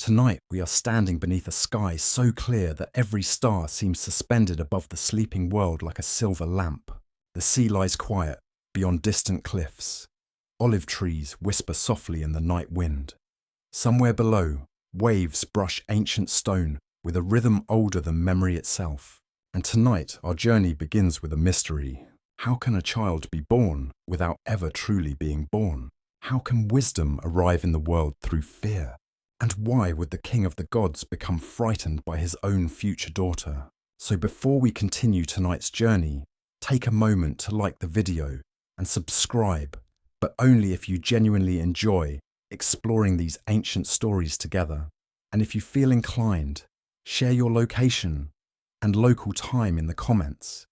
Tonight we are standing beneath a sky so clear that every star seems suspended above the sleeping world like a silver lamp. The sea lies quiet, beyond distant cliffs. Olive trees whisper softly in the night wind. Somewhere below, waves brush ancient stone with a rhythm older than memory itself. And tonight our journey begins with a mystery. How can a child be born without ever truly being born? How can wisdom arrive in the world through fear? And why would the king of the gods become frightened by his own future daughter? So before we continue tonight's journey, take a moment to like the video and subscribe, but only if you genuinely enjoy exploring these ancient stories together. And if you feel inclined, share your location and local time in the comments.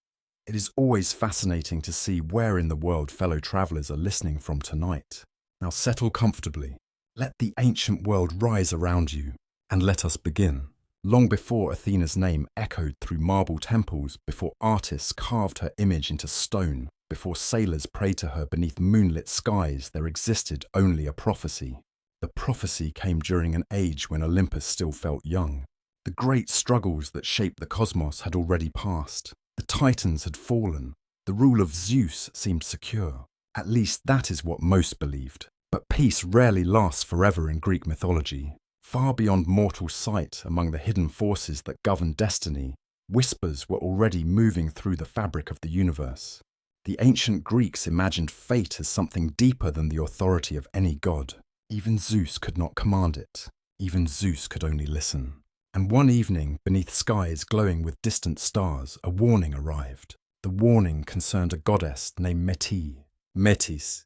It is always fascinating to see where in the world fellow travelers are listening from tonight. Now settle comfortably. Let the ancient world rise around you, and let us begin. Long before Athena's name echoed through marble temples, before artists carved her image into stone, before sailors prayed to her beneath moonlit skies, there existed only a prophecy. The prophecy came during an age when Olympus still felt young. The great struggles that shaped the cosmos had already passed. The Titans had fallen. The rule of Zeus seemed secure. At least that is what most believed. But peace rarely lasts forever in Greek mythology. Far beyond mortal sight, among the hidden forces that govern destiny, whispers were already moving through the fabric of the universe. The ancient Greeks imagined fate as something deeper than the authority of any god. Even Zeus could not command it. Even Zeus could only listen. And one evening, beneath skies glowing with distant stars, a warning arrived. The warning concerned a goddess named Metis.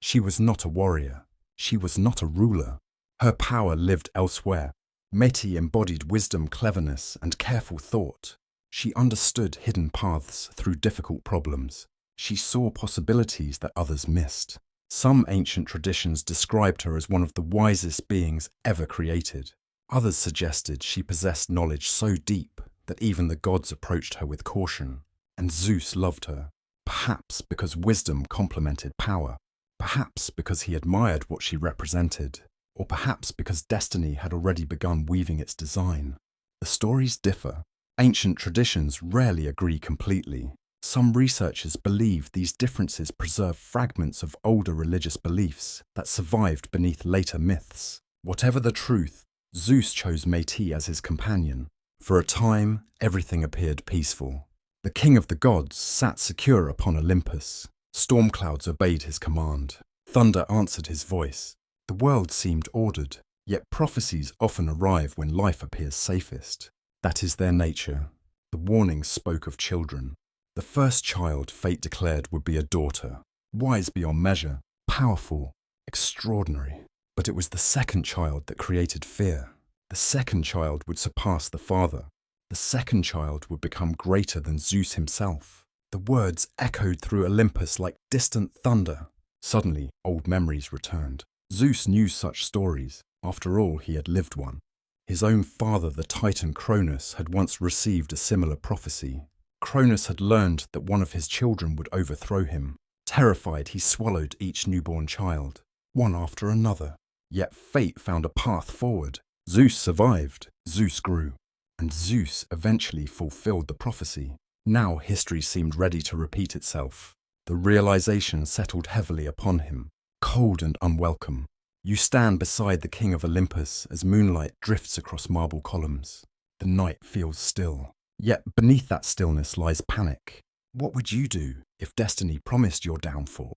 She was not a warrior. She was not a ruler. Her power lived elsewhere. Metis embodied wisdom, cleverness, and careful thought. She understood hidden paths through difficult problems. She saw possibilities that others missed. Some ancient traditions described her as one of the wisest beings ever created. Others suggested she possessed knowledge so deep that even the gods approached her with caution. And Zeus loved her, perhaps because wisdom complemented power. Perhaps because he admired what she represented, or perhaps because destiny had already begun weaving its design. The stories differ. Ancient traditions rarely agree completely. Some researchers believe these differences preserve fragments of older religious beliefs that survived beneath later myths. Whatever the truth, Zeus chose Metis as his companion. For a time, everything appeared peaceful. The king of the gods sat secure upon Olympus. Storm clouds obeyed his command. Thunder answered his voice. The world seemed ordered, yet prophecies often arrive when life appears safest. That is their nature. The warnings spoke of children. The first child fate declared would be a daughter, wise beyond measure, powerful, extraordinary. But it was the second child that created fear. The second child would surpass the father. The second child would become greater than Zeus himself. The words echoed through Olympus like distant thunder. Suddenly, old memories returned. Zeus knew such stories. After all, he had lived one. His own father, the Titan Cronus, had once received a similar prophecy. Cronus had learned that one of his children would overthrow him. Terrified, he swallowed each newborn child, one after another. Yet fate found a path forward. Zeus survived. Zeus grew. And Zeus eventually fulfilled the prophecy. Now history seemed ready to repeat itself. The realization settled heavily upon him, cold and unwelcome. You stand beside the king of Olympus as moonlight drifts across marble columns. The night feels still. Yet beneath that stillness lies panic. What would you do if destiny promised your downfall?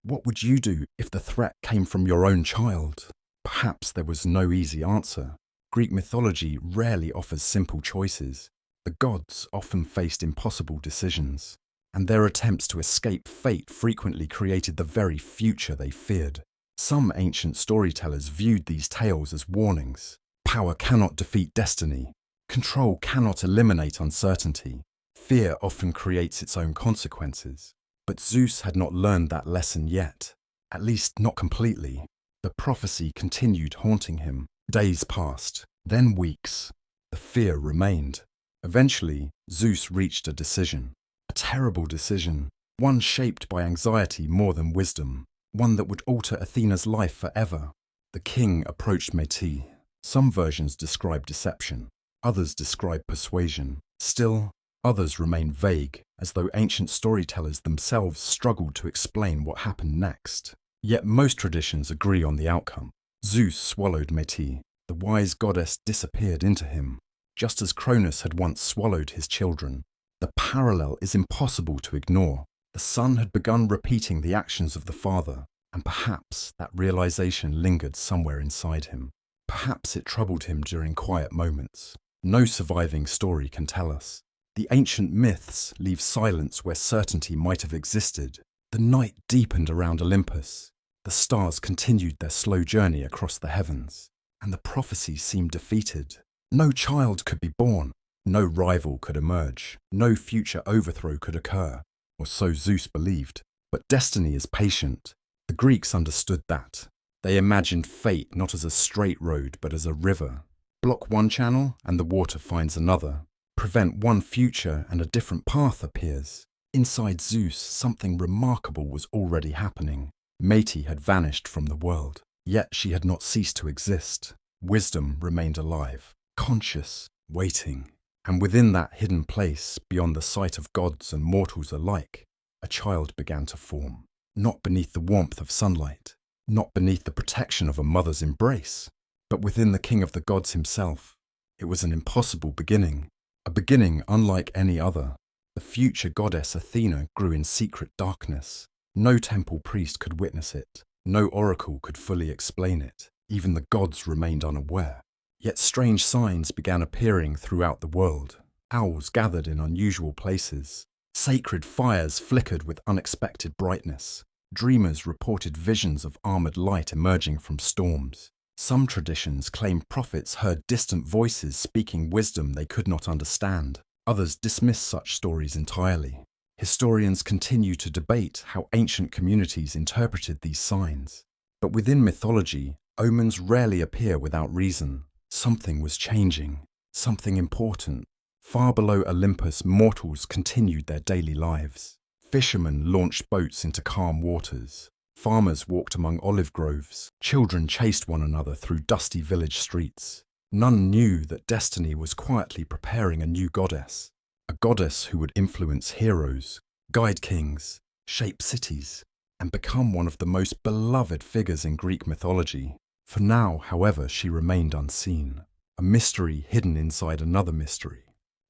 What would you do if the threat came from your own child? Perhaps there was no easy answer. Greek mythology rarely offers simple choices. The gods often faced impossible decisions, and their attempts to escape fate frequently created the very future they feared. Some ancient storytellers viewed these tales as warnings. Power cannot defeat destiny. Control cannot eliminate uncertainty. Fear often creates its own consequences. But Zeus had not learned that lesson yet, at least not completely. The prophecy continued haunting him. Days passed, then weeks. The fear remained. Eventually, Zeus reached a decision. A terrible decision, one shaped by anxiety more than wisdom, one that would alter Athena's life forever. The king approached Metis. Some versions describe deception, others describe persuasion. Still, others remain vague, as though ancient storytellers themselves struggled to explain what happened next. Yet most traditions agree on the outcome. Zeus swallowed Metis. The wise goddess disappeared into him, just as Cronus had once swallowed his children. The parallel is impossible to ignore. The son had begun repeating the actions of the father, and perhaps that realization lingered somewhere inside him. Perhaps it troubled him during quiet moments. No surviving story can tell us. The ancient myths leave silence where certainty might have existed. The night deepened around Olympus. The stars continued their slow journey across the heavens, and the prophecy seemed defeated. No child could be born. No rival could emerge. No future overthrow could occur, or so Zeus believed. But destiny is patient. The Greeks understood that. They imagined fate not as a straight road, but as a river. Block one channel, and the water finds another. Prevent one future, and a different path appears. Inside Zeus, something remarkable was already happening. Metis had vanished from the world, yet she had not ceased to exist. Wisdom remained alive, conscious, waiting. And within that hidden place, beyond the sight of gods and mortals alike, a child began to form. Not beneath the warmth of sunlight, not beneath the protection of a mother's embrace, but within the king of the gods himself. It was an impossible beginning, a beginning unlike any other. The future goddess Athena grew in secret darkness. No temple priest could witness it. No oracle could fully explain it. Even the gods remained unaware. Yet strange signs began appearing throughout the world. Owls gathered in unusual places. Sacred fires flickered with unexpected brightness. Dreamers reported visions of armored light emerging from storms. Some traditions claimed prophets heard distant voices speaking wisdom they could not understand. Others dismissed such stories entirely. Historians continue to debate how ancient communities interpreted these signs. But within mythology, omens rarely appear without reason. Something was changing, something important. Far below Olympus, mortals continued their daily lives. Fishermen launched boats into calm waters. Farmers walked among olive groves. Children chased one another through dusty village streets. None knew that destiny was quietly preparing a new goddess. A goddess who would influence heroes, guide kings, shape cities, and become one of the most beloved figures in Greek mythology. For now, however, she remained unseen, a mystery hidden inside another mystery.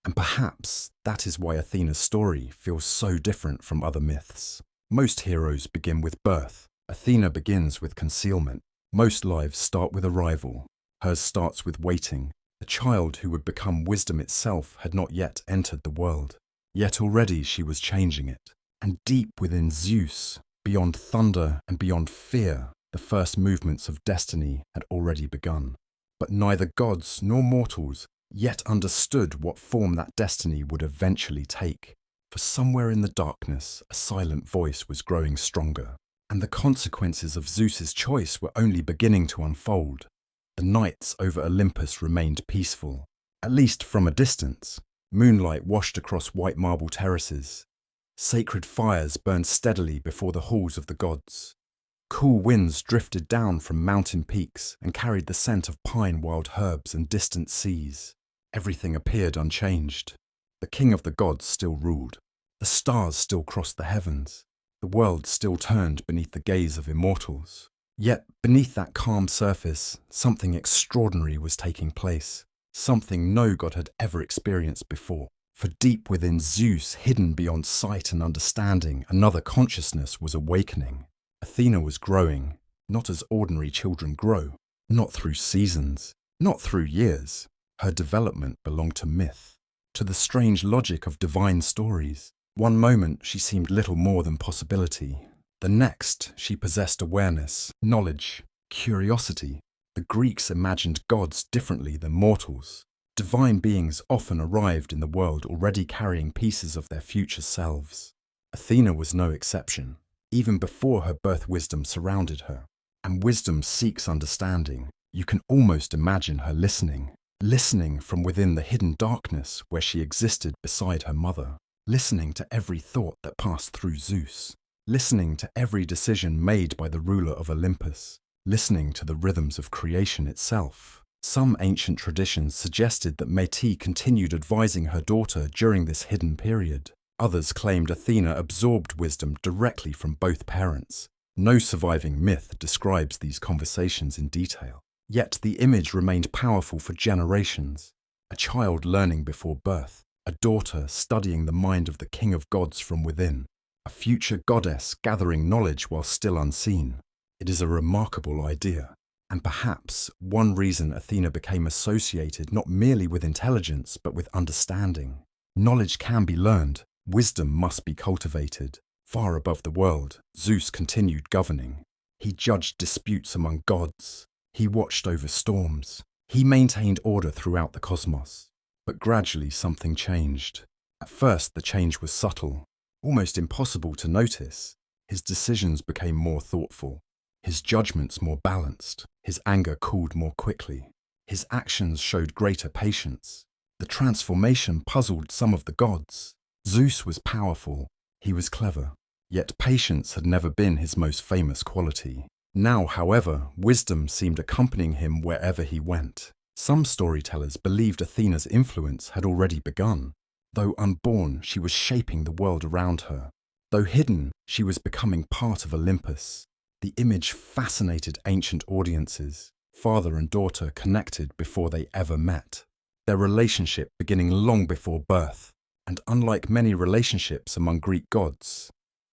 And perhaps that is why Athena's story feels so different from other myths. Most heroes begin with birth. Athena begins with concealment. Most lives start with arrival. Hers starts with waiting. The child who would become wisdom itself had not yet entered the world. Yet already she was changing it. And deep within Zeus, beyond thunder and beyond fear, the first movements of destiny had already begun. But neither gods nor mortals yet understood what form that destiny would eventually take. For somewhere in the darkness, a silent voice was growing stronger, and the consequences of Zeus's choice were only beginning to unfold. The nights over Olympus remained peaceful, at least from a distance. Moonlight washed across white marble terraces. Sacred fires burned steadily before the halls of the gods. Cool winds drifted down from mountain peaks and carried the scent of pine, wild herbs, and distant seas. Everything appeared unchanged. The king of the gods still ruled. The stars still crossed the heavens. The world still turned beneath the gaze of immortals. Yet, beneath that calm surface, something extraordinary was taking place. Something no god had ever experienced before. For deep within Zeus, hidden beyond sight and understanding, another consciousness was awakening. Athena was growing, not as ordinary children grow, not through seasons, not through years. Her development belonged to myth, to the strange logic of divine stories. One moment she seemed little more than possibility. The next she possessed awareness, knowledge, curiosity. The Greeks imagined gods differently than mortals. Divine beings often arrived in the world already carrying pieces of their future selves. Athena was no exception. Even before her birth, wisdom surrounded her. And wisdom seeks understanding. You can almost imagine her listening from within the hidden darkness where she existed beside her mother, listening to every thought that passed through Zeus, listening to every decision made by the ruler of Olympus, listening to the rhythms of creation itself. Some ancient traditions suggested that Metis continued advising her daughter during this hidden period. Others claimed Athena absorbed wisdom directly from both parents. No surviving myth describes these conversations in detail. Yet the image remained powerful for generations. A child learning before birth, a daughter studying the mind of the king of gods from within, a future goddess gathering knowledge while still unseen. It is a remarkable idea, and perhaps one reason Athena became associated not merely with intelligence but with understanding. Knowledge can be learned, wisdom must be cultivated. Far above the world, Zeus continued governing. He judged disputes among gods. He watched over storms. He maintained order throughout the cosmos. But gradually something changed. At first the change was subtle, almost impossible to notice. His decisions became more thoughtful. His judgments more balanced. His anger cooled more quickly. His actions showed greater patience. The transformation puzzled some of the gods. Zeus was powerful. He was clever. Yet patience had never been his most famous quality. Now, however, wisdom seemed accompanying him wherever he went. Some storytellers believed Athena's influence had already begun. Though unborn, she was shaping the world around her. Though hidden, she was becoming part of Olympus. The image fascinated ancient audiences. Father and daughter connected before they ever met. Their relationship beginning long before birth. And unlike many relationships among Greek gods,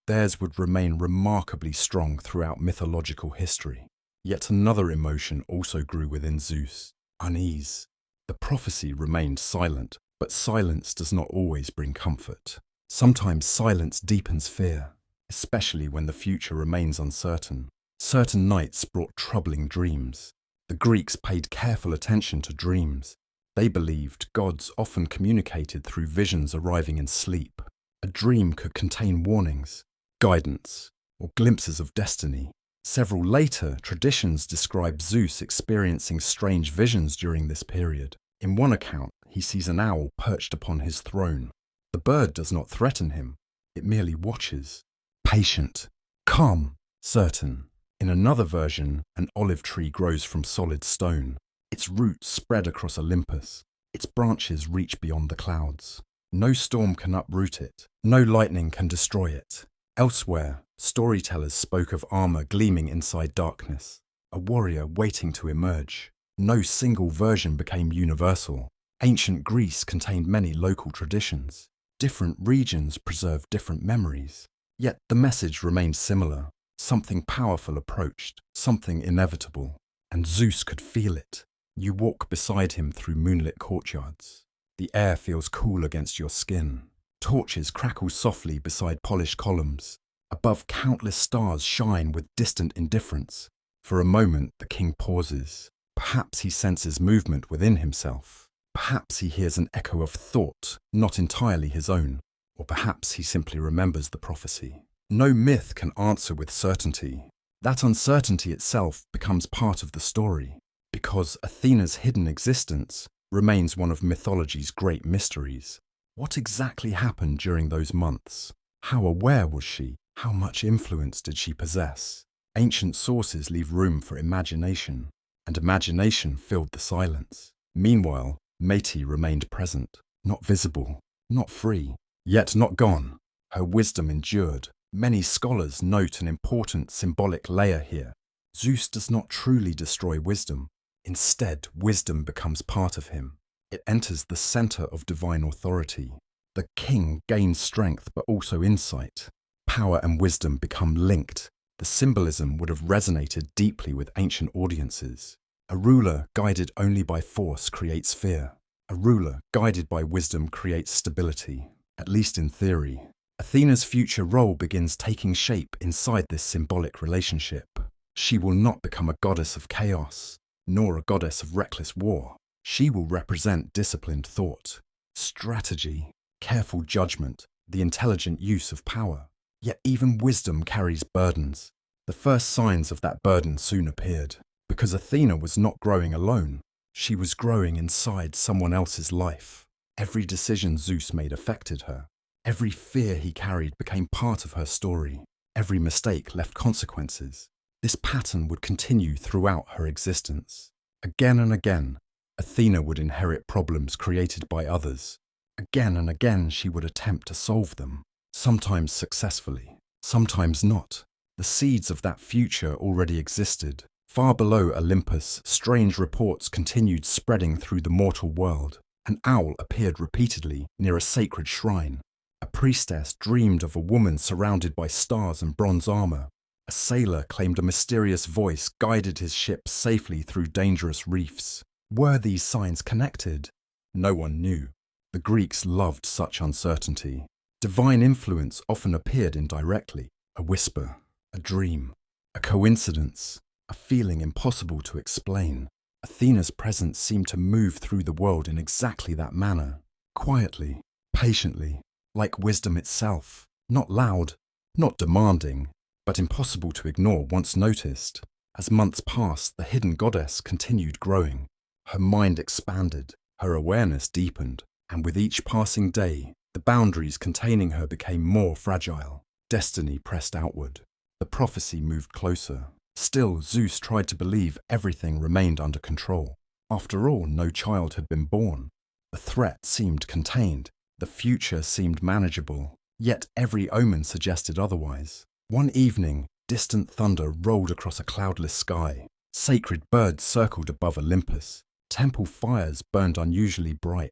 theirs would remain remarkably strong throughout mythological history. Yet another emotion also grew within Zeus: unease. The prophecy remained silent, but silence does not always bring comfort. Sometimes silence deepens fear, especially when the future remains uncertain. Certain nights brought troubling dreams. The Greeks paid careful attention to dreams. They believed gods often communicated through visions arriving in sleep. A dream could contain warnings, guidance, or glimpses of destiny. Several later traditions describe Zeus experiencing strange visions during this period. In one account, he sees an owl perched upon his throne. The bird does not threaten him, it merely watches. Patient, calm, certain. In another version, an olive tree grows from solid stone. Its roots spread across Olympus. Its branches reach beyond the clouds. No storm can uproot it. No lightning can destroy it. Elsewhere, storytellers spoke of armor gleaming inside darkness, a warrior waiting to emerge. No single version became universal. Ancient Greece contained many local traditions. Different regions preserved different memories. Yet the message remained similar. Something powerful approached, something inevitable. And Zeus could feel it. You walk beside him through moonlit courtyards. The air feels cool against your skin. Torches crackle softly beside polished columns. Above, countless stars shine with distant indifference. For a moment, the king pauses. Perhaps he senses movement within himself. Perhaps he hears an echo of thought, not entirely his own. Or perhaps he simply remembers the prophecy. No myth can answer with certainty. That uncertainty itself becomes part of the story. Because Athena's hidden existence remains one of mythology's great mysteries. What exactly happened during those months? How aware was she? How much influence did she possess? Ancient sources leave room for imagination, and imagination filled the silence. Meanwhile, Metis remained present, not visible, not free, yet not gone. Her wisdom endured. Many scholars note an important symbolic layer here. Zeus does not truly destroy wisdom. Instead, wisdom becomes part of him. It enters the center of divine authority. The king gains strength but also insight. Power and wisdom become linked. The symbolism would have resonated deeply with ancient audiences. A ruler guided only by force creates fear. A ruler guided by wisdom creates stability, at least in theory. Athena's future role begins taking shape inside this symbolic relationship. She will not become a goddess of chaos, nor a goddess of reckless war. She will represent disciplined thought, strategy, careful judgment, the intelligent use of power. Yet even wisdom carries burdens. The first signs of that burden soon appeared. Because Athena was not growing alone, she was growing inside someone else's life. Every decision Zeus made affected her. Every fear he carried became part of her story. Every mistake left consequences. This pattern would continue throughout her existence. Again and again, Athena would inherit problems created by others. Again and again she would attempt to solve them, sometimes successfully, sometimes not. The seeds of that future already existed. Far below Olympus, strange reports continued spreading through the mortal world. An owl appeared repeatedly near a sacred shrine. A priestess dreamed of a woman surrounded by stars and bronze armor. A sailor claimed a mysterious voice guided his ship safely through dangerous reefs. Were these signs connected? No one knew. The Greeks loved such uncertainty. Divine influence often appeared indirectly. A whisper, a dream, a coincidence, a feeling impossible to explain. Athena's presence seemed to move through the world in exactly that manner. Quietly, patiently, like wisdom itself. Not loud, not demanding, but impossible to ignore once noticed. As months passed, the hidden goddess continued growing. Her mind expanded, her awareness deepened, and with each passing day, the boundaries containing her became more fragile. Destiny pressed outward. The prophecy moved closer. Still, Zeus tried to believe everything remained under control. After all, no child had been born. The threat seemed contained. The future seemed manageable. Yet every omen suggested otherwise. One evening, distant thunder rolled across a cloudless sky. Sacred birds circled above Olympus. Temple fires burned unusually bright.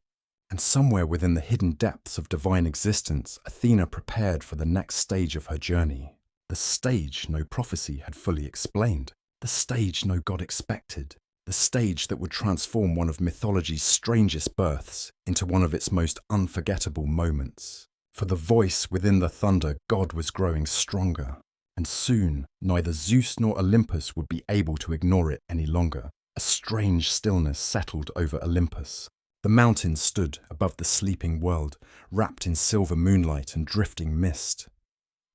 And somewhere within the hidden depths of divine existence, Athena prepared for the next stage of her journey. The stage no prophecy had fully explained. The stage no god expected. The stage that would transform one of mythology's strangest births into one of its most unforgettable moments. For the voice within the thunder, God was growing stronger. And soon, neither Zeus nor Olympus would be able to ignore it any longer. A strange stillness settled over Olympus. The mountains stood above the sleeping world, wrapped in silver moonlight and drifting mist.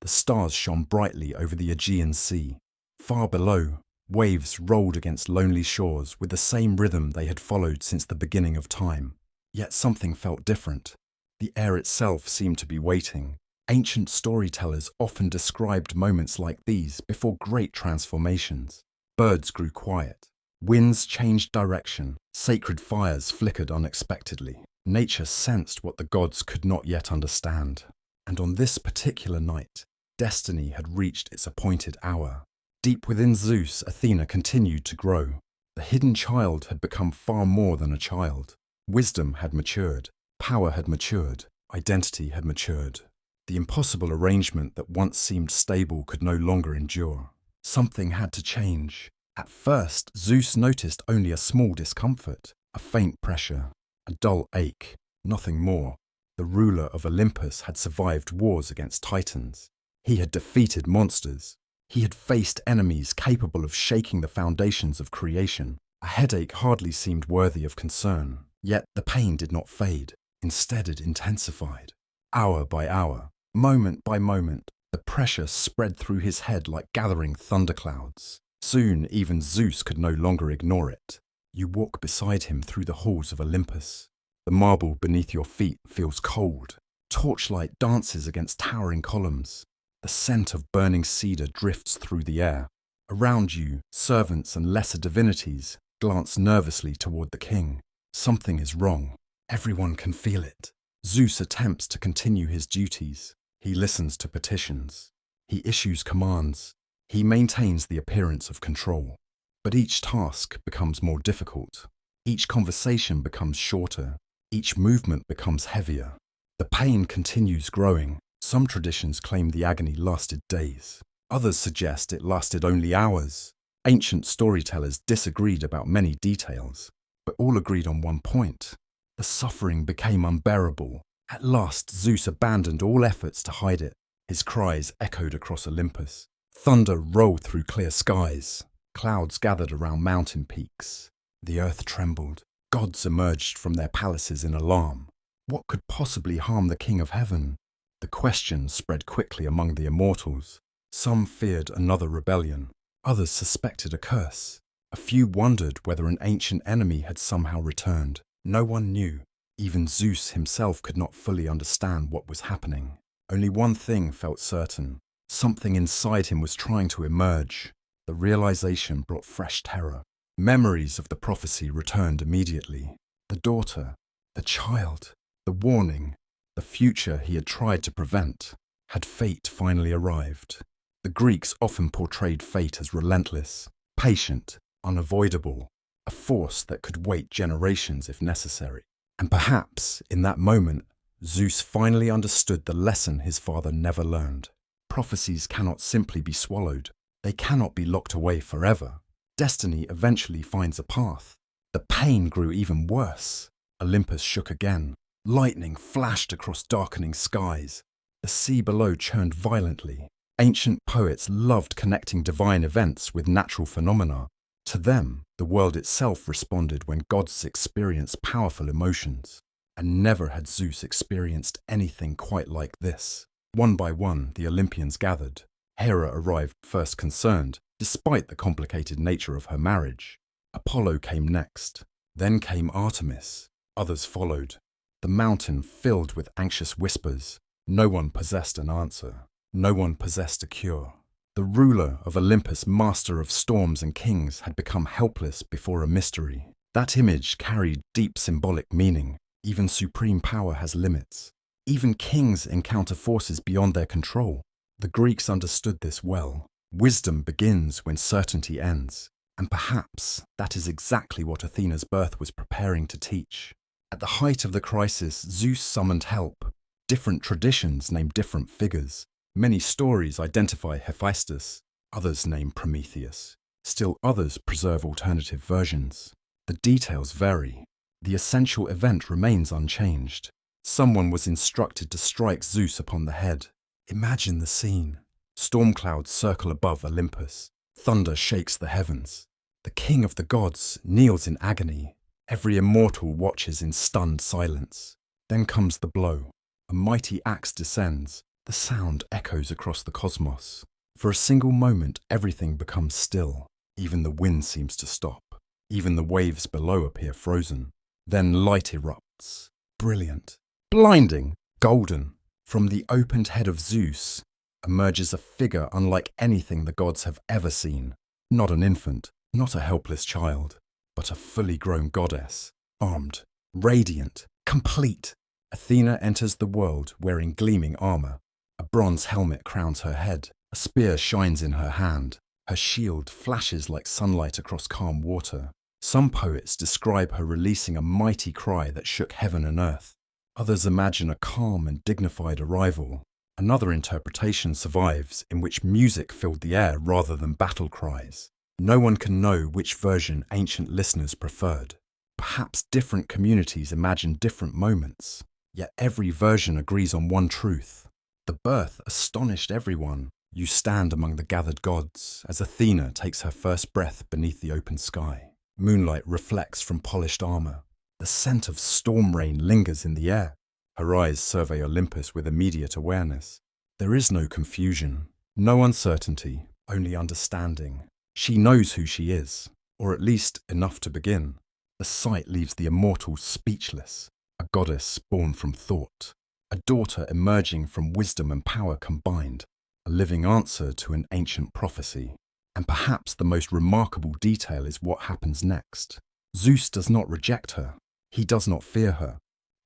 The stars shone brightly over the Aegean Sea. Far below, waves rolled against lonely shores with the same rhythm they had followed since the beginning of time. Yet something felt different. The air itself seemed to be waiting. Ancient storytellers often described moments like these before great transformations. Birds grew quiet. Winds changed direction. Sacred fires flickered unexpectedly. Nature sensed what the gods could not yet understand. And on this particular night, destiny had reached its appointed hour. Deep within Zeus, Athena continued to grow. The hidden child had become far more than a child. Wisdom had matured. Power had matured. Identity had matured. The impossible arrangement that once seemed stable could no longer endure. Something had to change. At first, Zeus noticed only a small discomfort, a faint pressure, a dull ache, nothing more. The ruler of Olympus had survived wars against Titans. He had defeated monsters. He had faced enemies capable of shaking the foundations of creation. A headache hardly seemed worthy of concern. Yet the pain did not fade. Instead, it intensified. Hour by hour, moment by moment, the pressure spread through his head like gathering thunderclouds. Soon, even Zeus could no longer ignore it. You walk beside him through the halls of Olympus. The marble beneath your feet feels cold. Torchlight dances against towering columns. The scent of burning cedar drifts through the air. Around you, servants and lesser divinities glance nervously toward the king. Something is wrong. Everyone can feel it. Zeus attempts to continue his duties. He listens to petitions. He issues commands. He maintains the appearance of control. But each task becomes more difficult. Each conversation becomes shorter. Each movement becomes heavier. The pain continues growing. Some traditions claim the agony lasted days. Others suggest it lasted only hours. Ancient storytellers disagreed about many details, but all agreed on one point. The suffering became unbearable. At last, Zeus abandoned all efforts to hide it. His cries echoed across Olympus. Thunder rolled through clear skies. Clouds gathered around mountain peaks. The earth trembled. Gods emerged from their palaces in alarm. What could possibly harm the King of Heaven? The question spread quickly among the immortals. Some feared another rebellion. Others suspected a curse. A few wondered whether an ancient enemy had somehow returned. No one knew. Even Zeus himself could not fully understand what was happening. Only one thing felt certain. Something inside him was trying to emerge. The realization brought fresh terror. Memories of the prophecy returned immediately. The daughter, the child, the warning, the future he had tried to prevent. Had fate finally arrived? The Greeks often portrayed fate as relentless, patient, unavoidable, a force that could wait generations if necessary. And perhaps, in that moment, Zeus finally understood the lesson his father never learned. Prophecies cannot simply be swallowed. They cannot be locked away forever. Destiny eventually finds a path. The pain grew even worse. Olympus shook again. Lightning flashed across darkening skies. The sea below churned violently. Ancient poets loved connecting divine events with natural phenomena. To them, the world itself responded when gods experienced powerful emotions. And never had Zeus experienced anything quite like this. One by one, the Olympians gathered. Hera arrived first concerned, despite the complicated nature of her marriage. Apollo came next. Then came Artemis. Others followed. The mountain filled with anxious whispers. No one possessed an answer. No one possessed a cure. The ruler of Olympus, master of storms and kings, had become helpless before a mystery. That image carried deep symbolic meaning. Even supreme power has limits. Even kings encounter forces beyond their control. The Greeks understood this well. Wisdom begins when certainty ends. And perhaps that is exactly what Athena's birth was preparing to teach. At the height of the crisis, Zeus summoned help. Different traditions name different figures. Many stories identify Hephaestus, others name Prometheus. Still others preserve alternative versions. The details vary. The essential event remains unchanged. Someone was instructed to strike Zeus upon the head. Imagine the scene. Storm clouds circle above Olympus. Thunder shakes the heavens. The king of the gods kneels in agony. Every immortal watches in stunned silence. Then comes the blow. A mighty axe descends. The sound echoes across the cosmos. For a single moment, everything becomes still. Even the wind seems to stop. Even the waves below appear frozen. Then light erupts. Brilliant. Blinding. Golden. From the opened head of Zeus emerges a figure unlike anything the gods have ever seen. Not an infant, not a helpless child, but a fully grown goddess. Armed, radiant, complete. Athena enters the world wearing gleaming armor. A bronze helmet crowns her head. A spear shines in her hand. Her shield flashes like sunlight across calm water. Some poets describe her releasing a mighty cry that shook heaven and earth. Others imagine a calm and dignified arrival. Another interpretation survives in which music filled the air rather than battle cries. No one can know which version ancient listeners preferred. Perhaps different communities imagined different moments. Yet every version agrees on one truth. The birth astonished everyone. You stand among the gathered gods as Athena takes her first breath beneath the open sky. Moonlight reflects from polished armor. The scent of storm rain lingers in the air. Her eyes survey Olympus with immediate awareness. There is no confusion, no uncertainty, only understanding. She knows who she is, or at least enough to begin. The sight leaves the immortals speechless. A goddess born from thought. A daughter emerging from wisdom and power combined. A living answer to an ancient prophecy. And perhaps the most remarkable detail is what happens next. Zeus does not reject her. He does not fear her.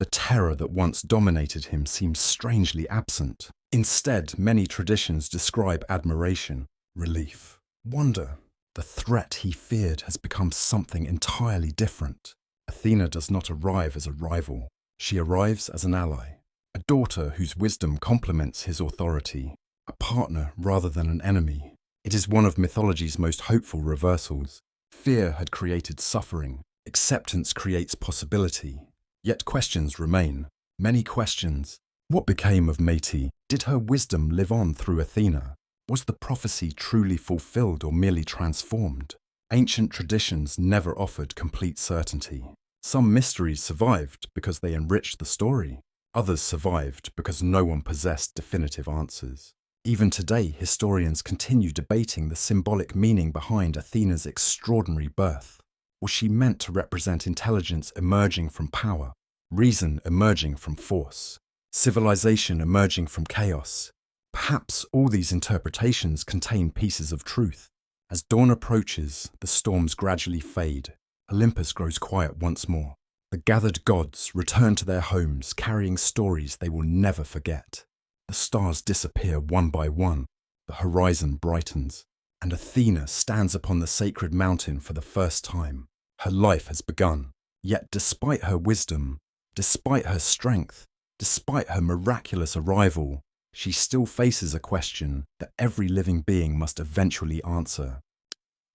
The terror that once dominated him seems strangely absent. Instead, many traditions describe admiration, relief, wonder. The threat he feared has become something entirely different. Athena does not arrive as a rival. She arrives as an ally. A daughter whose wisdom complements his authority. A partner rather than an enemy. It is one of mythology's most hopeful reversals. Fear had created suffering. Acceptance creates possibility. Yet questions remain. Many questions. What became of Metis? Did her wisdom live on through Athena? Was the prophecy truly fulfilled or merely transformed? Ancient traditions never offered complete certainty. Some mysteries survived because they enriched the story. Others survived because no one possessed definitive answers. Even today, historians continue debating the symbolic meaning behind Athena's extraordinary birth. Was she meant to represent intelligence emerging from power, reason emerging from force, civilization emerging from chaos? Perhaps all these interpretations contain pieces of truth, As dawn approaches, the storms gradually fade. Olympus grows quiet once more. The gathered gods return to their homes, carrying stories they will never forget. The stars disappear one by one. The horizon brightens, and Athena stands upon the sacred mountain for the first time. Her life has begun. Yet despite her wisdom, despite her strength, despite her miraculous arrival, she still faces a question that every living being must eventually answer.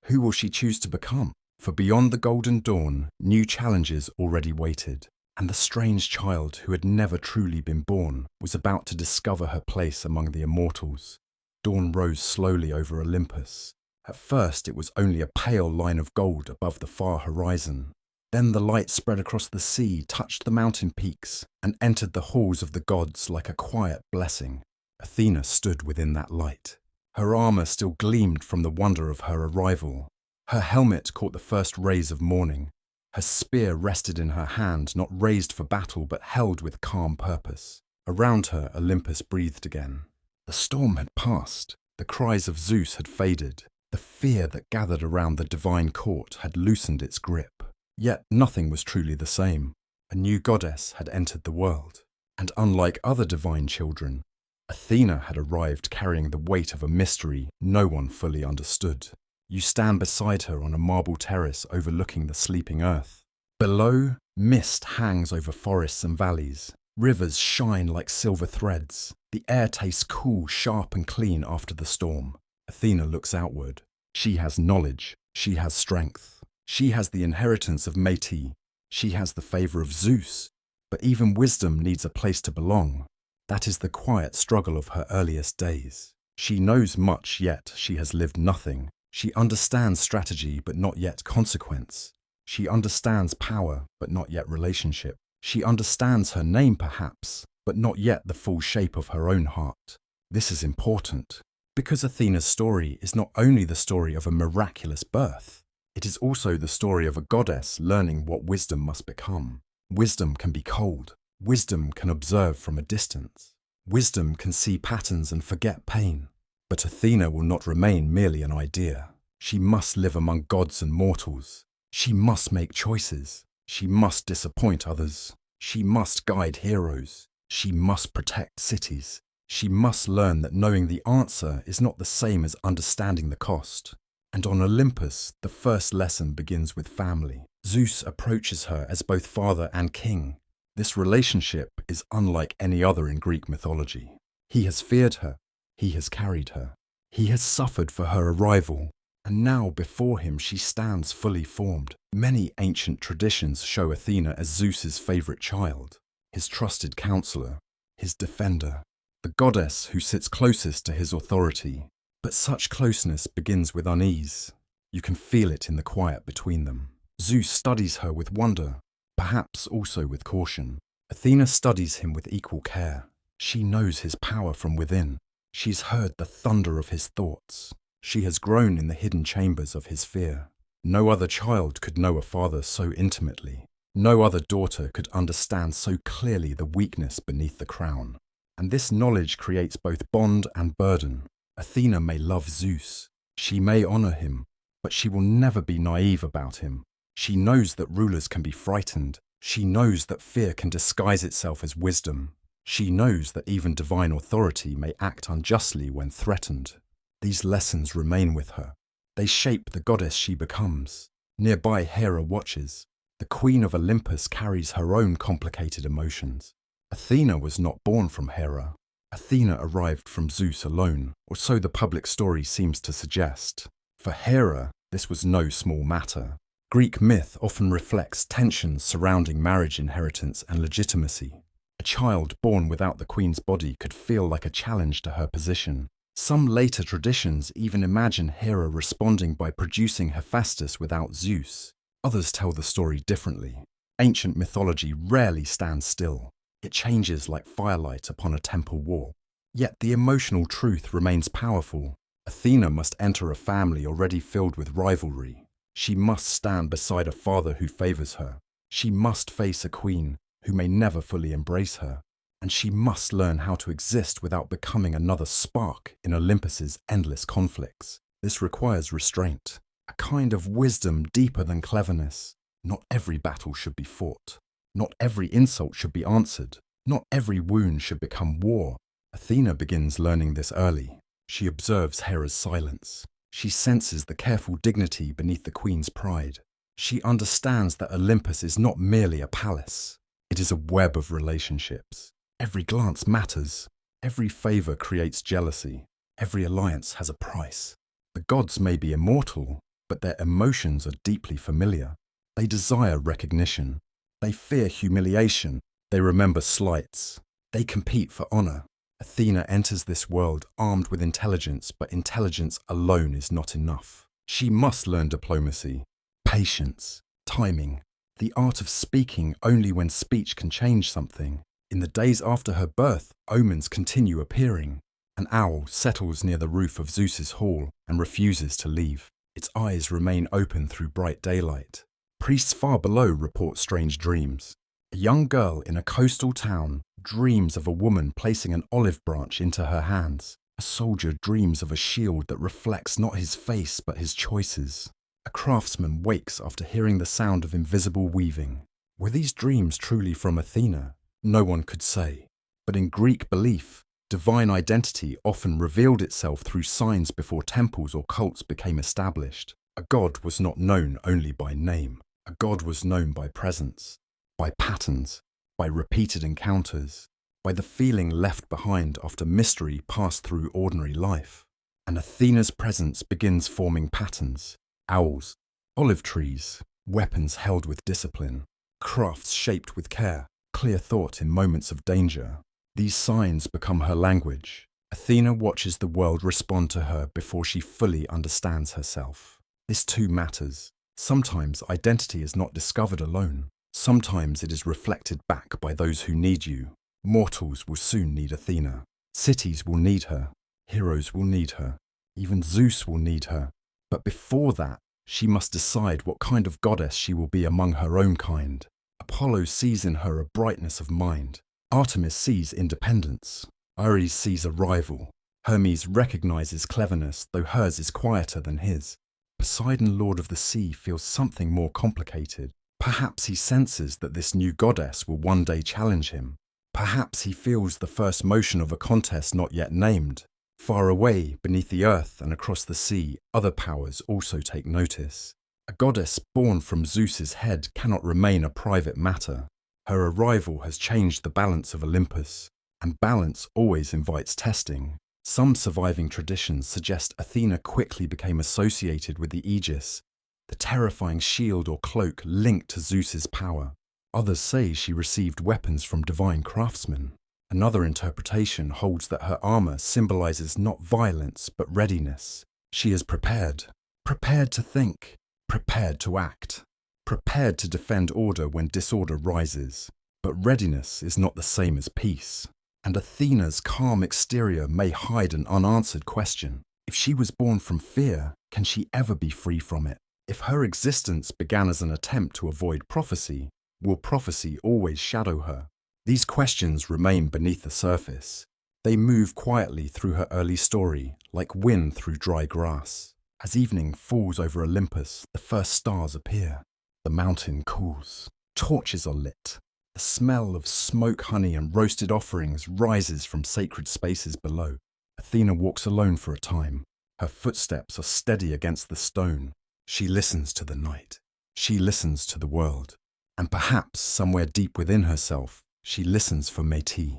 Who will she choose to become? For beyond the golden dawn, new challenges already waited, and the strange child who had never truly been born was about to discover her place among the immortals. Dawn rose slowly over Olympus. At first it was only a pale line of gold above the far horizon. Then the light spread across the sea, touched the mountain peaks, and entered the halls of the gods like a quiet blessing. Athena stood within that light. Her armour still gleamed from the wonder of her arrival. Her helmet caught the first rays of morning. Her spear rested in her hand, not raised for battle, but held with calm purpose. Around her, Olympus breathed again. The storm had passed. The cries of Zeus had faded. The fear that gathered around the divine court had loosened its grip. Yet nothing was truly the same. A new goddess had entered the world. And unlike other divine children, Athena had arrived carrying the weight of a mystery no one fully understood. You stand beside her on a marble terrace overlooking the sleeping earth. Below, mist hangs over forests and valleys. Rivers shine like silver threads. The air tastes cool, sharp and clean after the storm. Athena looks outward. She has knowledge. She has strength. She has the inheritance of Metis. She has the favour of Zeus. But even wisdom needs a place to belong. That is the quiet struggle of her earliest days. She knows much, yet she has lived nothing. She understands strategy, but not yet consequence. She understands power, but not yet relationship. She understands her name, perhaps, but not yet the full shape of her own heart. This is important, because Athena's story is not only the story of a miraculous birth, it is also the story of a goddess learning what wisdom must become. Wisdom can be cold. Wisdom can observe from a distance. Wisdom can see patterns and forget pain. But Athena will not remain merely an idea. She must live among gods and mortals. She must make choices. She must disappoint others. She must guide heroes. She must protect cities. She must learn that knowing the answer is not the same as understanding the cost. And on Olympus, the first lesson begins with family. Zeus approaches her as both father and king. This relationship is unlike any other in Greek mythology. He has feared her. He has carried her. He has suffered for her arrival. And now before him she stands fully formed. Many ancient traditions show Athena as Zeus's favourite child, his trusted counsellor, his defender, the goddess who sits closest to his authority. But such closeness begins with unease. You can feel it in the quiet between them. Zeus studies her with wonder, perhaps also with caution. Athena studies him with equal care. She knows his power from within. She's heard the thunder of his thoughts. She has grown in the hidden chambers of his fear. No other child could know a father so intimately. No other daughter could understand so clearly the weakness beneath the crown. And this knowledge creates both bond and burden. Athena may love Zeus. She may honour him, but she will never be naive about him. She knows that rulers can be frightened. She knows that fear can disguise itself as wisdom. She knows that even divine authority may act unjustly when threatened. These lessons remain with her. They shape the goddess she becomes. Nearby, Hera watches. The queen of Olympus carries her own complicated emotions. Athena was not born from Hera. Athena arrived from Zeus alone, or so the public story seems to suggest. For Hera, this was no small matter. Greek myth often reflects tensions surrounding marriage inheritance and legitimacy. A child born without the queen's body could feel like a challenge to her position. Some later traditions even imagine Hera responding by producing Hephaestus without Zeus. Others tell the story differently. Ancient mythology rarely stands still. It changes like firelight upon a temple wall. Yet the emotional truth remains powerful. Athena must enter a family already filled with rivalry. She must stand beside a father who favours her. She must face a queen who may never fully embrace her. And she must learn how to exist without becoming another spark in Olympus's endless conflicts. This requires restraint, a kind of wisdom deeper than cleverness. Not every battle should be fought. Not every insult should be answered. Not every wound should become war. Athena begins learning this early. She observes Hera's silence. She senses the careful dignity beneath the queen's pride. She understands that Olympus is not merely a palace. It is a web of relationships. Every glance matters. Every favor creates jealousy. Every alliance has a price. The gods may be immortal, but their emotions are deeply familiar. They desire recognition. They fear humiliation. They remember slights. They compete for honor. Athena enters this world armed with intelligence, but intelligence alone is not enough. She must learn diplomacy, patience, timing, the art of speaking only when speech can change something. In the days after her birth, omens continue appearing. An owl settles near the roof of Zeus's hall and refuses to leave. Its eyes remain open through bright daylight. Priests far below report strange dreams. A young girl in a coastal town dreams of a woman placing an olive branch into her hands. A soldier dreams of a shield that reflects not his face but his choices. A craftsman wakes after hearing the sound of invisible weaving. Were these dreams truly from Athena? No one could say. But in Greek belief, divine identity often revealed itself through signs before temples or cults became established. A god was not known only by name. A god was known by presence, by patterns, by repeated encounters, by the feeling left behind after mystery passed through ordinary life. And Athena's presence begins forming patterns. Owls, olive trees, weapons held with discipline, crafts shaped with care, clear thought in moments of danger. These signs become her language. Athena watches the world respond to her before she fully understands herself. This too matters. Sometimes identity is not discovered alone. Sometimes it is reflected back by those who need you. Mortals will soon need Athena. Cities will need her. Heroes will need her. Even Zeus will need her. But before that, she must decide what kind of goddess she will be among her own kind. Apollo sees in her a brightness of mind. Artemis sees independence. Ares sees a rival. Hermes recognizes cleverness, though hers is quieter than his. Poseidon, lord of the sea, feels something more complicated. Perhaps he senses that this new goddess will one day challenge him. Perhaps he feels the first motion of a contest not yet named. Far away, beneath the earth and across the sea, other powers also take notice. A goddess born from Zeus's head cannot remain a private matter. Her arrival has changed the balance of Olympus, and balance always invites testing. Some surviving traditions suggest Athena quickly became associated with the Aegis, the terrifying shield or cloak linked to Zeus's power. Others say she received weapons from divine craftsmen. Another interpretation holds that her armor symbolizes not violence but readiness. She is prepared to think, prepared to act, prepared to defend order when disorder rises. But readiness is not the same as peace. And Athena's calm exterior may hide an unanswered question. If she was born from fear, can she ever be free from it? If her existence began as an attempt to avoid prophecy, will prophecy always shadow her? These questions remain beneath the surface. They move quietly through her early story, like wind through dry grass. As evening falls over Olympus, the first stars appear. The mountain cools. Torches are lit. The smell of smoke, honey, and roasted offerings rises from sacred spaces below. Athena walks alone for a time. Her footsteps are steady against the stone. She listens to the night. She listens to the world. And perhaps, somewhere deep within herself, she listens for Metis,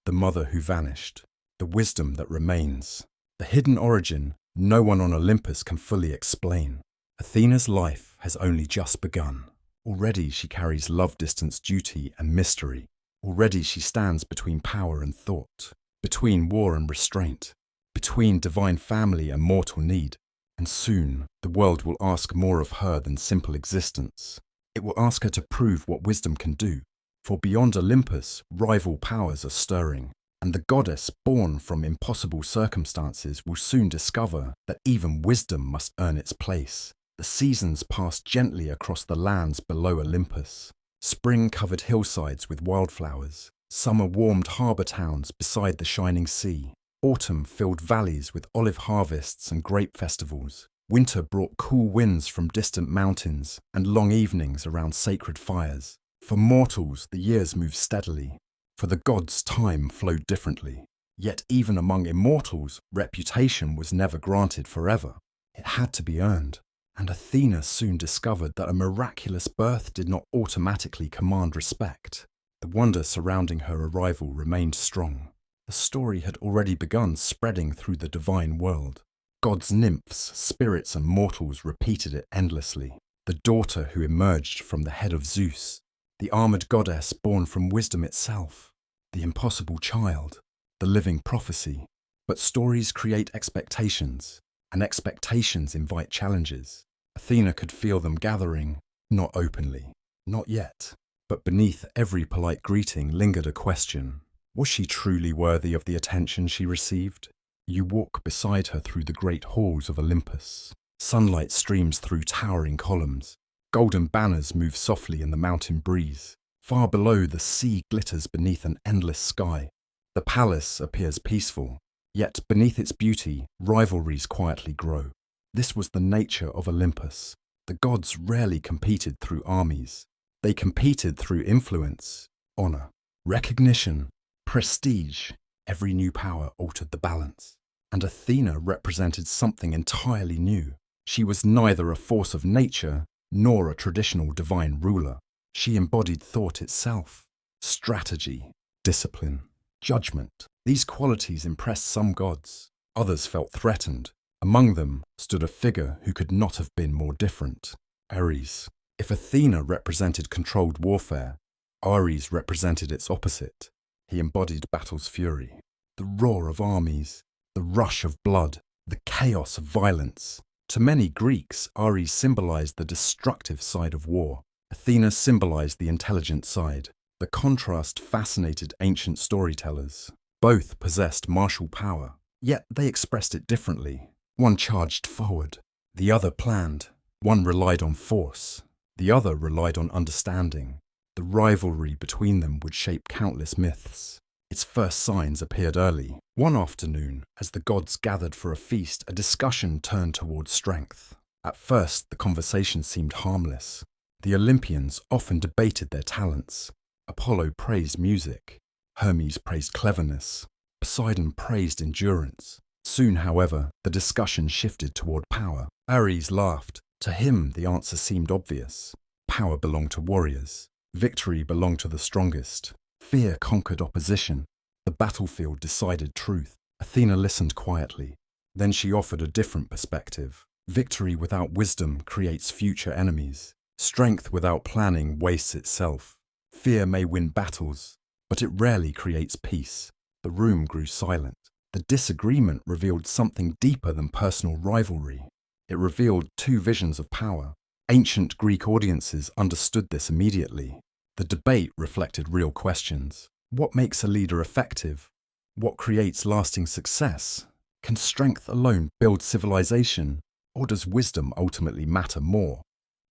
the mother who vanished, the wisdom that remains, the hidden origin no one on Olympus can fully explain. Athena's life has only just begun. Already she carries love distance, duty and mystery. Already she stands between power and thought, between war and restraint, between divine family and mortal need. And soon the world will ask more of her than simple existence. It will ask her to prove what wisdom can do. For beyond Olympus, rival powers are stirring, and the goddess born from impossible circumstances will soon discover that even wisdom must earn its place. The seasons pass gently across the lands below Olympus. Spring covered hillsides with wildflowers. Summer warmed harbour towns beside the shining sea. Autumn filled valleys with olive harvests and grape festivals. Winter brought cool winds from distant mountains and long evenings around sacred fires. For mortals, the years moved steadily. For the gods, time flowed differently. Yet even among immortals, reputation was never granted forever. It had to be earned. And Athena soon discovered that a miraculous birth did not automatically command respect. The wonder surrounding her arrival remained strong. The story had already begun spreading through the divine world. Gods, nymphs, spirits and mortals repeated it endlessly. The daughter who emerged from the head of Zeus, the armoured goddess born from wisdom itself, the impossible child, the living prophecy. But stories create expectations, and expectations invite challenges. Athena could feel them gathering, not openly, not yet. But beneath every polite greeting lingered a question. Was she truly worthy of the attention she received? You walk beside her through the great halls of Olympus. Sunlight streams through towering columns. Golden banners move softly in the mountain breeze. Far below, the sea glitters beneath an endless sky. The palace appears peaceful, yet beneath its beauty, rivalries quietly grow. This was the nature of Olympus. The gods rarely competed through armies. They competed through influence, honor, recognition, prestige. Every new power altered the balance. And Athena represented something entirely new. She was neither a force of nature nor a traditional divine ruler. She embodied thought itself, strategy, discipline, judgment. These qualities impressed some gods. Others felt threatened. Among them stood a figure who could not have been more different: Ares. If Athena represented controlled warfare, Ares represented its opposite. He embodied battle's fury, the roar of armies, the rush of blood, the chaos of violence. To many Greeks, Ares symbolized the destructive side of war. Athena symbolized the intelligent side. The contrast fascinated ancient storytellers. Both possessed martial power, yet they expressed it differently. One charged forward, the other planned. One relied on force, the other relied on understanding. The rivalry between them would shape countless myths. Its first signs appeared early. One afternoon, as the gods gathered for a feast, a discussion turned towards strength. At first, the conversation seemed harmless. The Olympians often debated their talents. Apollo praised music. Hermes praised cleverness. Poseidon praised endurance. Soon, however, the discussion shifted toward power. Ares laughed. To him, the answer seemed obvious. Power belonged to warriors. Victory belonged to the strongest. Fear conquered opposition. The battlefield decided truth. Athena listened quietly. Then she offered a different perspective. Victory without wisdom creates future enemies. Strength without planning wastes itself. Fear may win battles, but it rarely creates peace. The room grew silent. The disagreement revealed something deeper than personal rivalry. It revealed two visions of power. Ancient Greek audiences understood this immediately. The debate reflected real questions. What makes a leader effective? What creates lasting success? Can strength alone build civilization, or does wisdom ultimately matter more?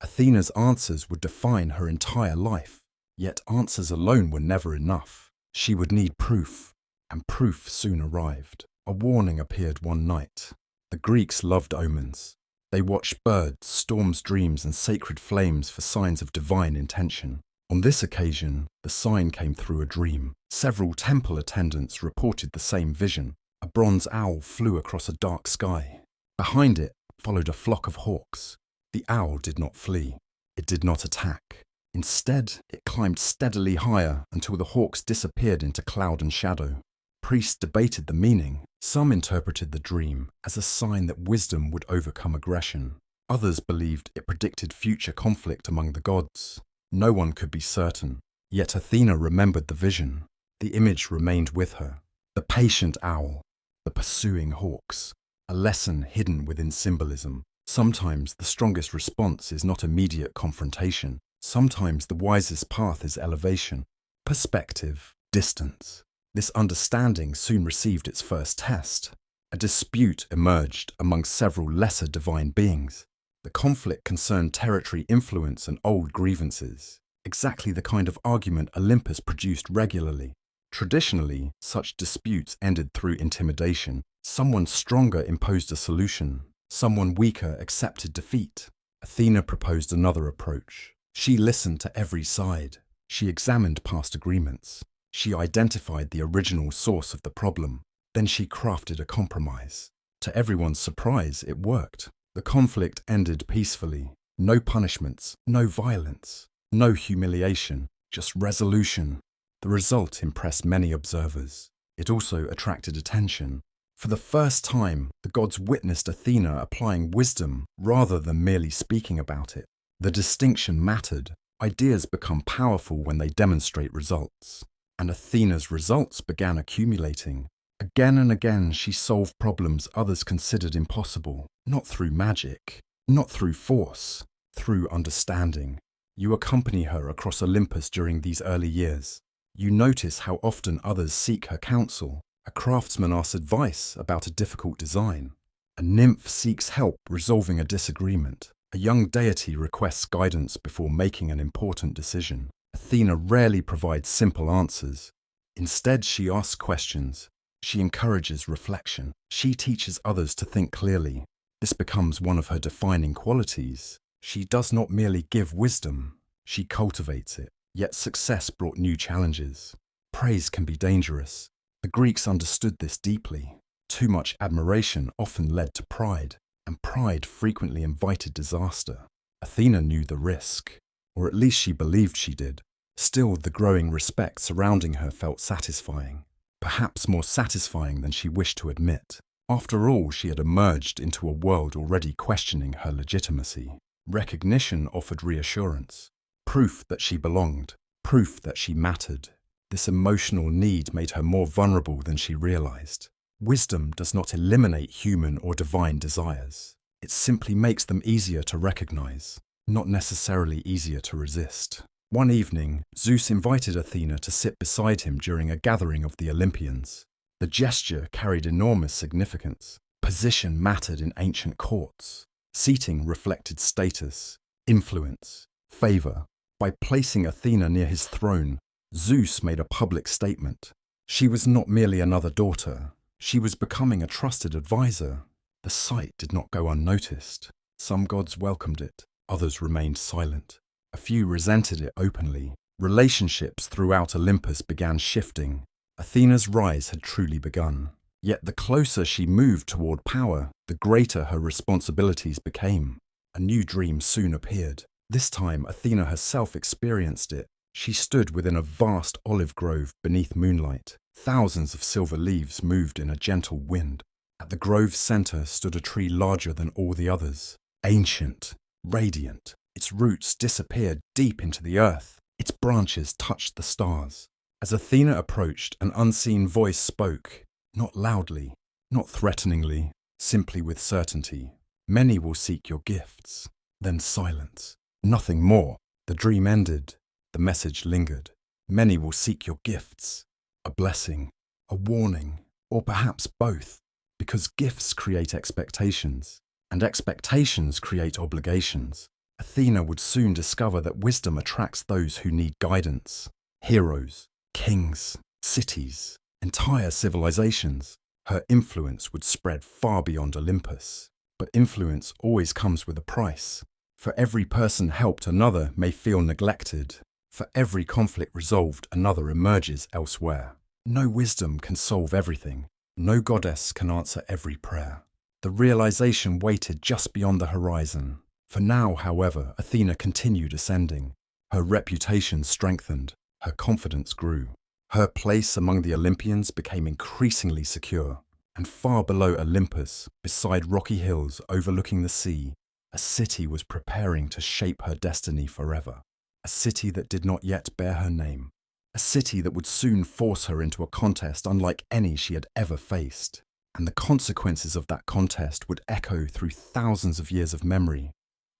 Athena's answers would define her entire life. Yet answers alone were never enough. She would need proof, and proof soon arrived. A warning appeared one night. The Greeks loved omens. They watched birds, storms, dreams, and sacred flames for signs of divine intention. On this occasion, the sign came through a dream. Several temple attendants reported the same vision. A bronze owl flew across a dark sky. Behind it followed a flock of hawks. The owl did not flee. It did not attack. Instead, it climbed steadily higher until the hawks disappeared into cloud and shadow. Priests debated the meaning. Some interpreted the dream as a sign that wisdom would overcome aggression. Others believed it predicted future conflict among the gods. No one could be certain. Yet Athena remembered the vision. The image remained with her. The patient owl, the pursuing hawks, a lesson hidden within symbolism. Sometimes the strongest response is not immediate confrontation. Sometimes the wisest path is elevation, perspective, distance. This understanding soon received its first test. A dispute emerged among several lesser divine beings. The conflict concerned territory, influence, and old grievances. Exactly the kind of argument Olympus produced regularly. Traditionally, such disputes ended through intimidation. Someone stronger imposed a solution. Someone weaker accepted defeat. Athena proposed another approach. She listened to every side. She examined past agreements. She identified the original source of the problem. Then she crafted a compromise. To everyone's surprise, it worked. The conflict ended peacefully. No punishments, no violence, no humiliation, just resolution. The result impressed many observers. It also attracted attention. For the first time, the gods witnessed Athena applying wisdom rather than merely speaking about it. The distinction mattered. Ideas become powerful when they demonstrate results. And Athena's results began accumulating. Again and again, she solved problems others considered impossible, not through magic, not through force, through understanding. You accompany her across Olympus during these early years. You notice how often others seek her counsel. A craftsman asks advice about a difficult design. A nymph seeks help resolving a disagreement. A young deity requests guidance before making an important decision. Athena rarely provides simple answers. Instead, she asks questions. She encourages reflection. She teaches others to think clearly. This becomes one of her defining qualities. She does not merely give wisdom, she cultivates it. Yet success brought new challenges. Praise can be dangerous. The Greeks understood this deeply. Too much admiration often led to pride, and pride frequently invited disaster. Athena knew the risk, or at least she believed she did. Still, the growing respect surrounding her felt satisfying, perhaps more satisfying than she wished to admit. After all, she had emerged into a world already questioning her legitimacy. Recognition offered reassurance, proof that she belonged, proof that she mattered. This emotional need made her more vulnerable than she realized. Wisdom does not eliminate human or divine desires. It simply makes them easier to recognize, not necessarily easier to resist. One evening, Zeus invited Athena to sit beside him during a gathering of the Olympians. The gesture carried enormous significance. Position mattered in ancient courts. Seating reflected status, influence, favor. By placing Athena near his throne, Zeus made a public statement. She was not merely another daughter. She was becoming a trusted advisor. The sight did not go unnoticed. Some gods welcomed it, others remained silent. A few resented it openly. Relationships throughout Olympus began shifting. Athena's rise had truly begun. Yet the closer she moved toward power, the greater her responsibilities became. A new dream soon appeared. This time, Athena herself experienced it. She stood within a vast olive grove beneath moonlight. Thousands of silver leaves moved in a gentle wind. At the grove's center stood a tree larger than all the others. Ancient, radiant. Its roots disappeared deep into the earth. Its branches touched the stars. As Athena approached, an unseen voice spoke. Not loudly, not threateningly, simply with certainty. Many will seek your gifts. Then silence. Nothing more. The dream ended. The message lingered. Many will seek your gifts. A blessing, a warning, or perhaps both. Because gifts create expectations, and expectations create obligations. Athena would soon discover that wisdom attracts those who need guidance. Heroes, kings, cities, entire civilizations. Her influence would spread far beyond Olympus. But influence always comes with a price. For every person helped, another may feel neglected. For every conflict resolved, another emerges elsewhere. No wisdom can solve everything. No goddess can answer every prayer. The realization waited just beyond the horizon. For now, however, Athena continued ascending. Her reputation strengthened. Her confidence grew. Her place among the Olympians became increasingly secure. And far below Olympus, beside rocky hills overlooking the sea, a city was preparing to shape her destiny forever. A city that did not yet bear her name. A city that would soon force her into a contest unlike any she had ever faced. And the consequences of that contest would echo through thousands of years of memory.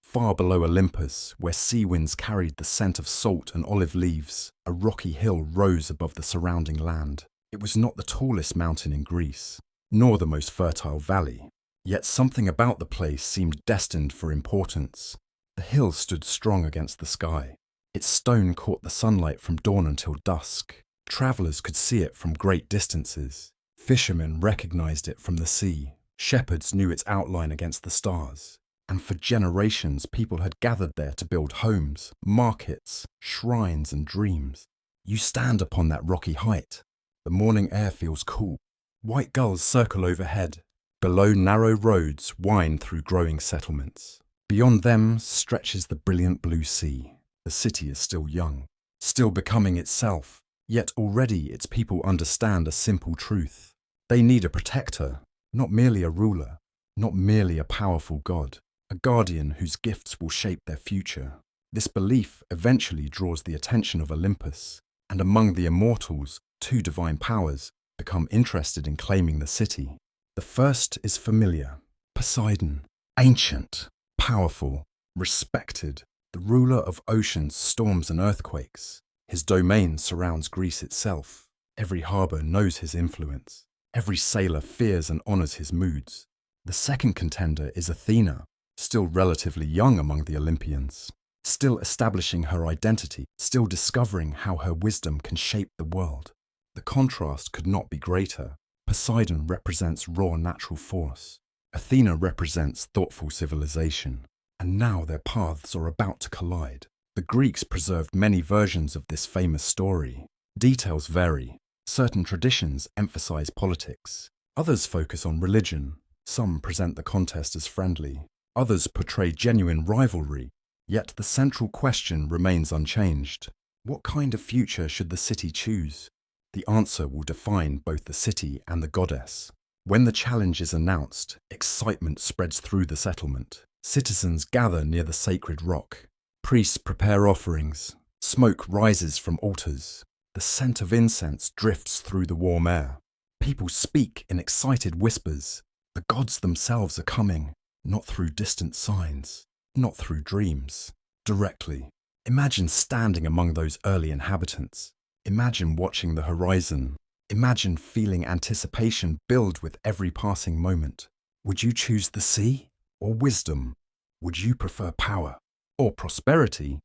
Far below Olympus, where sea winds carried the scent of salt and olive leaves, a rocky hill rose above the surrounding land. It was not the tallest mountain in Greece, nor the most fertile valley. Yet something about the place seemed destined for importance. The hill stood strong against the sky. Its stone caught the sunlight from dawn until dusk. Travelers could see it from great distances. Fishermen recognized it from the sea. Shepherds knew its outline against the stars. And for generations, people had gathered there to build homes, markets, shrines, and dreams. You stand upon that rocky height. The morning air feels cool. White gulls circle overhead. Below, narrow roads wind through growing settlements. Beyond them stretches the brilliant blue sea. The city is still young, still becoming itself, yet already its people understand a simple truth. They need a protector, not merely a ruler, not merely a powerful god, a guardian whose gifts will shape their future. This belief eventually draws the attention of Olympus, and among the immortals, two divine powers become interested in claiming the city. The first is familiar, Poseidon, ancient, powerful, respected, the ruler of oceans, storms and earthquakes. His domain surrounds Greece itself. Every harbour knows his influence. Every sailor fears and honours his moods. The second contender is Athena, still relatively young among the Olympians, still establishing her identity, still discovering how her wisdom can shape the world. The contrast could not be greater. Poseidon represents raw natural force. Athena represents thoughtful civilization. And now their paths are about to collide. The Greeks preserved many versions of this famous story. Details vary. Certain traditions emphasize politics. Others focus on religion. Some present the contest as friendly. Others portray genuine rivalry. Yet the central question remains unchanged. What kind of future should the city choose? The answer will define both the city and the goddess. When the challenge is announced, excitement spreads through the settlement. Citizens gather near the sacred rock. Priests prepare offerings. Smoke rises from altars. The scent of incense drifts through the warm air. People speak in excited whispers. The gods themselves are coming, not through distant signs, not through dreams, directly. Imagine standing among those early inhabitants. Imagine watching the horizon. Imagine feeling anticipation build with every passing moment. Would you choose the sea or wisdom? Would you prefer power or prosperity?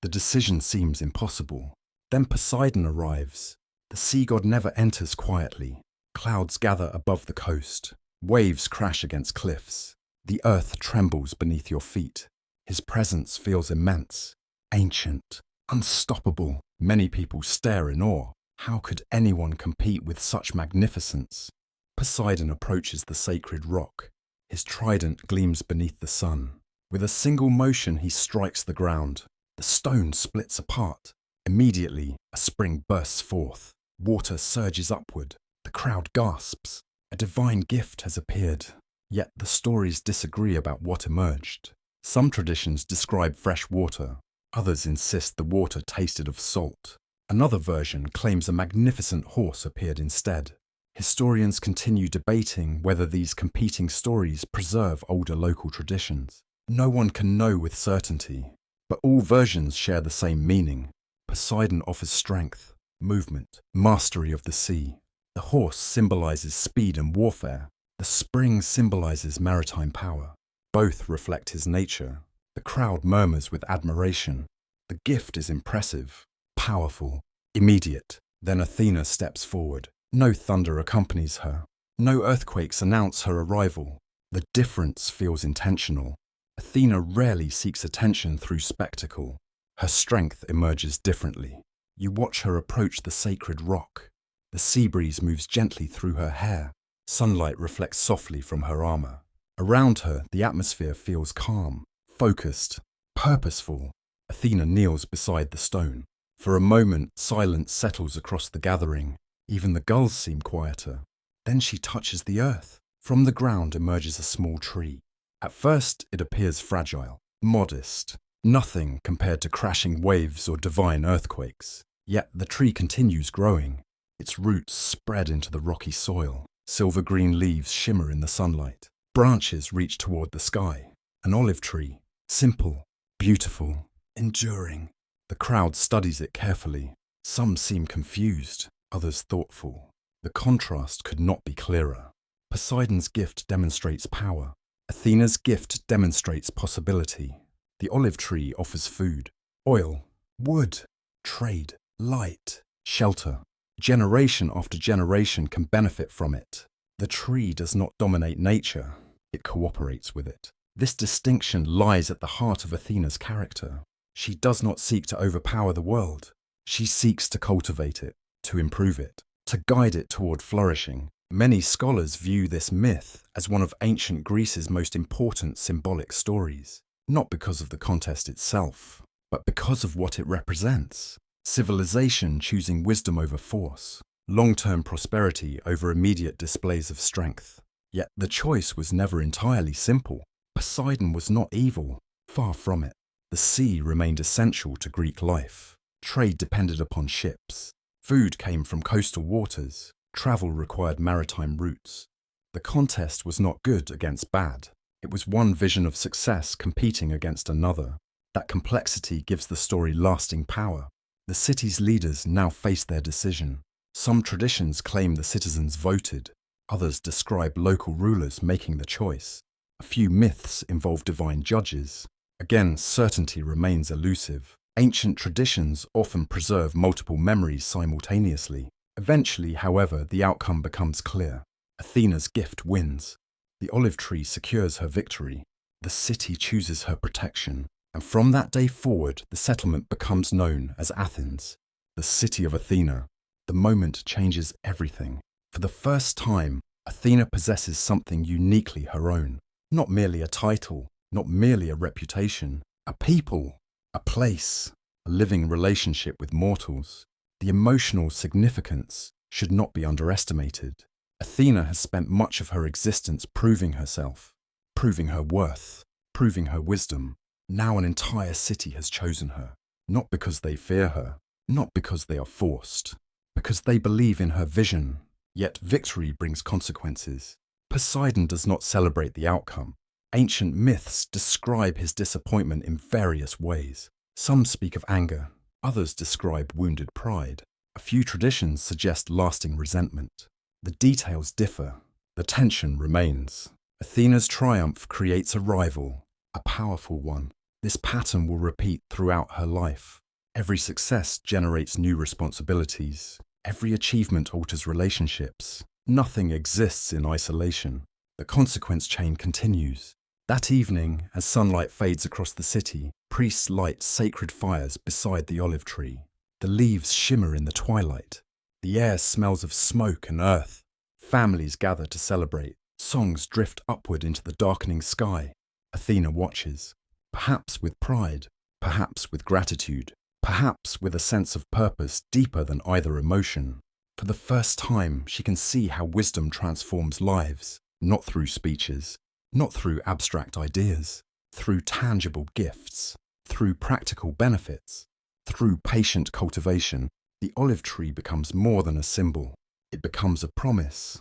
The decision seems impossible. Then Poseidon arrives. The sea god never enters quietly. Clouds gather above the coast. Waves crash against cliffs. The earth trembles beneath your feet. His presence feels immense, ancient, unstoppable. Many people stare in awe. How could anyone compete with such magnificence? Poseidon approaches the sacred rock. His trident gleams beneath the sun. With a single motion, he strikes the ground. The stone splits apart. Immediately, a spring bursts forth. Water surges upward. The crowd gasps. A divine gift has appeared. Yet the stories disagree about what emerged. Some traditions describe fresh water. Others insist the water tasted of salt. Another version claims a magnificent horse appeared instead. Historians continue debating whether these competing stories preserve older local traditions. No one can know with certainty, but all versions share the same meaning. Poseidon offers strength, movement, mastery of the sea. The horse symbolizes speed and warfare. The spring symbolizes maritime power. Both reflect his nature. The crowd murmurs with admiration. The gift is impressive, powerful, immediate. Then Athena steps forward. No thunder accompanies her. No earthquakes announce her arrival. The difference feels intentional. Athena rarely seeks attention through spectacle. Her strength emerges differently. You watch her approach the sacred rock. The sea breeze moves gently through her hair. Sunlight reflects softly from her armor. Around her, the atmosphere feels calm, focused, purposeful. Athena kneels beside the stone. For a moment, silence settles across the gathering. Even the gulls seem quieter. Then she touches the earth. From the ground emerges a small tree. At first, it appears fragile, modest, nothing compared to crashing waves or divine earthquakes. Yet the tree continues growing. Its roots spread into the rocky soil. Silver green leaves shimmer in the sunlight. Branches reach toward the sky. An olive tree, simple, beautiful, enduring. The crowd studies it carefully. Some seem confused, others thoughtful. The contrast could not be clearer. Poseidon's gift demonstrates power. Athena's gift demonstrates possibility. The olive tree offers food, oil, wood, trade, light, shelter. Generation after generation can benefit from it. The tree does not dominate nature, it cooperates with it. This distinction lies at the heart of Athena's character. She does not seek to overpower the world. She seeks to cultivate it, to improve it, to guide it toward flourishing. Many scholars view this myth as one of ancient Greece's most important symbolic stories, not because of the contest itself, but because of what it represents. Civilization choosing wisdom over force, long-term prosperity over immediate displays of strength. Yet the choice was never entirely simple. Poseidon was not evil, far from it. The sea remained essential to Greek life. Trade depended upon ships. Food came from coastal waters. Travel required maritime routes. The contest was not good against bad. It was one vision of success competing against another. That complexity gives the story lasting power. The city's leaders now face their decision. Some traditions claim the citizens voted. Others describe local rulers making the choice. A few myths involve divine judges. Again, certainty remains elusive. Ancient traditions often preserve multiple memories simultaneously. Eventually, however, the outcome becomes clear. Athena's gift wins. The olive tree secures her victory. The city chooses her protection. And from that day forward, the settlement becomes known as Athens, the city of Athena. The moment changes everything. For the first time, Athena possesses something uniquely her own. Not merely a title, not merely a reputation, a people, a place, a living relationship with mortals. The emotional significance should not be underestimated. Athena has spent much of her existence proving herself, proving her worth, proving her wisdom. Now an entire city has chosen her, not because they fear her, not because they are forced, because they believe in her vision. Yet victory brings consequences. Poseidon does not celebrate the outcome. Ancient myths describe his disappointment in various ways. Some speak of anger, others describe wounded pride. A few traditions suggest lasting resentment. The details differ. The tension remains. Athena's triumph creates a rival, a powerful one. This pattern will repeat throughout her life. Every success generates new responsibilities. Every achievement alters relationships. Nothing exists in isolation. The consequence chain continues. That evening, as sunlight fades across the city, priests light sacred fires beside the olive tree. The leaves shimmer in the twilight. The air smells of smoke and earth. Families gather to celebrate. Songs drift upward into the darkening sky. Athena watches, perhaps with pride, perhaps with gratitude, perhaps with a sense of purpose deeper than either emotion. For the first time, she can see how wisdom transforms lives, not through speeches, not through abstract ideas, through tangible gifts, through practical benefits, through patient cultivation. The olive tree becomes more than a symbol. It becomes a promise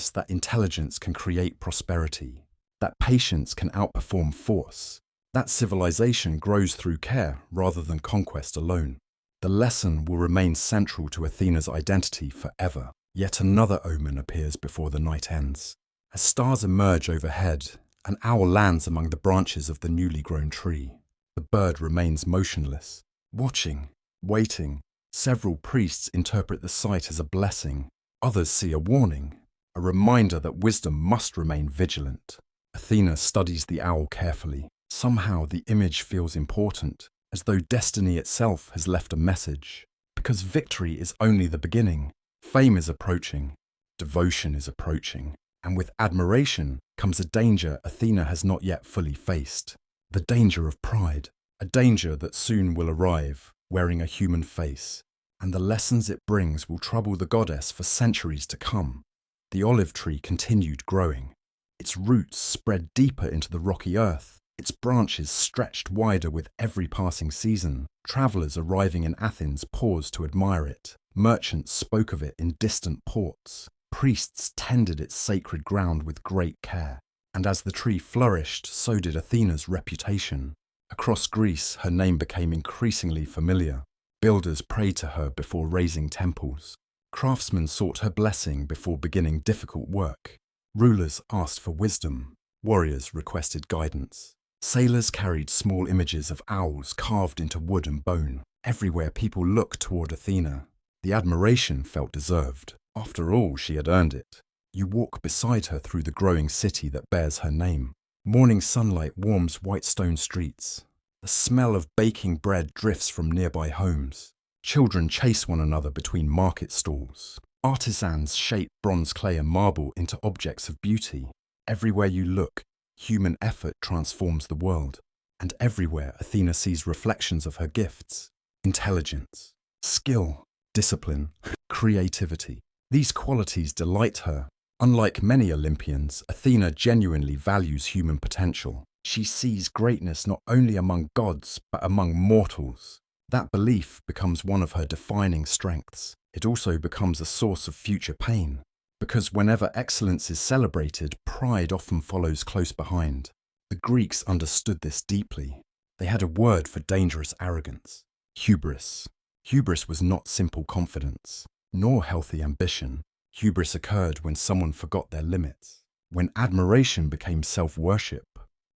that intelligence can create prosperity, that patience can outperform force, that civilization grows through care rather than conquest alone. The lesson will remain central to Athena's identity forever. Yet another omen appears before the night ends. As stars emerge overhead, an owl lands among the branches of the newly grown tree. The bird remains motionless, watching, waiting. Several priests interpret the sight as a blessing. Others see a warning, a reminder that wisdom must remain vigilant. Athena studies the owl carefully. Somehow the image feels important, as though destiny itself has left a message. Because victory is only the beginning. Fame is approaching. Devotion is approaching. And with admiration comes a danger Athena has not yet fully faced. The danger of pride. A danger that soon will arrive, wearing a human face. And the lessons it brings will trouble the goddess for centuries to come. The olive tree continued growing. Its roots spread deeper into the rocky earth. Its branches stretched wider with every passing season. Travelers arriving in Athens paused to admire it. Merchants spoke of it in distant ports. Priests tended its sacred ground with great care. And as the tree flourished, so did Athena's reputation. Across Greece, her name became increasingly familiar. Builders prayed to her before raising temples. Craftsmen sought her blessing before beginning difficult work. Rulers asked for wisdom. Warriors requested guidance. Sailors carried small images of owls carved into wood and bone. Everywhere people looked toward Athena. The admiration felt deserved. After all, she had earned it. You walk beside her through the growing city that bears her name. Morning sunlight warms white stone streets. The smell of baking bread drifts from nearby homes. Children chase one another between market stalls. Artisans shape bronze, clay and marble into objects of beauty. Everywhere you look, human effort transforms the world. And everywhere Athena sees reflections of her gifts. Intelligence, skill, discipline, creativity. These qualities delight her. Unlike many Olympians, Athena genuinely values human potential. She sees greatness not only among gods, but among mortals. That belief becomes one of her defining strengths. It also becomes a source of future pain, because whenever excellence is celebrated, pride often follows close behind. The Greeks understood this deeply. They had a word for dangerous arrogance: hubris. Hubris was not simple confidence, nor healthy ambition. Hubris occurred when someone forgot their limits, when admiration became self-worship,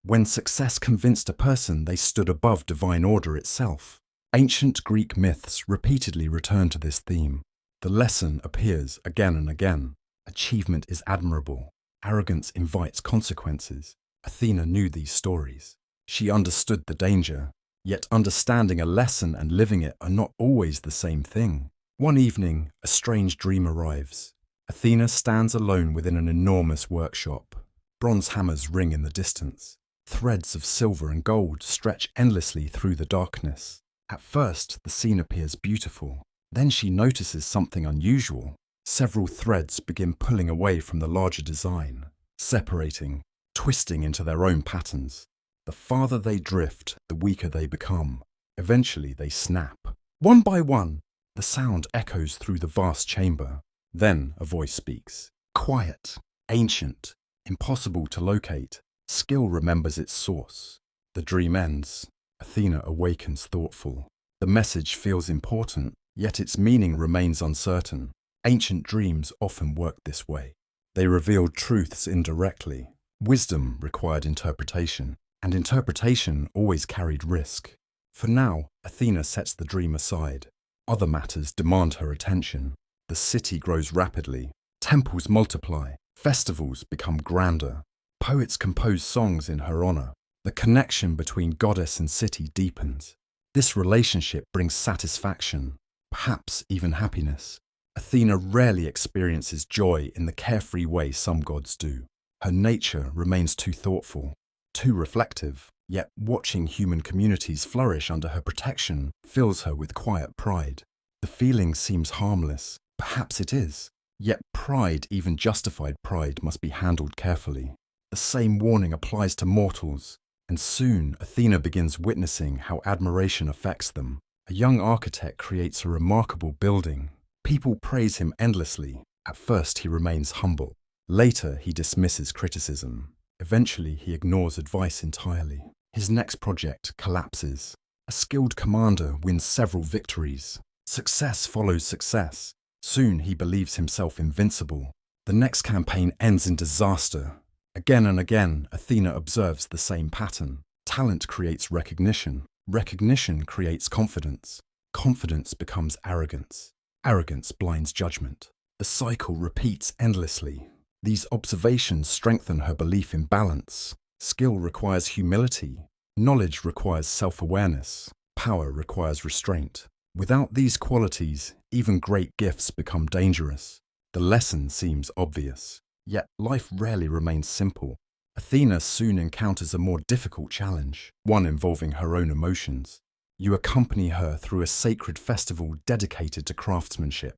when success convinced a person they stood above divine order itself. Ancient Greek myths repeatedly return to this theme. The lesson appears again and again. Achievement is admirable. Arrogance invites consequences. Athena knew these stories. She understood the danger, yet understanding a lesson and living it are not always the same thing. One evening, a strange dream arrives. Athena stands alone within an enormous workshop. Bronze hammers ring in the distance. Threads of silver and gold stretch endlessly through the darkness. At first, the scene appears beautiful. Then she notices something unusual. Several threads begin pulling away from the larger design, separating, twisting into their own patterns. The farther they drift, the weaker they become. Eventually, they snap. One by one, the sound echoes through the vast chamber. Then a voice speaks. Quiet, ancient, impossible to locate. Skill remembers its source. The dream ends. Athena awakens thoughtful. The message feels important, yet its meaning remains uncertain. Ancient dreams often work this way. They revealed truths indirectly. Wisdom required interpretation, and interpretation always carried risk. For now, Athena sets the dream aside. Other matters demand her attention. The city grows rapidly. Temples multiply. Festivals become grander. Poets compose songs in her honor. The connection between goddess and city deepens. This relationship brings satisfaction, perhaps even happiness. Athena rarely experiences joy in the carefree way some gods do. Her nature remains too thoughtful, too reflective, yet watching human communities flourish under her protection fills her with quiet pride. The feeling seems harmless. Perhaps it is. Yet pride, even justified pride, must be handled carefully. The same warning applies to mortals, and soon Athena begins witnessing how admiration affects them. A young architect creates a remarkable building. People praise him endlessly. At first he remains humble. Later he dismisses criticism. Eventually he ignores advice entirely. His next project collapses. A skilled commander wins several victories. Success follows success. Soon he believes himself invincible. The next campaign ends in disaster. Again and again, Athena observes the same pattern. Talent creates recognition. Recognition creates confidence. Confidence becomes arrogance. Arrogance blinds judgment. The cycle repeats endlessly. These observations strengthen her belief in balance. Skill requires humility. Knowledge requires self-awareness. Power requires restraint. Without these qualities, even great gifts become dangerous. The lesson seems obvious. Yet life rarely remains simple. Athena soon encounters a more difficult challenge, one involving her own emotions. You accompany her through a sacred festival dedicated to craftsmanship.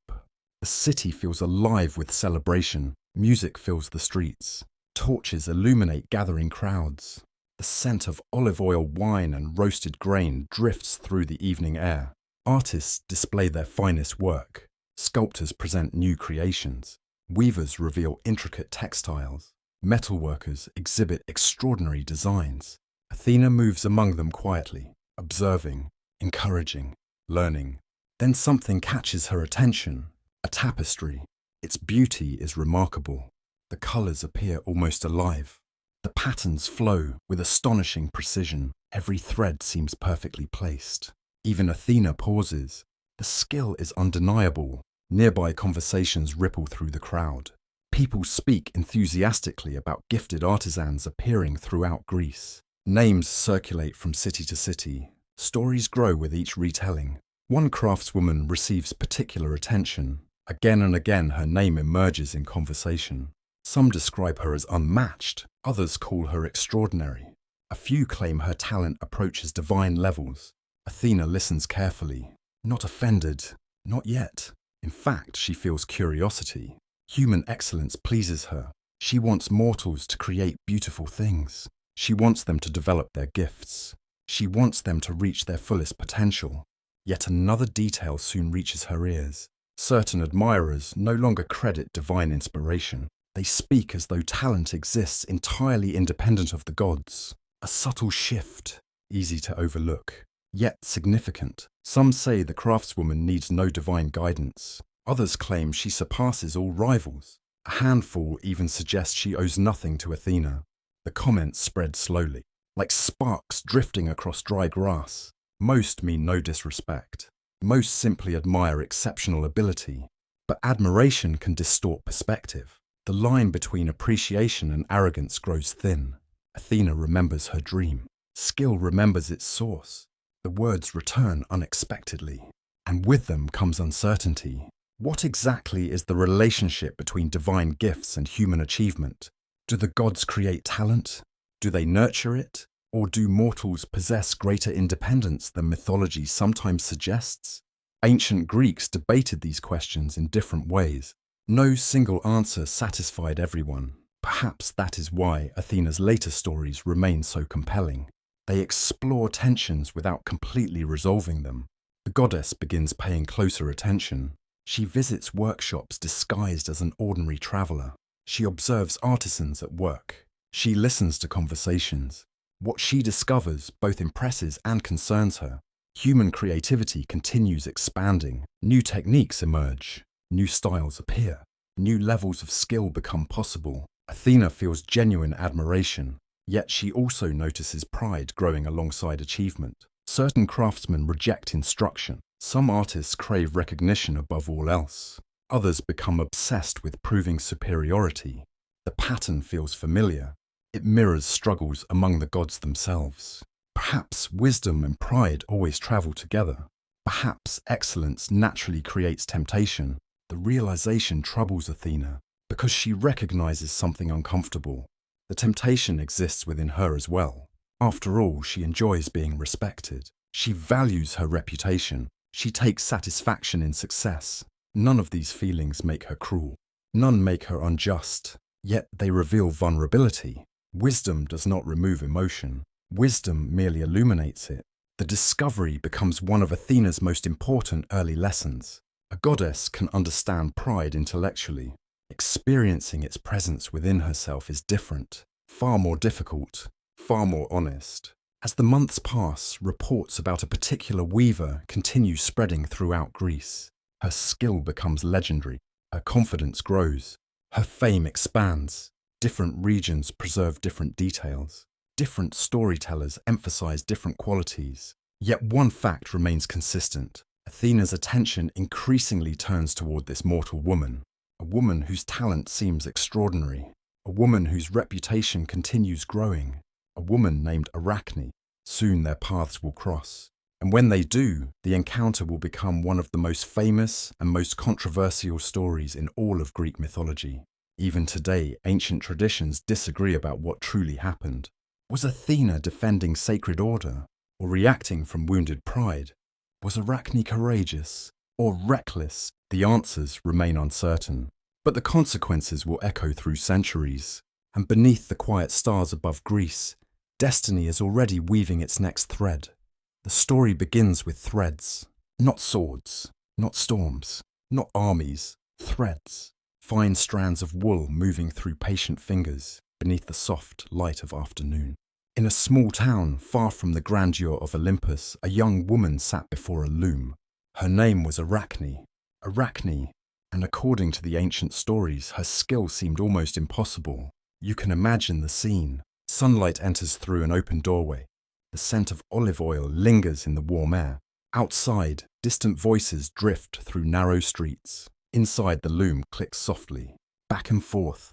The city feels alive with celebration. Music fills the streets. Torches illuminate gathering crowds. The scent of olive oil, wine, and roasted grain drifts through the evening air. Artists display their finest work. Sculptors present new creations. Weavers reveal intricate textiles. Metalworkers exhibit extraordinary designs. Athena moves among them quietly, observing, encouraging, learning. Then something catches her attention. A tapestry. Its beauty is remarkable. The colors appear almost alive. The patterns flow with astonishing precision. Every thread seems perfectly placed. Even Athena pauses. The skill is undeniable. Nearby conversations ripple through the crowd. People speak enthusiastically about gifted artisans appearing throughout Greece. Names circulate from city to city. Stories grow with each retelling. One craftswoman receives particular attention. Again and again her name emerges in conversation. Some describe her as unmatched, others call her extraordinary. A few claim her talent approaches divine levels. Athena listens carefully. Not offended, not yet. In fact, she feels curiosity. Human excellence pleases her. She wants mortals to create beautiful things. She wants them to develop their gifts. She wants them to reach their fullest potential. Yet another detail soon reaches her ears. Certain admirers no longer credit divine inspiration. They speak as though talent exists entirely independent of the gods. A subtle shift, easy to overlook, yet significant. Some say the craftswoman needs no divine guidance. Others claim she surpasses all rivals. A handful even suggest she owes nothing to Athena. The comments spread slowly, like sparks drifting across dry grass. Most mean no disrespect. Most simply admire exceptional ability. But admiration can distort perspective. The line between appreciation and arrogance grows thin. Athena remembers her dream. Skill remembers its source. The words return unexpectedly. And with them comes uncertainty. What exactly is the relationship between divine gifts and human achievement? Do the gods create talent? Do they nurture it? Or do mortals possess greater independence than mythology sometimes suggests? Ancient Greeks debated these questions in different ways. No single answer satisfied everyone. Perhaps that is why Athena's later stories remain so compelling. They explore tensions without completely resolving them. The goddess begins paying closer attention. She visits workshops disguised as an ordinary traveler. She observes artisans at work. She listens to conversations. What she discovers both impresses and concerns her. Human creativity continues expanding. New techniques emerge. New styles appear. New levels of skill become possible. Athena feels genuine admiration, yet she also notices pride growing alongside achievement. Certain craftsmen reject instruction. Some artists crave recognition above all else. Others become obsessed with proving superiority. The pattern feels familiar. It mirrors struggles among the gods themselves. Perhaps wisdom and pride always travel together. Perhaps excellence naturally creates temptation. The realization troubles Athena because she recognizes something uncomfortable. The temptation exists within her as well. After all, she enjoys being respected. She values her reputation. She takes satisfaction in success. None of these feelings make her cruel. None make her unjust. Yet they reveal vulnerability. Wisdom does not remove emotion. Wisdom merely illuminates it. The discovery becomes one of Athena's most important early lessons. A goddess can understand pride intellectually. Experiencing its presence within herself is different, far more difficult, far more honest. As the months pass, reports about a particular weaver continue spreading throughout Greece. Her skill becomes legendary. Her confidence grows. Her fame expands. Different regions preserve different details. Different storytellers emphasize different qualities. Yet one fact remains consistent. Athena's attention increasingly turns toward this mortal woman. A woman whose talent seems extraordinary. A woman whose reputation continues growing. A woman named Arachne. Soon their paths will cross. And when they do, the encounter will become one of the most famous and most controversial stories in all of Greek mythology. Even today, ancient traditions disagree about what truly happened. Was Athena defending sacred order, or reacting from wounded pride? Was Arachne courageous, or reckless? The answers remain uncertain. But the consequences will echo through centuries. And beneath the quiet stars above Greece, destiny is already weaving its next thread. The story begins with threads, not swords, not storms, not armies, threads. Fine strands of wool moving through patient fingers beneath the soft light of afternoon. In a small town far from the grandeur of Olympus, a young woman sat before a loom. Her name was Arachne. Arachne, and according to the ancient stories, her skill seemed almost impossible. You can imagine the scene. Sunlight enters through an open doorway. The scent of olive oil lingers in the warm air. Outside, distant voices drift through narrow streets. Inside, the loom clicks softly. Back and forth,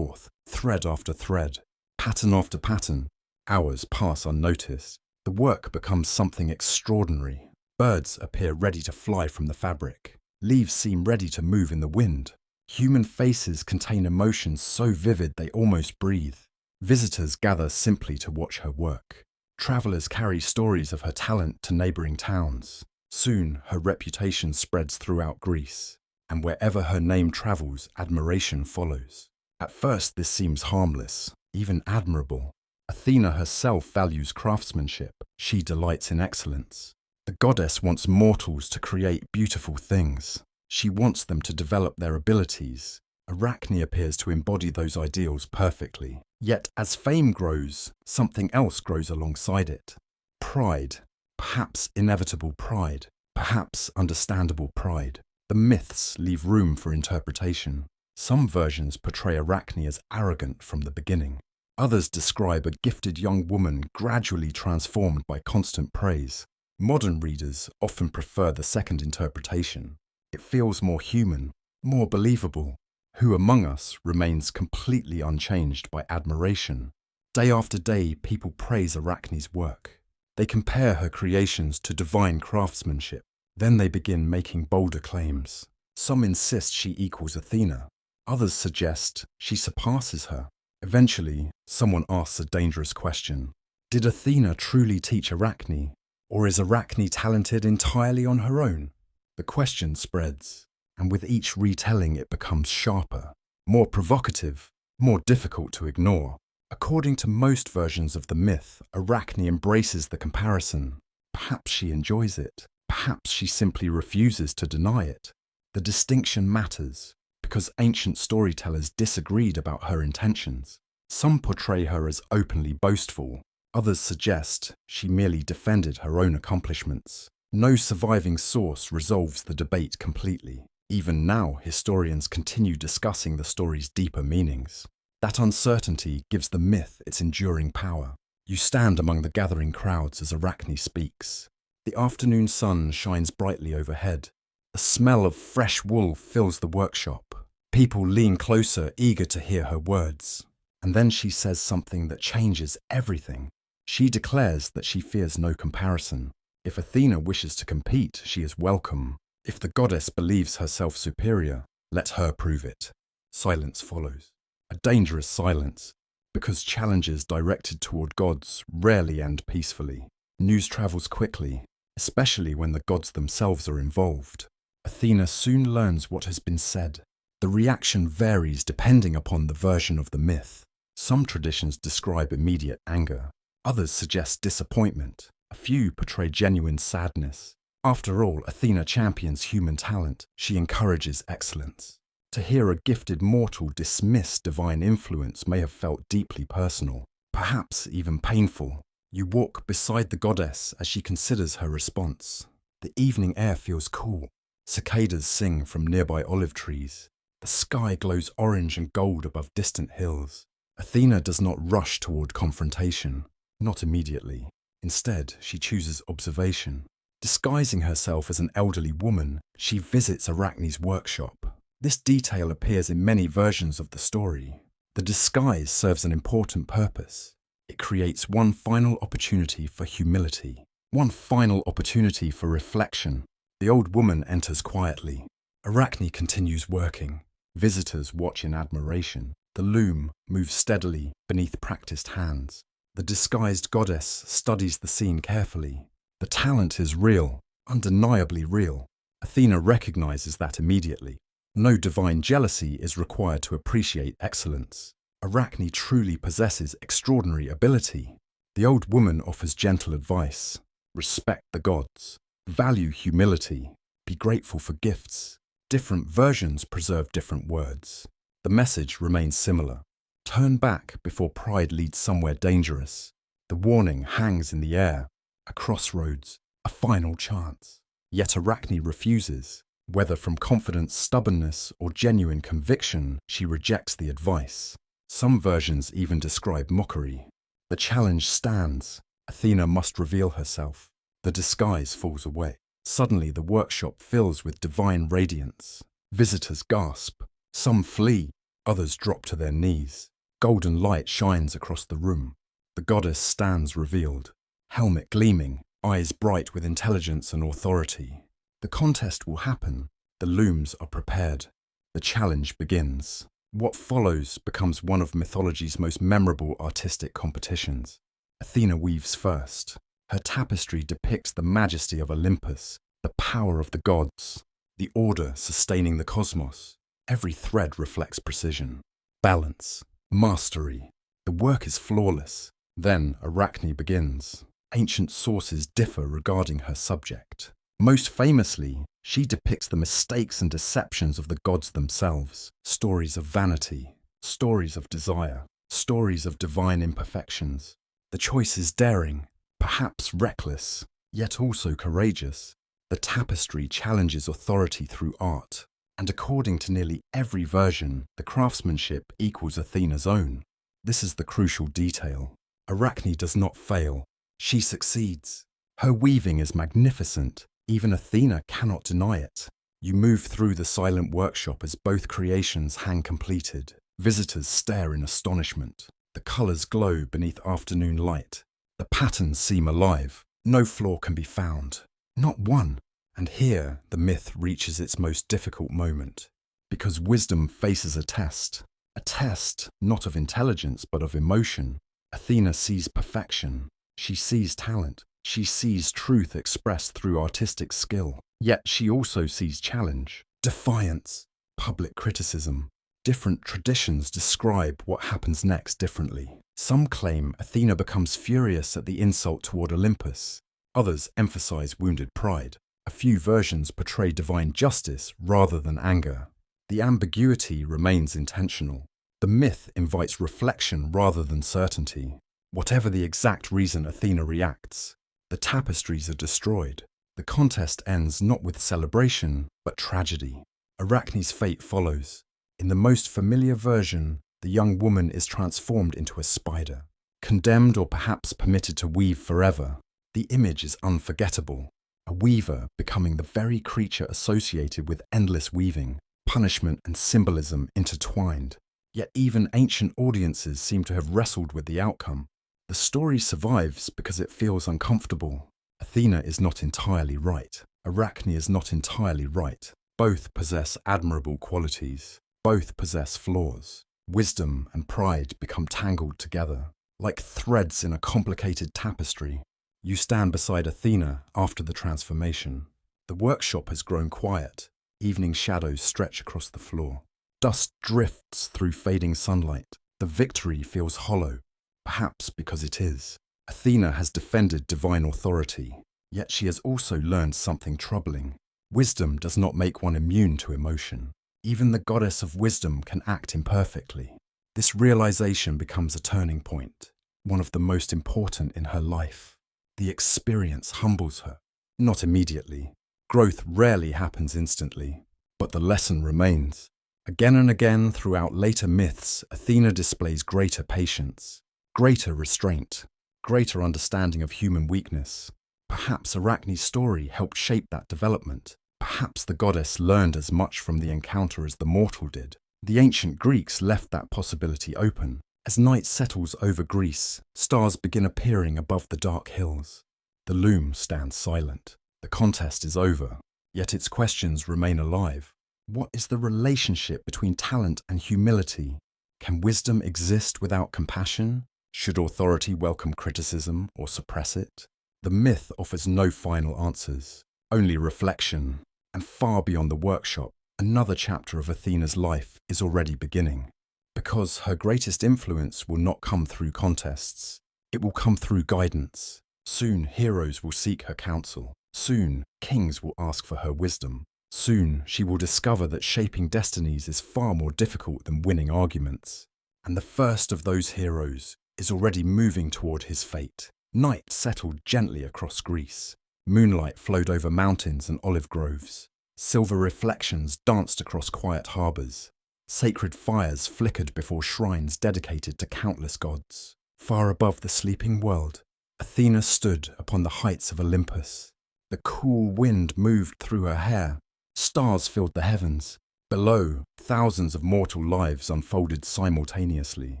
thread after thread, pattern after pattern. Hours pass unnoticed. The work becomes something extraordinary. Birds appear ready to fly from the fabric. Leaves seem ready to move in the wind. Human faces contain emotions so vivid they almost breathe. Visitors gather simply to watch her work. Travelers carry stories of her talent to neighboring towns. Soon, her reputation spreads throughout Greece, and wherever her name travels, admiration follows. At first, this seems harmless, even admirable. Athena herself values craftsmanship. She delights in excellence. The goddess wants mortals to create beautiful things. She wants them to develop their abilities. Arachne appears to embody those ideals perfectly. Yet, as fame grows, something else grows alongside it. Pride. Perhaps inevitable pride. Perhaps understandable pride. The myths leave room for interpretation. Some versions portray Arachne as arrogant from the beginning. Others describe a gifted young woman gradually transformed by constant praise. Modern readers often prefer the second interpretation. It feels more human, more believable. Who among us remains completely unchanged by admiration? Day after day, people praise Arachne's work. They compare her creations to divine craftsmanship. Then they begin making bolder claims. Some insist she equals Athena. Others suggest she surpasses her. Eventually, someone asks a dangerous question. Did Athena truly teach Arachne? Or is Arachne talented entirely on her own? The question spreads, and with each retelling it becomes sharper, more provocative, more difficult to ignore. According to most versions of the myth, Arachne embraces the comparison. Perhaps she enjoys it. Perhaps she simply refuses to deny it. The distinction matters, because ancient storytellers disagreed about her intentions. Some portray her as openly boastful. Others suggest she merely defended her own accomplishments. No surviving source resolves the debate completely. Even now, historians continue discussing the story's deeper meanings. That uncertainty gives the myth its enduring power. You stand among the gathering crowds as Arachne speaks. The afternoon sun shines brightly overhead. The smell of fresh wool fills the workshop. People lean closer, eager to hear her words. And then she says something that changes everything. She declares that she fears no comparison. If Athena wishes to compete, she is welcome. If the goddess believes herself superior, let her prove it. Silence follows. A dangerous silence, because challenges directed toward gods rarely end peacefully. News travels quickly, especially when the gods themselves are involved. Athena soon learns what has been said. The reaction varies depending upon the version of the myth. Some traditions describe immediate anger. Others suggest disappointment. A few portray genuine sadness. After all, Athena champions human talent. She encourages excellence. To hear a gifted mortal dismiss divine influence may have felt deeply personal, perhaps even painful. You walk beside the goddess as she considers her response. The evening air feels cool. Cicadas sing from nearby olive trees. The sky glows orange and gold above distant hills. Athena does not rush toward confrontation, not immediately. Instead, she chooses observation. Disguising herself as an elderly woman, she visits Arachne's workshop. This detail appears in many versions of the story. The disguise serves an important purpose. It creates one final opportunity for humility, one final opportunity for reflection. The old woman enters quietly. Arachne continues working. Visitors watch in admiration. The loom moves steadily beneath practiced hands. The disguised goddess studies the scene carefully. The talent is real, undeniably real. Athena recognizes that immediately. No divine jealousy is required to appreciate excellence. Arachne truly possesses extraordinary ability. The old woman offers gentle advice. Respect the gods. Value humility. Be grateful for gifts. Different versions preserve different words. The message remains similar. Turn back before pride leads somewhere dangerous. The warning hangs in the air. A crossroads, a final chance. Yet Arachne refuses. Whether from confident stubbornness or genuine conviction, she rejects the advice. Some versions even describe mockery. The challenge stands. Athena must reveal herself. The disguise falls away. Suddenly the workshop fills with divine radiance. Visitors gasp. Some flee. Others drop to their knees. Golden light shines across the room. The goddess stands revealed. Helmet gleaming, eyes bright with intelligence and authority. The contest will happen. The looms are prepared. The challenge begins. What follows becomes one of mythology's most memorable artistic competitions. Athena weaves first. Her tapestry depicts the majesty of Olympus, the power of the gods, the order sustaining the cosmos. Every thread reflects precision, balance, mastery. The work is flawless. Then Arachne begins. Ancient sources differ regarding her subject. Most famously, she depicts the mistakes and deceptions of the gods themselves. Stories of vanity, stories of desire, stories of divine imperfections. The choice is daring, perhaps reckless, yet also courageous. The tapestry challenges authority through art, and according to nearly every version, the craftsmanship equals Athena's own. This is the crucial detail. Arachne does not fail. She succeeds. Her weaving is magnificent. Even Athena cannot deny it. You move through the silent workshop as both creations hang completed. Visitors stare in astonishment. The colours glow beneath afternoon light. The patterns seem alive. No flaw can be found. Not one. And here the myth reaches its most difficult moment. Because wisdom faces a test. A test not of intelligence but of emotion. Athena sees perfection. She sees talent. She sees truth expressed through artistic skill. Yet she also sees challenge, defiance, public criticism. Different traditions describe what happens next differently. Some claim Athena becomes furious at the insult toward Olympus. Others emphasize wounded pride. A few versions portray divine justice rather than anger. The ambiguity remains intentional. The myth invites reflection rather than certainty. Whatever the exact reason Athena reacts, the tapestries are destroyed. The contest ends not with celebration, but tragedy. Arachne's fate follows. In the most familiar version, the young woman is transformed into a spider, condemned or perhaps permitted to weave forever. The image is unforgettable. A weaver becoming the very creature associated with endless weaving, punishment and symbolism intertwined. Yet even ancient audiences seem to have wrestled with the outcome. The story survives because it feels uncomfortable. Athena is not entirely right. Arachne is not entirely right. Both possess admirable qualities. Both possess flaws. Wisdom and pride become tangled together, like threads in a complicated tapestry. You stand beside Athena after the transformation. The workshop has grown quiet. Evening shadows stretch across the floor. Dust drifts through fading sunlight. The victory feels hollow. Perhaps because it is. Athena has defended divine authority, yet she has also learned something troubling. Wisdom does not make one immune to emotion. Even the goddess of wisdom can act imperfectly. This realization becomes a turning point, one of the most important in her life. The experience humbles her, not immediately. Growth rarely happens instantly, but the lesson remains. Again and again throughout later myths, Athena displays greater patience, greater restraint, greater understanding of human weakness. Perhaps Arachne's story helped shape that development. Perhaps the goddess learned as much from the encounter as the mortal did. The ancient Greeks left that possibility open. As night settles over Greece, stars begin appearing above the dark hills. The loom stands silent. The contest is over, yet its questions remain alive. What is the relationship between talent and humility? Can wisdom exist without compassion? Should authority welcome criticism or suppress it? The myth offers no final answers, only reflection. And far beyond the workshop, another chapter of Athena's life is already beginning. Because her greatest influence will not come through contests. It will come through guidance. Soon heroes will seek her counsel. Soon kings will ask for her wisdom. Soon she will discover that shaping destinies is far more difficult than winning arguments. And the first of those heroes is already moving toward his fate. Night settled gently across Greece. Moonlight flowed over mountains and olive groves. Silver reflections danced across quiet harbours. Sacred fires flickered before shrines dedicated to countless gods. Far above the sleeping world, Athena stood upon the heights of Olympus. The cool wind moved through her hair. Stars filled the heavens. Below, thousands of mortal lives unfolded simultaneously.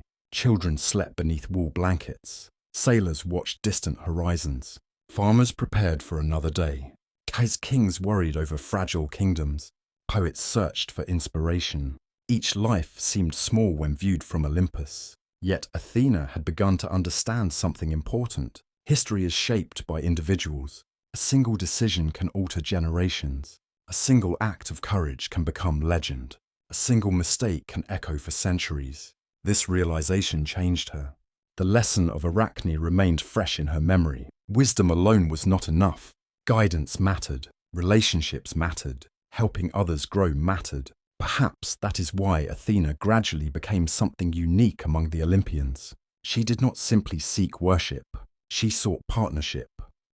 Children slept beneath wool blankets. Sailors watched distant horizons. Farmers prepared for another day. As kings worried over fragile kingdoms, poets searched for inspiration. Each life seemed small when viewed from Olympus. Yet Athena had begun to understand something important. History is shaped by individuals. A single decision can alter generations. A single act of courage can become legend. A single mistake can echo for centuries. This realization changed her. The lesson of Arachne remained fresh in her memory. Wisdom alone was not enough. Guidance mattered. Relationships mattered. Helping others grow mattered. Perhaps that is why Athena gradually became something unique among the Olympians. She did not simply seek worship. She sought partnership,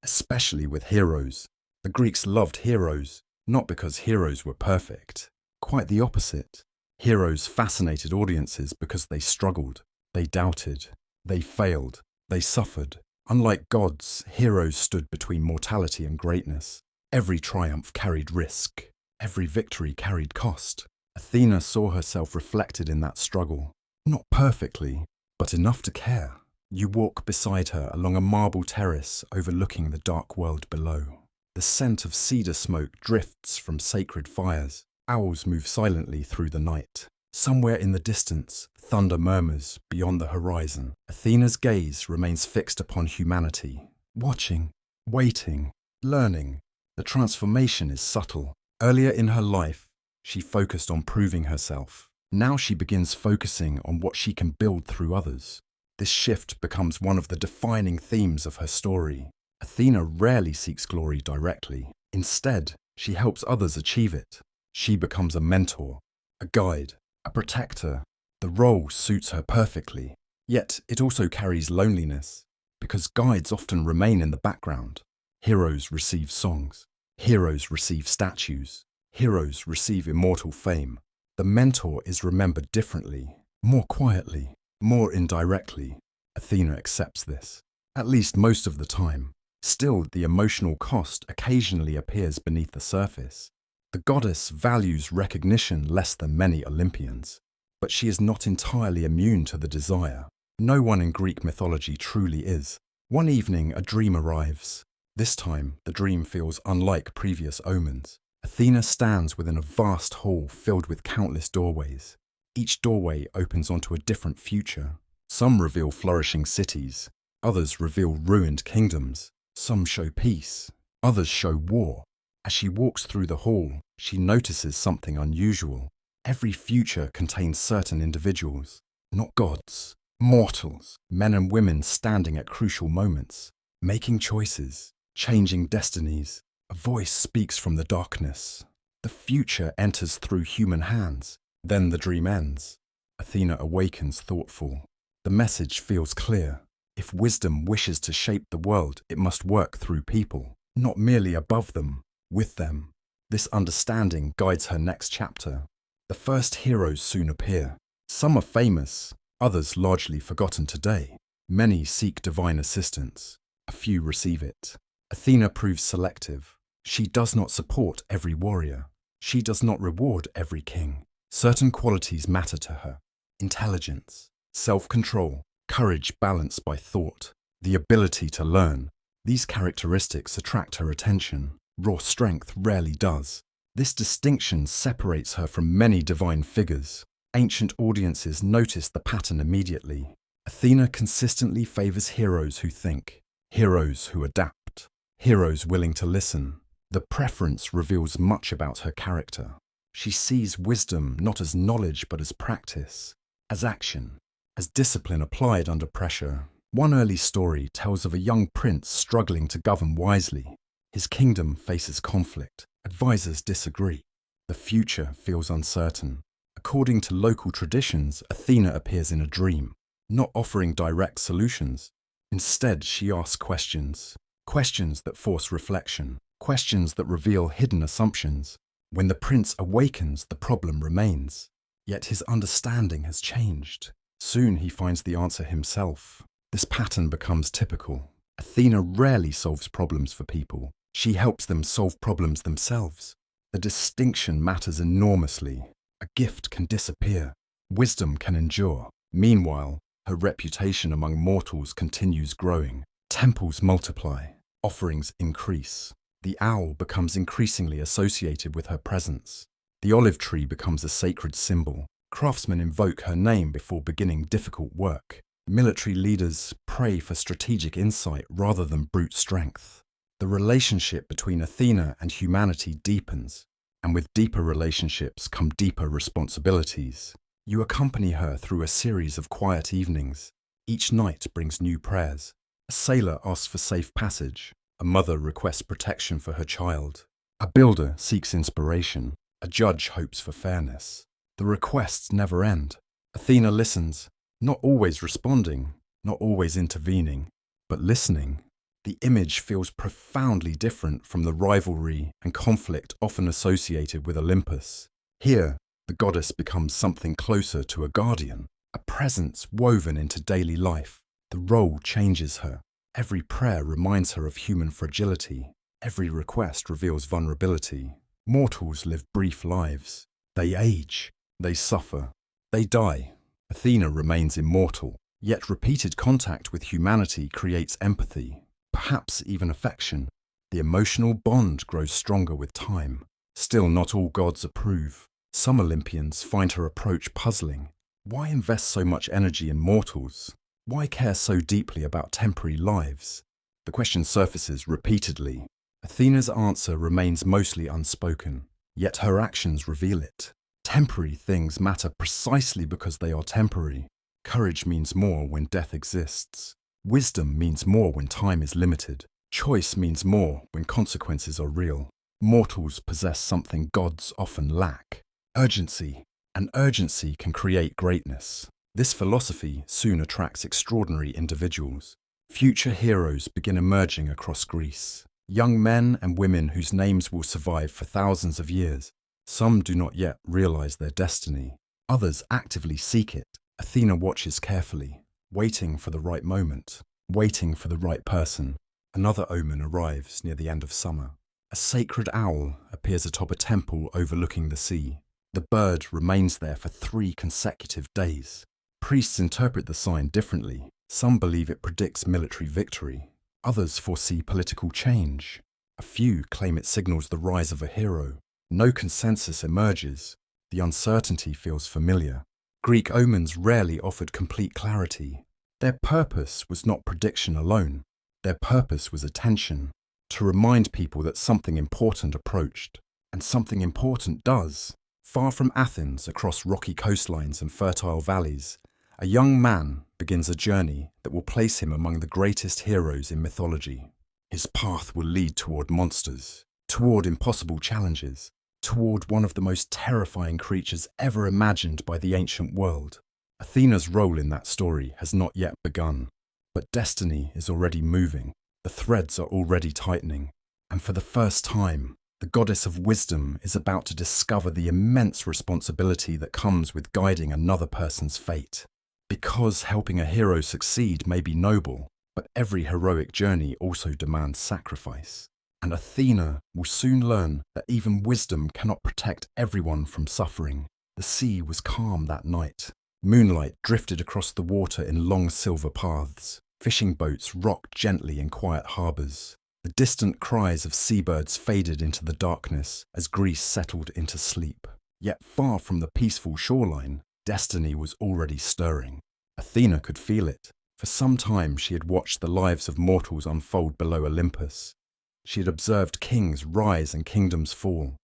especially with heroes. The Greeks loved heroes, not because heroes were perfect. Quite the opposite. Heroes fascinated audiences because they struggled, they doubted, they failed, they suffered. Unlike gods, heroes stood between mortality and greatness. Every triumph carried risk. Every victory carried cost. Athena saw herself reflected in that struggle. Not perfectly, but enough to care. You walk beside her along a marble terrace overlooking the dark world below. The scent of cedar smoke drifts from sacred fires. Owls move silently through the night. Somewhere in the distance, thunder murmurs beyond the horizon. Athena's gaze remains fixed upon humanity, watching, waiting, learning. The transformation is subtle. Earlier in her life, she focused on proving herself. Now she begins focusing on what she can build through others. This shift becomes one of the defining themes of her story. Athena rarely seeks glory directly. Instead, she helps others achieve it. She becomes a mentor, a guide, a protector. The role suits her perfectly. Yet it also carries loneliness, because guides often remain in the background. Heroes receive songs. Heroes receive statues. Heroes receive immortal fame. The mentor is remembered differently, more quietly, more indirectly. Athena accepts this, at least most of the time. Still, the emotional cost occasionally appears beneath the surface. The goddess values recognition less than many Olympians, but she is not entirely immune to the desire. No one in Greek mythology truly is. One evening, a dream arrives. This time, the dream feels unlike previous omens. Athena stands within a vast hall filled with countless doorways. Each doorway opens onto a different future. Some reveal flourishing cities, others reveal ruined kingdoms. Some show peace, others show war. As she walks through the hall, she notices something unusual. Every future contains certain individuals, not gods, mortals, men and women standing at crucial moments, making choices, changing destinies. A voice speaks from the darkness. The future enters through human hands. Then the dream ends. Athena awakens thoughtful. The message feels clear. If wisdom wishes to shape the world, it must work through people, not merely above them, with them. This understanding guides her next chapter. The first heroes soon appear. Some are famous, others largely forgotten today. Many seek divine assistance. A few receive it. Athena proves selective. She does not support every warrior. She does not reward every king. Certain qualities matter to her. Intelligence, self-control, courage balanced by thought, the ability to learn. These characteristics attract her attention. Raw strength rarely does. This distinction separates her from many divine figures. Ancient audiences notice the pattern immediately. Athena consistently favors heroes who think, heroes who adapt, heroes willing to listen. The preference reveals much about her character. She sees wisdom not as knowledge but as practice, as action, as discipline applied under pressure. One early story tells of a young prince struggling to govern wisely. His kingdom faces conflict. Advisors disagree. The future feels uncertain. According to local traditions, Athena appears in a dream, not offering direct solutions. Instead, she asks questions that force reflection, questions that reveal hidden assumptions. When the prince awakens, the problem remains. Yet his understanding has changed. Soon he finds the answer himself. This pattern becomes typical. Athena rarely solves problems for people. She helps them solve problems themselves. The distinction matters enormously. A gift can disappear. Wisdom can endure. Meanwhile, her reputation among mortals continues growing. Temples multiply. Offerings increase. The owl becomes increasingly associated with her presence. The olive tree becomes a sacred symbol. Craftsmen invoke her name before beginning difficult work. Military leaders pray for strategic insight rather than brute strength. The relationship between Athena and humanity deepens, and with deeper relationships come deeper responsibilities. You accompany her through a series of quiet evenings. Each night brings new prayers. A sailor asks for safe passage. A mother requests protection for her child. A builder seeks inspiration. A judge hopes for fairness. The requests never end. Athena listens, not always responding, not always intervening, but listening. The image feels profoundly different from the rivalry and conflict often associated with Olympus. Here, the goddess becomes something closer to a guardian, a presence woven into daily life. The role changes her. Every prayer reminds her of human fragility. Every request reveals vulnerability. Mortals live brief lives. They age. They suffer. They die. Athena remains immortal, yet repeated contact with humanity creates empathy, perhaps even affection. The emotional bond grows stronger with time. Still, not all gods approve. Some Olympians find her approach puzzling. Why invest so much energy in mortals? Why care so deeply about temporary lives? The question surfaces repeatedly. Athena's answer remains mostly unspoken, yet her actions reveal it. Temporary things matter precisely because they are temporary. Courage means more when death exists. Wisdom means more when time is limited. Choice means more when consequences are real. Mortals possess something gods often lack: urgency. And urgency can create greatness. This philosophy soon attracts extraordinary individuals. Future heroes begin emerging across Greece. Young men and women whose names will survive for thousands of years. Some do not yet realize their destiny. Others actively seek it. Athena watches carefully, waiting for the right moment, waiting for the right person. Another omen arrives near the end of summer. A sacred owl appears atop a temple overlooking the sea. The bird remains there for 3 consecutive days. Priests interpret the sign differently. Some believe it predicts military victory. Others foresee political change. A few claim it signals the rise of a hero. No consensus emerges. The uncertainty feels familiar. Greek omens rarely offered complete clarity. Their purpose was not prediction alone. Their purpose was attention, to remind people that something important approached. And something important does. Far from Athens, across rocky coastlines and fertile valleys, a young man begins a journey that will place him among the greatest heroes in mythology. His path will lead toward monsters, toward impossible challenges, toward one of the most terrifying creatures ever imagined by the ancient world. Athena's role in that story has not yet begun, but destiny is already moving. The threads are already tightening, and for the first time, the goddess of wisdom is about to discover the immense responsibility that comes with guiding another person's fate. Because helping a hero succeed may be noble, but every heroic journey also demands sacrifice. And Athena will soon learn that even wisdom cannot protect everyone from suffering. The sea was calm that night. Moonlight drifted across the water in long silver paths. Fishing boats rocked gently in quiet harbours. The distant cries of seabirds faded into the darkness as Greece settled into sleep. Yet far from the peaceful shoreline, destiny was already stirring. Athena could feel it. For some time she had watched the lives of mortals unfold below Olympus. She had observed kings rise and kingdoms fall.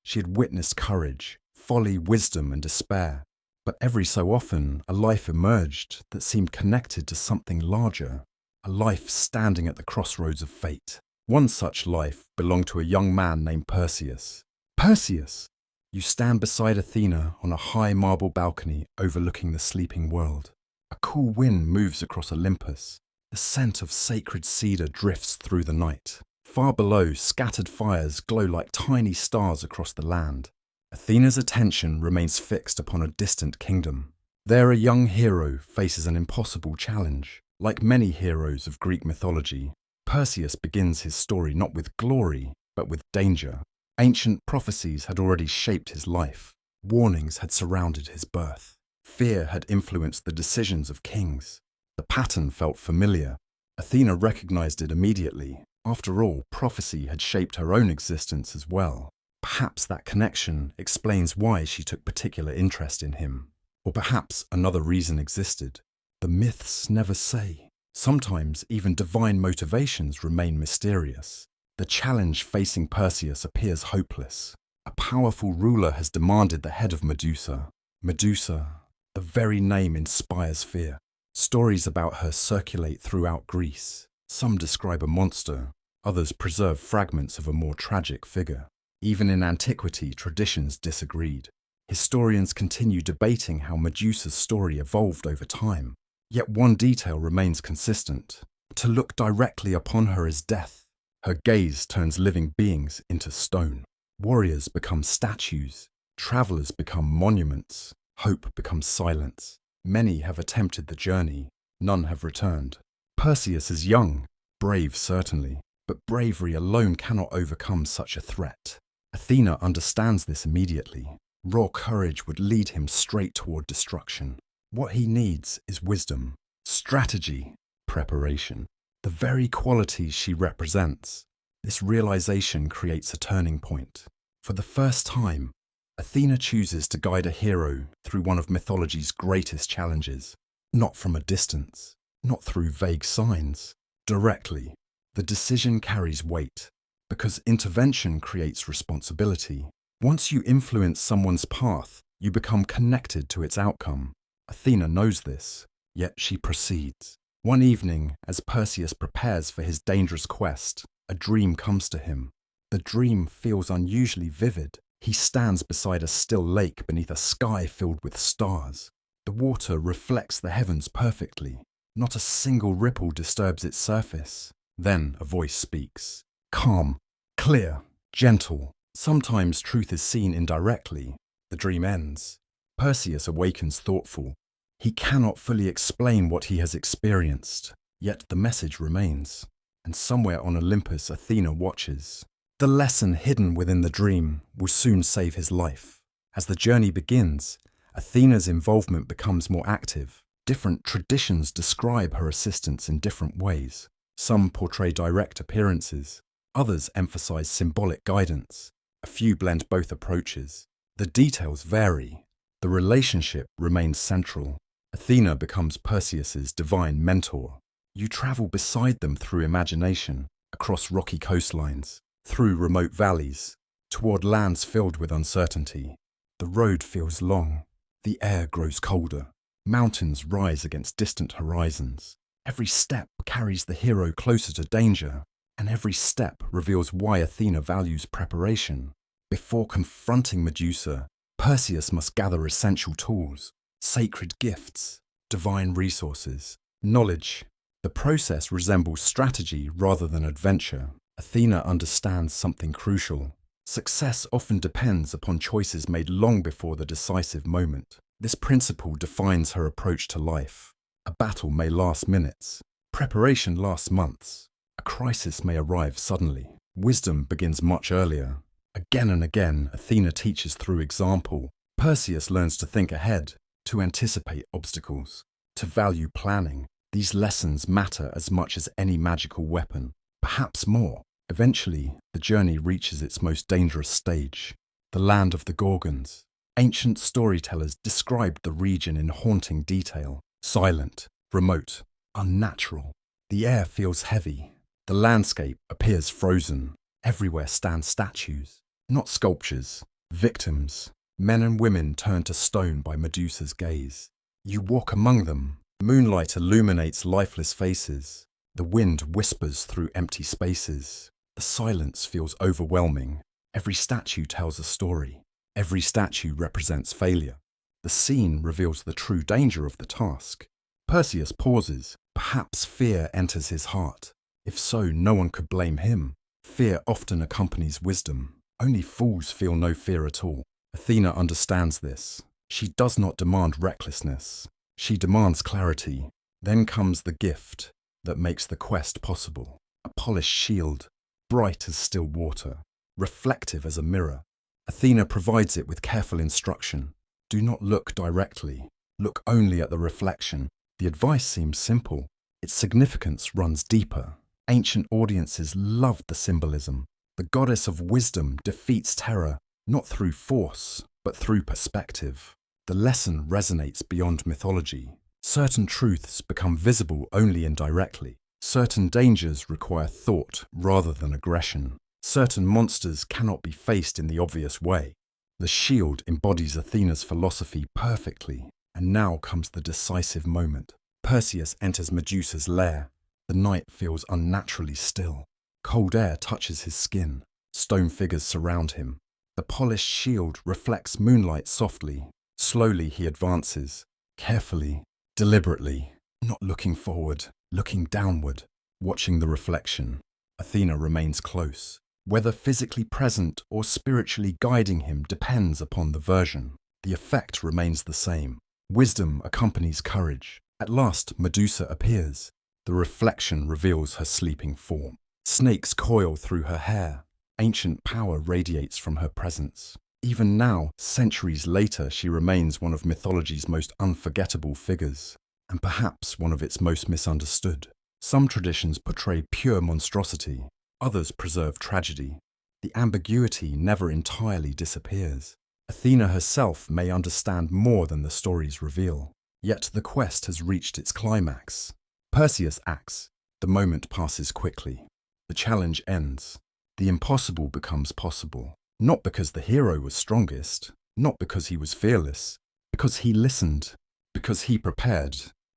She had witnessed courage, folly, wisdom, and despair. But every so often, a life emerged that seemed connected to something larger, a life standing at the crossroads of fate. One such life belonged to a young man named Perseus. Perseus! You stand beside Athena on a high marble balcony overlooking the sleeping world. A cool wind moves across Olympus. The scent of sacred cedar drifts through the night. Far below, scattered fires glow like tiny stars across the land. Athena's attention remains fixed upon a distant kingdom. There a young hero faces an impossible challenge. Like many heroes of Greek mythology, Perseus begins his story not with glory, but with danger. Ancient prophecies had already shaped his life. Warnings had surrounded his birth. Fear had influenced the decisions of kings. The pattern felt familiar. Athena recognized it immediately. After all, prophecy had shaped her own existence as well. Perhaps that connection explains why she took particular interest in him. Or perhaps another reason existed. The myths never say. Sometimes even divine motivations remain mysterious. The challenge facing Perseus appears hopeless. A powerful ruler has demanded the head of Medusa. Medusa, the very name inspires fear. Stories about her circulate throughout Greece. Some describe a monster, others preserve fragments of a more tragic figure. Even in antiquity, traditions disagreed. Historians continue debating how Medusa's story evolved over time. Yet one detail remains consistent. To look directly upon her is death. Her gaze turns living beings into stone. Warriors become statues. Travelers become monuments. Hope becomes silence. Many have attempted the journey. None have returned. Perseus is young, brave certainly, but bravery alone cannot overcome such a threat. Athena understands this immediately. Raw courage would lead him straight toward destruction. What he needs is wisdom, strategy, preparation, the very qualities she represents. This realization creates a turning point. For the first time, Athena chooses to guide a hero through one of mythology's greatest challenges. Not from a distance, not through vague signs, directly. The decision carries weight, because intervention creates responsibility. Once you influence someone's path, you become connected to its outcome. Athena knows this, yet she proceeds. One evening, as Perseus prepares for his dangerous quest, a dream comes to him. The dream feels unusually vivid. He stands beside a still lake beneath a sky filled with stars. The water reflects the heavens perfectly. Not a single ripple disturbs its surface. Then a voice speaks. Calm, clear, gentle. Sometimes truth is seen indirectly. The dream ends. Perseus awakens thoughtful. He cannot fully explain what he has experienced, yet the message remains. And somewhere on Olympus, Athena watches. The lesson hidden within the dream will soon save his life. As the journey begins, Athena's involvement becomes more active. Different traditions describe her assistance in different ways. Some portray direct appearances, others emphasize symbolic guidance. A few blend both approaches. The details vary. The relationship remains central. Athena becomes Perseus's divine mentor. You travel beside them through imagination, across rocky coastlines, through remote valleys, toward lands filled with uncertainty. The road feels long. The air grows colder. Mountains rise against distant horizons. Every step carries the hero closer to danger, and every step reveals why Athena values preparation. Before confronting Medusa, Perseus must gather essential tools, sacred gifts, divine resources, knowledge. The process resembles strategy rather than adventure. Athena understands something crucial. Success often depends upon choices made long before the decisive moment. This principle defines her approach to life. A battle may last minutes. Preparation lasts months. A crisis may arrive suddenly. Wisdom begins much earlier. Again and again, Athena teaches through example. Perseus learns to think ahead, to anticipate obstacles, to value planning. These lessons matter as much as any magical weapon, perhaps more. Eventually, the journey reaches its most dangerous stage, the land of the Gorgons. Ancient storytellers described the region in haunting detail. Silent, remote, unnatural. The air feels heavy. The landscape appears frozen. Everywhere stand statues, not sculptures, victims. Men and women turn to stone by Medusa's gaze. You walk among them. Moonlight illuminates lifeless faces. The wind whispers through empty spaces. The silence feels overwhelming. Every statue tells a story. Every statue represents failure. The scene reveals the true danger of the task. Perseus pauses. Perhaps fear enters his heart. If so, no one could blame him. Fear often accompanies wisdom. Only fools feel no fear at all. Athena understands this. She does not demand recklessness. She demands clarity. Then comes the gift that makes the quest possible. A polished shield, bright as still water, reflective as a mirror. Athena provides it with careful instruction. Do not look directly. Look only at the reflection. The advice seems simple. Its significance runs deeper. Ancient audiences loved the symbolism. The goddess of wisdom defeats terror, not through force, but through perspective. The lesson resonates beyond mythology. Certain truths become visible only indirectly. Certain dangers require thought rather than aggression. Certain monsters cannot be faced in the obvious way. The shield embodies Athena's philosophy perfectly, and now comes the decisive moment. Perseus enters Medusa's lair. The night feels unnaturally still. Cold air touches his skin. Stone figures surround him. The polished shield reflects moonlight softly. Slowly he advances, carefully, deliberately, not looking forward, looking downward, watching the reflection. Athena remains close. Whether physically present or spiritually guiding him depends upon the version. The effect remains the same. Wisdom accompanies courage. At last, Medusa appears. The reflection reveals her sleeping form. Snakes coil through her hair. Ancient power radiates from her presence. Even now, centuries later, she remains one of mythology's most unforgettable figures, and perhaps one of its most misunderstood. Some traditions portray pure monstrosity, others preserve tragedy. The ambiguity never entirely disappears. Athena herself may understand more than the stories reveal. Yet the quest has reached its climax. Perseus acts. The moment passes quickly. The challenge ends. The impossible becomes possible. Not because the hero was strongest, not because he was fearless, because he listened, because he prepared,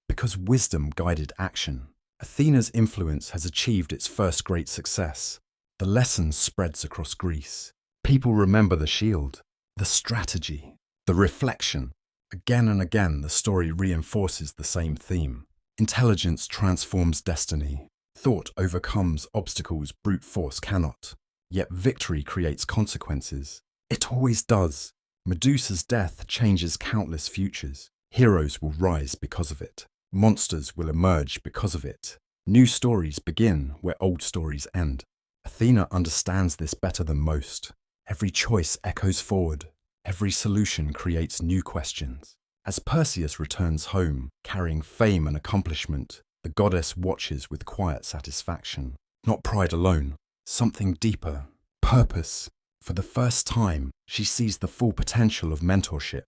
because wisdom guided action. Athena's influence has achieved its first great success. The lesson spreads across Greece. People remember the shield, the strategy, the reflection. Again and again, the story reinforces the same theme. Intelligence transforms destiny. Thought overcomes obstacles brute force cannot. Yet victory creates consequences. It always does. Medusa's death changes countless futures. Heroes will rise because of it. Monsters will emerge because of it. New stories begin where old stories end. Athena understands this better than most. Every choice echoes forward. Every solution creates new questions. As Perseus returns home, carrying fame and accomplishment, the goddess watches with quiet satisfaction. Not pride alone. Something deeper, purpose. For the first time, she sees the full potential of mentorship.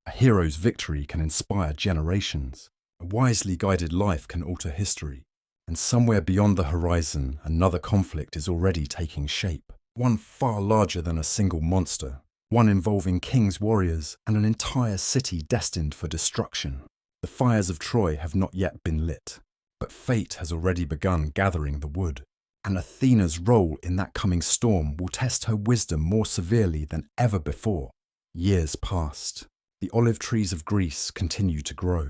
A hero's victory can inspire generations. A wisely guided life can alter history. And somewhere beyond the horizon, another conflict is already taking shape. One far larger than a single monster. One involving kings, warriors, and an entire city destined for destruction. The fires of Troy have not yet been lit, but fate has already begun gathering the wood. And Athena's role in that coming storm will test her wisdom more severely than ever before. Years passed. The olive trees of Greece continued to grow.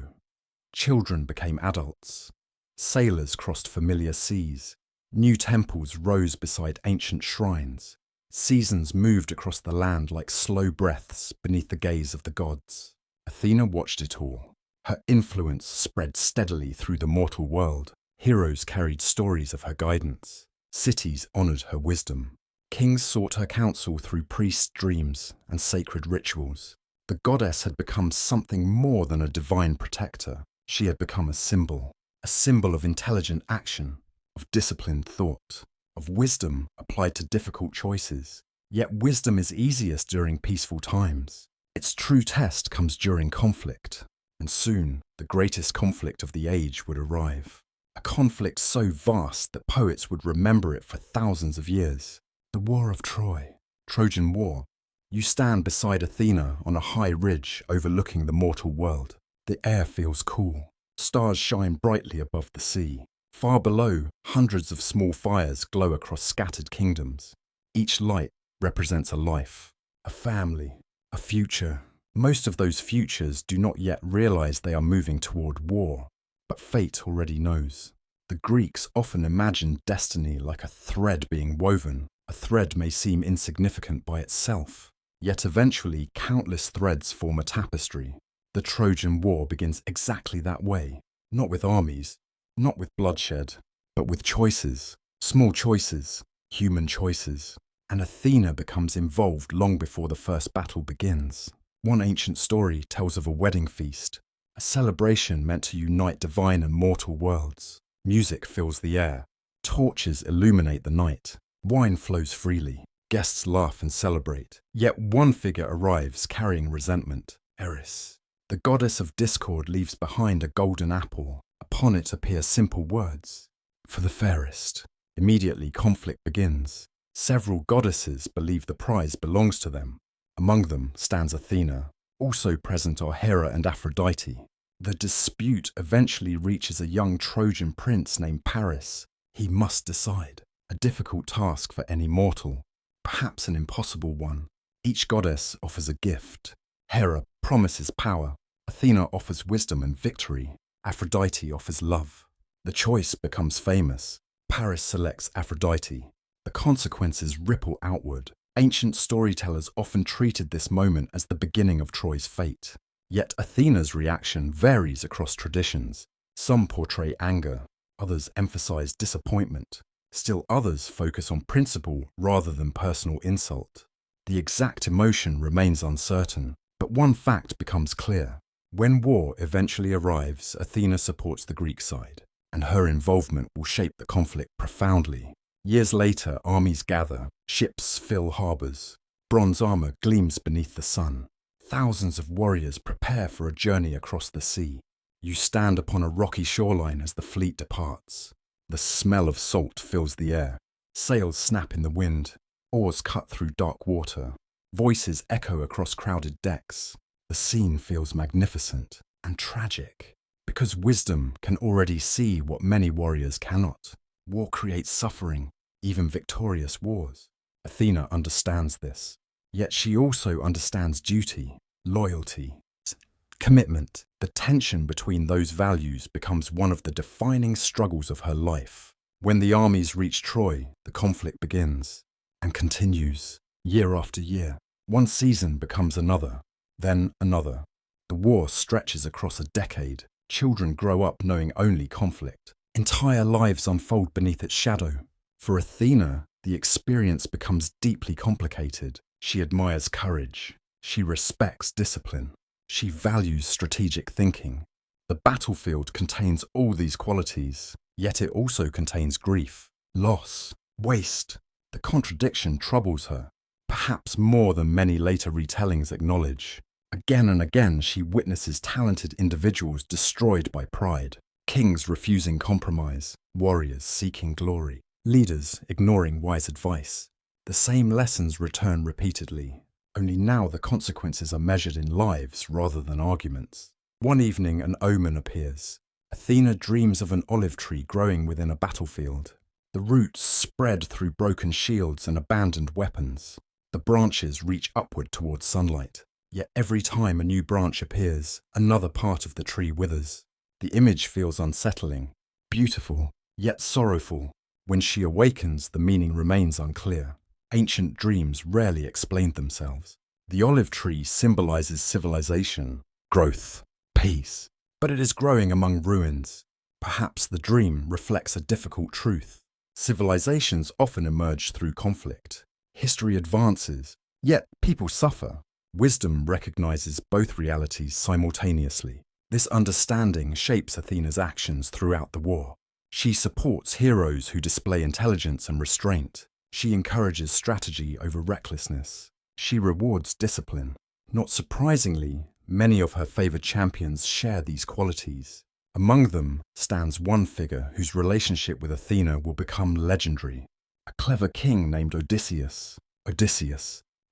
Children became adults. Sailors crossed familiar seas. New temples rose beside ancient shrines. Seasons moved across the land like slow breaths beneath the gaze of the gods. Athena watched it all. Her influence spread steadily through the mortal world. Heroes carried stories of her guidance. Cities honored her wisdom. Kings sought her counsel through priest dreams and sacred rituals. The goddess had become something more than a divine protector. She had become a symbol of intelligent action, of disciplined thought, of wisdom applied to difficult choices. Yet wisdom is easiest during peaceful times. Its true test comes during conflict, and soon the greatest conflict of the age would arrive. A conflict so vast that poets would remember it for thousands of years. The War of Troy, Trojan War. You stand beside Athena on a high ridge overlooking the mortal world. The air feels cool. Stars shine brightly above the sea. Far below, hundreds of small fires glow across scattered kingdoms. Each light represents a life, a family, a future. Most of those futures do not yet realize they are moving toward war. But fate already knows. The Greeks often imagined destiny like a thread being woven. A thread may seem insignificant by itself, yet eventually countless threads form a tapestry. The Trojan War begins exactly that way. Not with armies, not with bloodshed, but with choices, small choices, human choices. And Athena becomes involved long before the first battle begins. One ancient story tells of a wedding feast, a celebration meant to unite divine and mortal worlds. Music fills the air, torches illuminate the night, wine flows freely, guests laugh and celebrate. Yet one figure arrives carrying resentment, Eris. The goddess of discord leaves behind a golden apple. Upon it appear simple words, "For the fairest." Immediately conflict begins. Several goddesses believe the prize belongs to them. Among them stands Athena. Also present are Hera and Aphrodite. The dispute eventually reaches a young Trojan prince named Paris. He must decide. A difficult task for any mortal, perhaps an impossible one. Each goddess offers a gift. Hera promises power. Athena offers wisdom and victory. Aphrodite offers love. The choice becomes famous. Paris selects Aphrodite. The consequences ripple outward. Ancient storytellers often treated this moment as the beginning of Troy's fate. Yet Athena's reaction varies across traditions. Some portray anger, others emphasize disappointment. Still others focus on principle rather than personal insult. The exact emotion remains uncertain, but one fact becomes clear. When war eventually arrives, Athena supports the Greek side, and her involvement will shape the conflict profoundly. Years later, armies gather, ships fill harbors, bronze armor gleams beneath the sun. Thousands of warriors prepare for a journey across the sea. You stand upon a rocky shoreline as the fleet departs. The smell of salt fills the air. Sails snap in the wind. Oars cut through dark water. Voices echo across crowded decks. The scene feels magnificent and tragic, because wisdom can already see what many warriors cannot. War creates suffering, even victorious wars. Athena understands this. Yet she also understands duty, loyalty, commitment. The tension between those values becomes one of the defining struggles of her life. When the armies reach Troy, the conflict begins and continues year after year. One season becomes another, then another. The war stretches across a decade. Children grow up knowing only conflict. Entire lives unfold beneath its shadow. For Athena, the experience becomes deeply complicated. She admires courage. She respects discipline. She values strategic thinking. The battlefield contains all these qualities, yet it also contains grief, loss, waste. The contradiction troubles her, perhaps more than many later retellings acknowledge. Again and again, she witnesses talented individuals destroyed by pride, kings refusing compromise, warriors seeking glory, leaders ignoring wise advice. The same lessons return repeatedly, only now the consequences are measured in lives rather than arguments. One evening, an omen appears. Athena dreams of an olive tree growing within a battlefield. The roots spread through broken shields and abandoned weapons. The branches reach upward towards sunlight. Yet every time a new branch appears, another part of the tree withers. The image feels unsettling, beautiful, yet sorrowful. When she awakens, the meaning remains unclear. Ancient dreams rarely explained themselves. The olive tree symbolizes civilization, growth, peace, but it is growing among ruins. Perhaps the dream reflects a difficult truth. Civilizations often emerge through conflict. History advances, yet people suffer. Wisdom recognizes both realities simultaneously. This understanding shapes Athena's actions throughout the war. She supports heroes who display intelligence and restraint. She encourages strategy over recklessness. She rewards discipline. Not surprisingly, many of her favored champions share these qualities. Among them stands one figure whose relationship with Athena will become legendary. A clever king named Odysseus.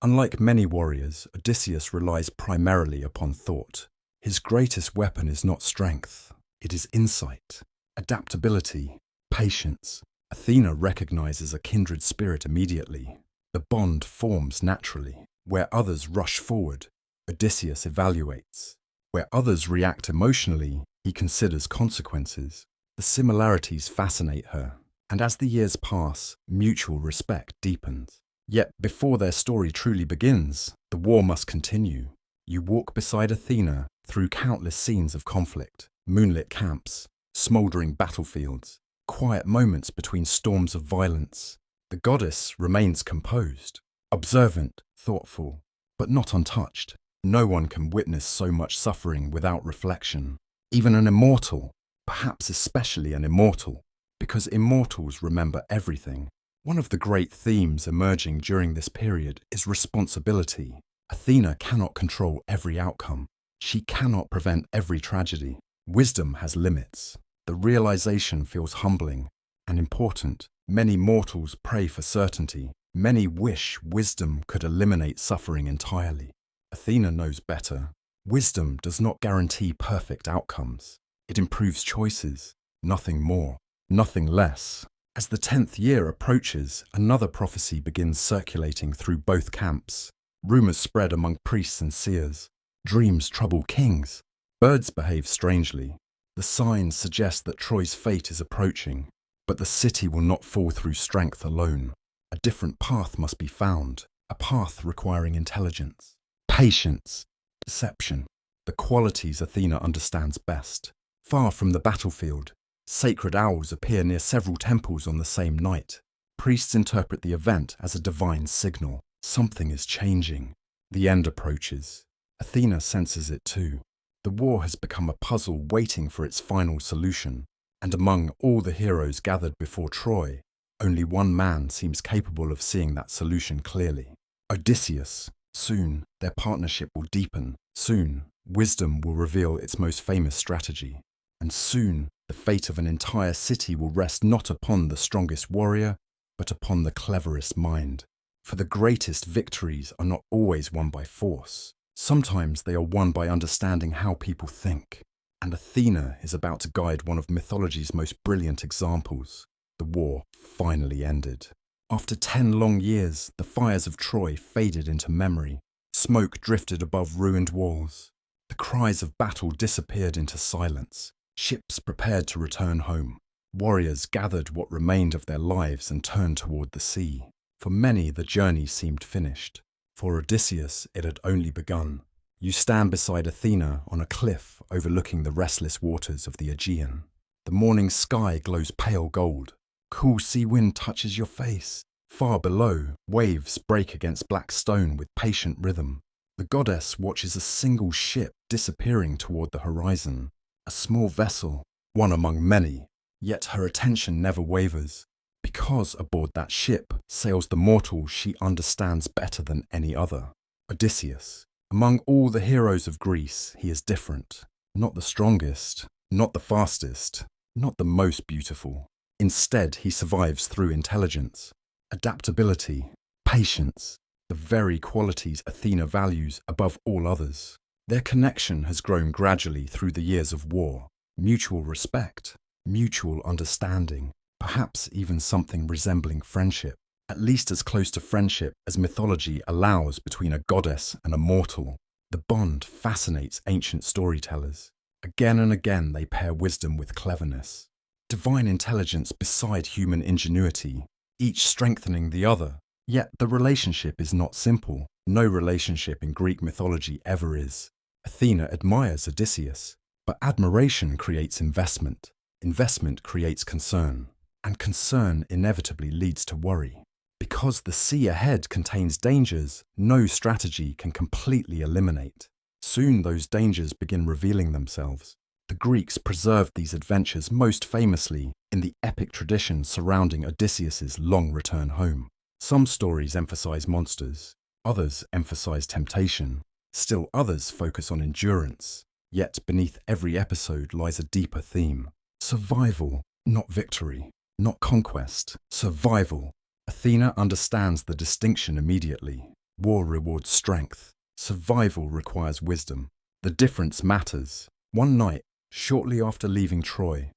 Unlike many warriors, Odysseus relies primarily upon thought. His greatest weapon is not strength, it is insight, adaptability, patience. Athena recognizes a kindred spirit immediately. The bond forms naturally. Where others rush forward, Odysseus evaluates. Where others react emotionally, he considers consequences. The similarities fascinate her, and as the years pass, mutual respect deepens. Yet before their story truly begins, the war must continue. You walk beside Athena through countless scenes of conflict. moonlit camps, smouldering battlefields, quiet moments between storms of violence. The goddess remains composed, observant, thoughtful, but not untouched. No one can witness so much suffering without reflection. Even an immortal, perhaps especially an immortal, because immortals remember everything. One of the great themes emerging during this period is responsibility. Athena cannot control every outcome. She cannot prevent every tragedy. Wisdom has limits. The realization feels humbling and important. Many mortals pray for certainty. Many wish wisdom could eliminate suffering entirely. Athena knows better. Wisdom does not guarantee perfect outcomes. It improves choices, nothing more, nothing less. As the 10th year approaches, another prophecy begins circulating through both camps. Rumors spread among priests and seers. Dreams trouble kings. Birds behave strangely. The signs suggest that Troy's fate is approaching, but the city will not fall through strength alone. A different path must be found, a path requiring intelligence, patience, deception, the qualities Athena understands best. Far from the battlefield, sacred owls appear near several temples on the same night. Priests interpret the event as a divine signal. Something is changing. The end approaches. Athena senses it too. The war has become a puzzle waiting for its final solution, and among all the heroes gathered before Troy, only one man seems capable of seeing that solution clearly. Odysseus. Soon, their partnership will deepen. Soon, wisdom will reveal its most famous strategy. And soon, the fate of an entire city will rest not upon the strongest warrior, but upon the cleverest mind. For the greatest victories are not always won by force. Sometimes they are won by understanding how people think. And Athena is about to guide one of mythology's most brilliant examples. The war finally ended. After 10 long years, the fires of Troy faded into memory. Smoke drifted above ruined walls. The cries of battle disappeared into silence. Ships prepared to return home. Warriors gathered what remained of their lives and turned toward the sea. For many, the journey seemed finished. For Odysseus, it had only begun. You stand beside Athena on a cliff overlooking the restless waters of the Aegean. The morning sky glows pale gold. Cool sea wind touches your face. Far below, waves break against black stone with patient rhythm. The goddess watches a single ship disappearing toward the horizon. A small vessel, one among many, yet her attention never wavers. Because aboard that ship sails the mortal she understands better than any other. Odysseus. Among all the heroes of Greece, he is different. Not the strongest, not the fastest, not the most beautiful. Instead, he survives through intelligence, adaptability, patience, the very qualities Athena values above all others. Their connection has grown gradually through the years of war. Mutual respect, mutual understanding, perhaps even something resembling friendship, at least as close to friendship as mythology allows between a goddess and a mortal. The bond fascinates ancient storytellers. Again and again they pair wisdom with cleverness. Divine intelligence beside human ingenuity, each strengthening the other. Yet the relationship is not simple. No relationship in Greek mythology ever is. Athena admires Odysseus, but admiration creates investment. Investment creates concern, and concern inevitably leads to worry. Because the sea ahead contains dangers, no strategy can completely eliminate. Soon those dangers begin revealing themselves. The Greeks preserved these adventures most famously in the epic tradition surrounding Odysseus's long return home. Some stories emphasize monsters, others emphasize temptation, still others focus on endurance. Yet beneath every episode lies a deeper theme. Survival, not victory, not conquest, survival. Athena understands the distinction immediately. War rewards strength. Survival requires wisdom. The difference matters. One night, shortly after leaving Troy,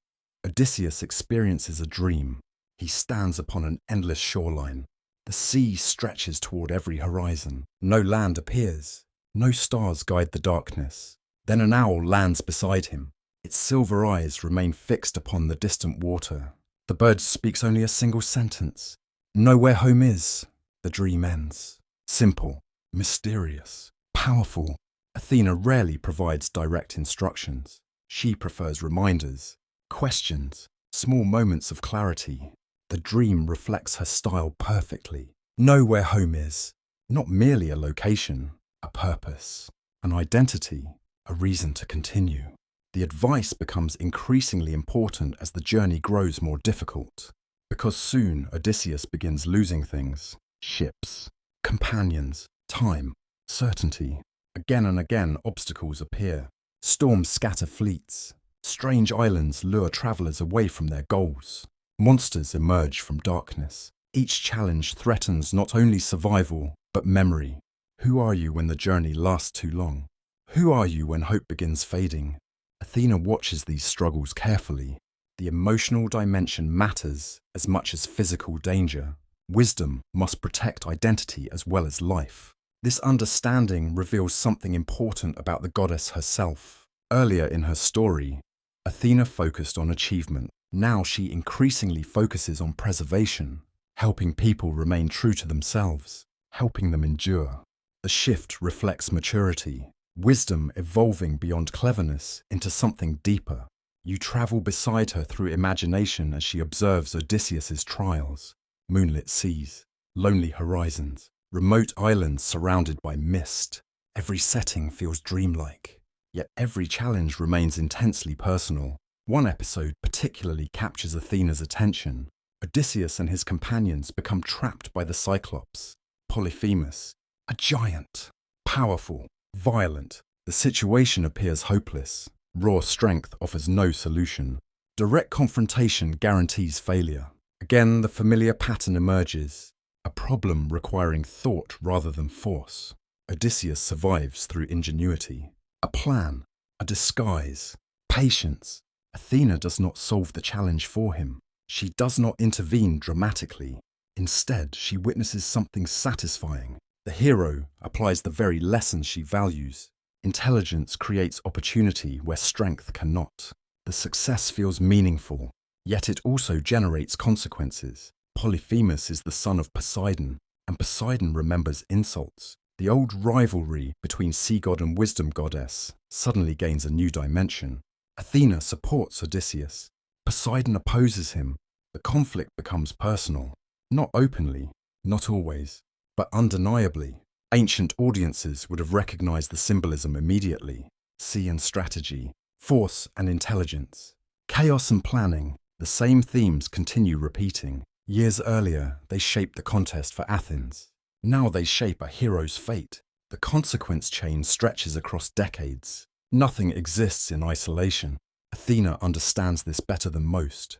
Odysseus experiences a dream. He stands upon an endless shoreline. The sea stretches toward every horizon. No land appears. No stars guide the darkness. Then an owl lands beside him. Its silver eyes remain fixed upon the distant water. The bird speaks only a single sentence. Know where home is. The dream ends. Simple, mysterious, powerful. Athena rarely provides direct instructions. She prefers reminders, questions, small moments of clarity. The dream reflects her style perfectly. Know where home is, not merely a location, a purpose, an identity, a reason to continue. The advice becomes increasingly important as the journey grows more difficult, because soon Odysseus begins losing things: ships, companions, time, certainty. Again and again obstacles appear. Storms scatter fleets. Strange islands lure travelers away from their goals. Monsters emerge from darkness. Each challenge threatens not only survival, but memory. Who are you when the journey lasts too long? Who are you when hope begins fading? Athena watches these struggles carefully. The emotional dimension matters as much as physical danger. Wisdom must protect identity as well as life. This understanding reveals something important about the goddess herself. Earlier in her story, Athena focused on achievement. Now she increasingly focuses on preservation, helping people remain true to themselves, helping them endure. The shift reflects maturity, wisdom evolving beyond cleverness into something deeper. You travel beside her through imagination as she observes Odysseus's trials. Moonlit seas, lonely horizons, remote islands surrounded by mist. Every setting feels dreamlike, yet every challenge remains intensely personal. One episode particularly captures Athena's attention. Odysseus and his companions become trapped by the Cyclops, Polyphemus, a giant, powerful, violent. The situation appears hopeless. Raw strength offers no solution. Direct confrontation guarantees failure. Again, the familiar pattern emerges, a problem requiring thought rather than force. Odysseus survives through ingenuity, a plan, a disguise, patience. Athena does not solve the challenge for him. She does not intervene dramatically. Instead, she witnesses something satisfying. The hero applies the very lessons she values. Intelligence creates opportunity where strength cannot. The success feels meaningful, yet it also generates consequences. Polyphemus is the son of Poseidon, and Poseidon remembers insults. The old rivalry between sea god and wisdom goddess suddenly gains a new dimension. Athena supports Odysseus. Poseidon opposes him. The conflict becomes personal. Not openly, not always, but undeniably. Ancient audiences would have recognized the symbolism immediately. Sea and strategy, force and intelligence, chaos and planning. The same themes continue repeating. Years earlier, they shaped the contest for Athens. Now they shape a hero's fate. The consequence chain stretches across decades. Nothing exists in isolation. Athena understands this better than most.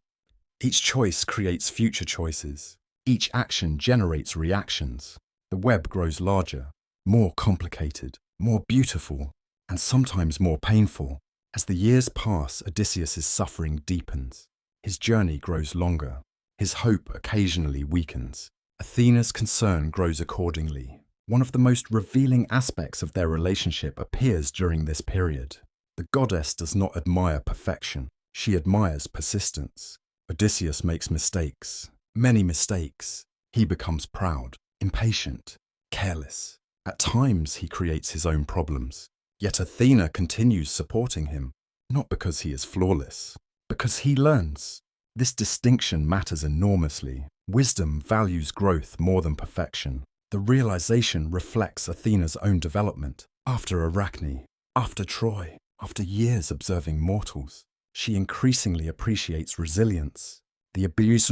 Each choice creates future choices. Each action generates reactions. The web grows larger, more complicated, more beautiful, and sometimes more painful. As the years pass, Odysseus' suffering deepens. His journey grows longer. His hope occasionally weakens. Athena's concern grows accordingly. One of the most revealing aspects of their relationship appears during this period. The goddess does not admire perfection. She admires persistence. Odysseus makes mistakes, many mistakes. He becomes proud, impatient, careless. At times he creates his own problems. Yet Athena continues supporting him, not because he is flawless, because he learns. This distinction matters enormously. Wisdom values growth more than perfection. The realization reflects Athena's own development. After Arachne, after Troy, after years observing mortals, she increasingly appreciates resilience, the abilities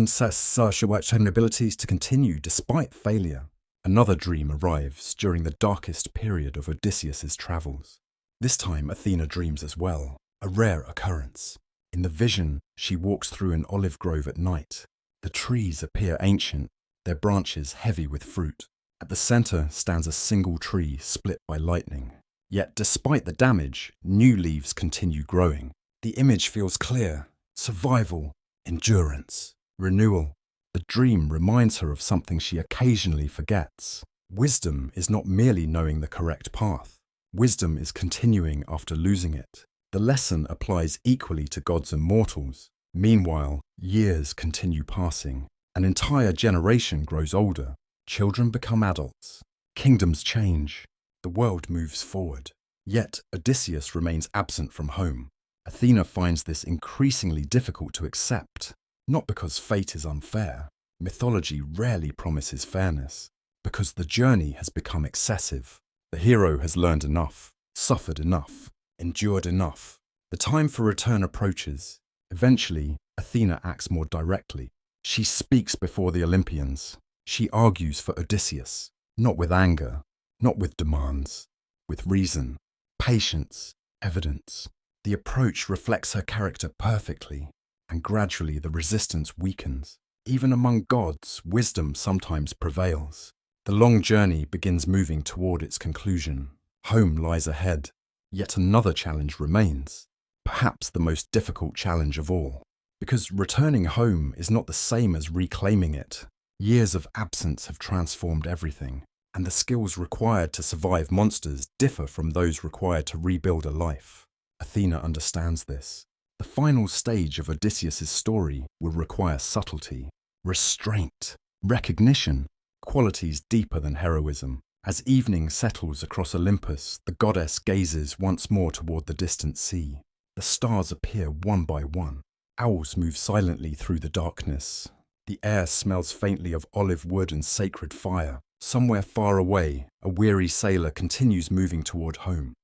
to continue despite failure. Another dream arrives during the darkest period of Odysseus's travels. This time Athena dreams as well, a rare occurrence. In the vision, she walks through an olive grove at night. The trees appear ancient, their branches heavy with fruit. At the center stands a single tree split by lightning. Yet despite the damage, new leaves continue growing. The image feels clear: survival, endurance, renewal. The dream reminds her of something she occasionally forgets. Wisdom is not merely knowing the correct path. Wisdom is continuing after losing it. The lesson applies equally to gods and mortals. Meanwhile, years continue passing. An entire generation grows older. Children become adults. Kingdoms change. The world moves forward. Yet Odysseus remains absent from home. Athena finds this increasingly difficult to accept, not because fate is unfair. Mythology rarely promises fairness, because the journey has become excessive. The hero has learned enough, suffered enough, endured enough. The time for return approaches. Eventually, Athena acts more directly. She speaks before the Olympians. She argues for Odysseus, not with anger, not with demands, with reason, patience, evidence. The approach reflects her character perfectly, and gradually the resistance weakens. Even among gods, wisdom sometimes prevails. The long journey begins moving toward its conclusion. Home lies ahead, yet another challenge remains, perhaps the most difficult challenge of all. Because returning home is not the same as reclaiming it. Years of absence have transformed everything, and the skills required to survive monsters differ from those required to rebuild a life. Athena understands this. The final stage of Odysseus' story will require subtlety, restraint, recognition, qualities deeper than heroism. As evening settles across Olympus, the goddess gazes once more toward the distant sea. The stars appear one by one. Owls move silently through the darkness. The air smells faintly of olive wood and sacred fire. Somewhere far away, a weary sailor continues moving toward home.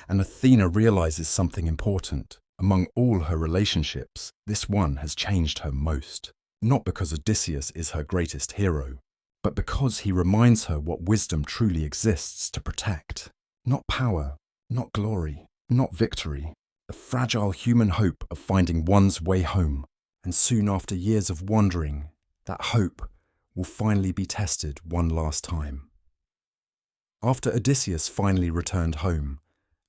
And Athena realizes something important. Among all her relationships, this one has changed her most. Not because Odysseus is her greatest hero, but because he reminds her what wisdom truly exists to protect. Not power, not glory, not victory. The fragile human hope of finding one's way home. And soon after years of wandering, that hope will finally be tested one last time. After Odysseus finally returned home,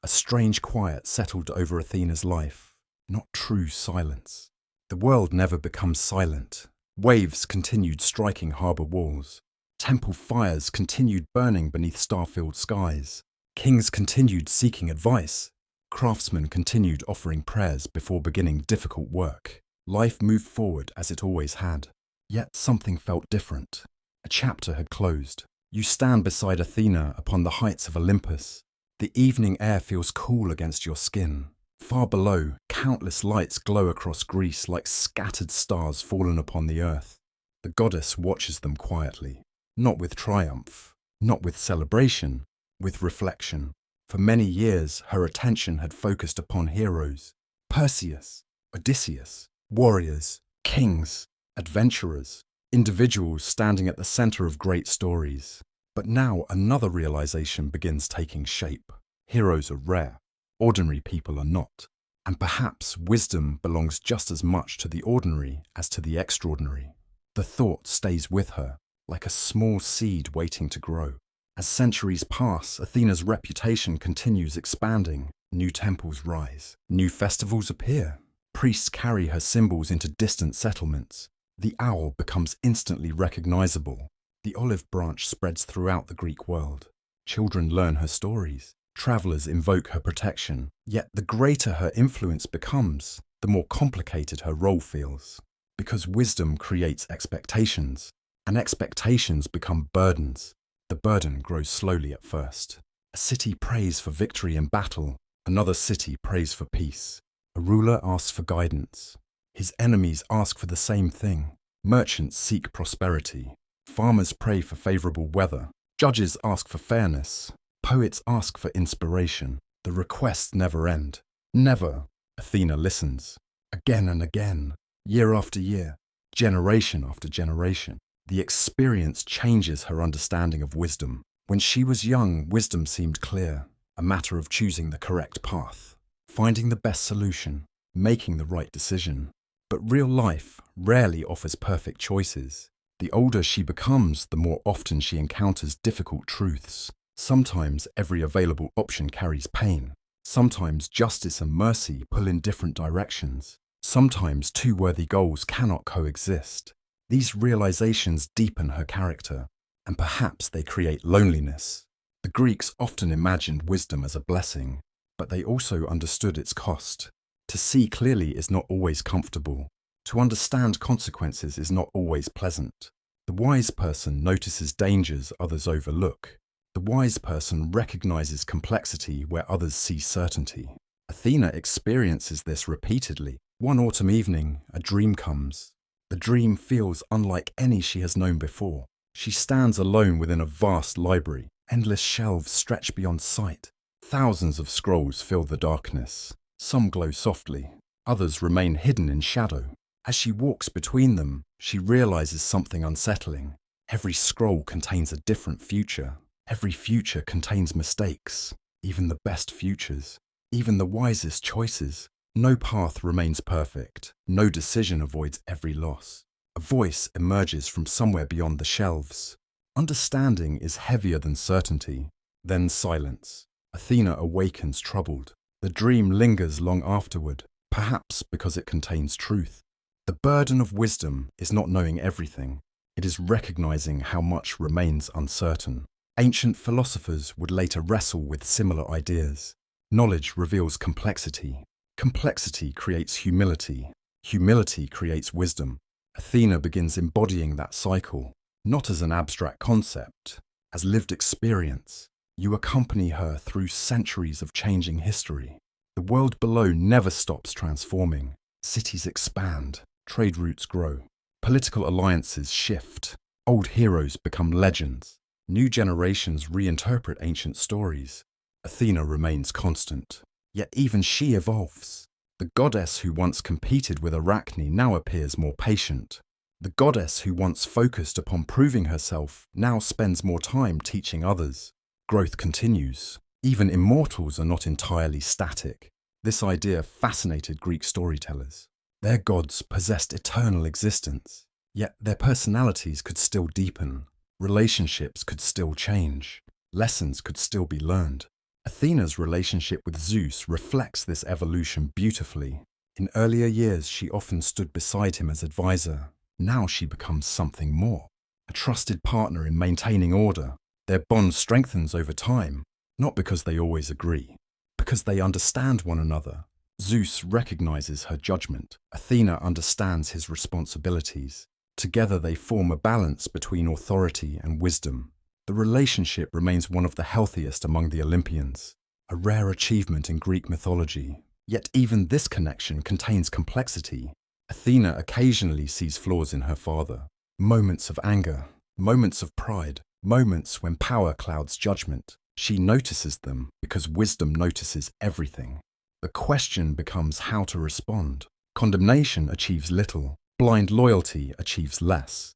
a strange quiet settled over Athena's life, not true silence. The world never becomes silent. Waves continued striking harbour walls. Temple fires continued burning beneath star-filled skies. Kings continued seeking advice. Craftsmen continued offering prayers before beginning difficult work. Life moved forward as it always had. Yet something felt different. A chapter had closed. You stand beside Athena upon the heights of Olympus. The evening air feels cool against your skin. Far below, countless lights glow across Greece like scattered stars fallen upon the earth. The goddess watches them quietly, not with triumph, not with celebration, with reflection. For many years, her attention had focused upon heroes, Perseus, Odysseus, warriors, kings, adventurers, individuals standing at the center of great stories. But now another realization begins taking shape. Heroes are rare. Ordinary people are not. And perhaps wisdom belongs just as much to the ordinary as to the extraordinary. The thought stays with her, like a small seed waiting to grow. As centuries pass, Athena's reputation continues expanding. New temples rise. New festivals appear. Priests carry her symbols into distant settlements. The owl becomes instantly recognizable. The olive branch spreads throughout the Greek world. Children learn her stories. Travelers invoke her protection. Yet the greater her influence becomes, the more complicated her role feels. Because wisdom creates expectations, and expectations become burdens. The burden grows slowly at first. A city prays for victory in battle. Another city prays for peace. A ruler asks for guidance. His enemies ask for the same thing. Merchants seek prosperity. Farmers pray for favorable weather. Judges ask for fairness. Poets ask for inspiration. The requests never end. Never. Athena listens. Again and again. Year after year. Generation after generation. The experience changes her understanding of wisdom. When she was young, wisdom seemed clear. A matter of choosing the correct path. Finding the best solution. Making the right decision. But real life rarely offers perfect choices. The older she becomes, the more often she encounters difficult truths. Sometimes every available option carries pain. Sometimes justice and mercy pull in different directions. Sometimes two worthy goals cannot coexist. These realizations deepen her character, and perhaps they create loneliness. The Greeks often imagined wisdom as a blessing, but they also understood its cost. To see clearly is not always comfortable. To understand consequences is not always pleasant. The wise person notices dangers others overlook. The wise person recognizes complexity where others see certainty. Athena experiences this repeatedly. One autumn evening, a dream comes. The dream feels unlike any she has known before. She stands alone within a vast library. Endless shelves stretch beyond sight. Thousands of scrolls fill the darkness. Some glow softly, others remain hidden in shadow. As she walks between them, she realizes something unsettling. Every scroll contains a different future. Every future contains mistakes, even the best futures, even the wisest choices. No path remains perfect. No decision avoids every loss. A voice emerges from somewhere beyond the shelves. Understanding is heavier than certainty. Then silence. Athena awakens troubled. The dream lingers long afterward, perhaps because it contains truth. The burden of wisdom is not knowing everything. It is recognizing how much remains uncertain. Ancient philosophers would later wrestle with similar ideas. Knowledge reveals complexity. Complexity creates humility. Humility creates wisdom. Athena begins embodying that cycle, not as an abstract concept, as lived experience. You accompany her through centuries of changing history. The world below never stops transforming. Cities expand, trade routes grow, political alliances shift, old heroes become legends, new generations reinterpret ancient stories. Athena remains constant, yet even she evolves. The goddess who once competed with Arachne now appears more patient. The goddess who once focused upon proving herself now spends more time teaching others. Growth continues. Even immortals are not entirely static. This idea fascinated Greek storytellers. Their gods possessed eternal existence, yet their personalities could still deepen. Relationships could still change. Lessons could still be learned. Athena's relationship with Zeus reflects this evolution beautifully. In earlier years, she often stood beside him as advisor. Now she becomes something more, a trusted partner in maintaining order. Their bond strengthens over time, not because they always agree, because they understand one another. Zeus recognizes her judgment. Athena understands his responsibilities. Together they form a balance between authority and wisdom. The relationship remains one of the healthiest among the Olympians, a rare achievement in Greek mythology. Yet even this connection contains complexity. Athena occasionally sees flaws in her father. Moments of anger, moments of pride, moments when power clouds judgment. She notices them because wisdom notices everything. The question becomes how to respond. Condemnation achieves little. Blind loyalty achieves less.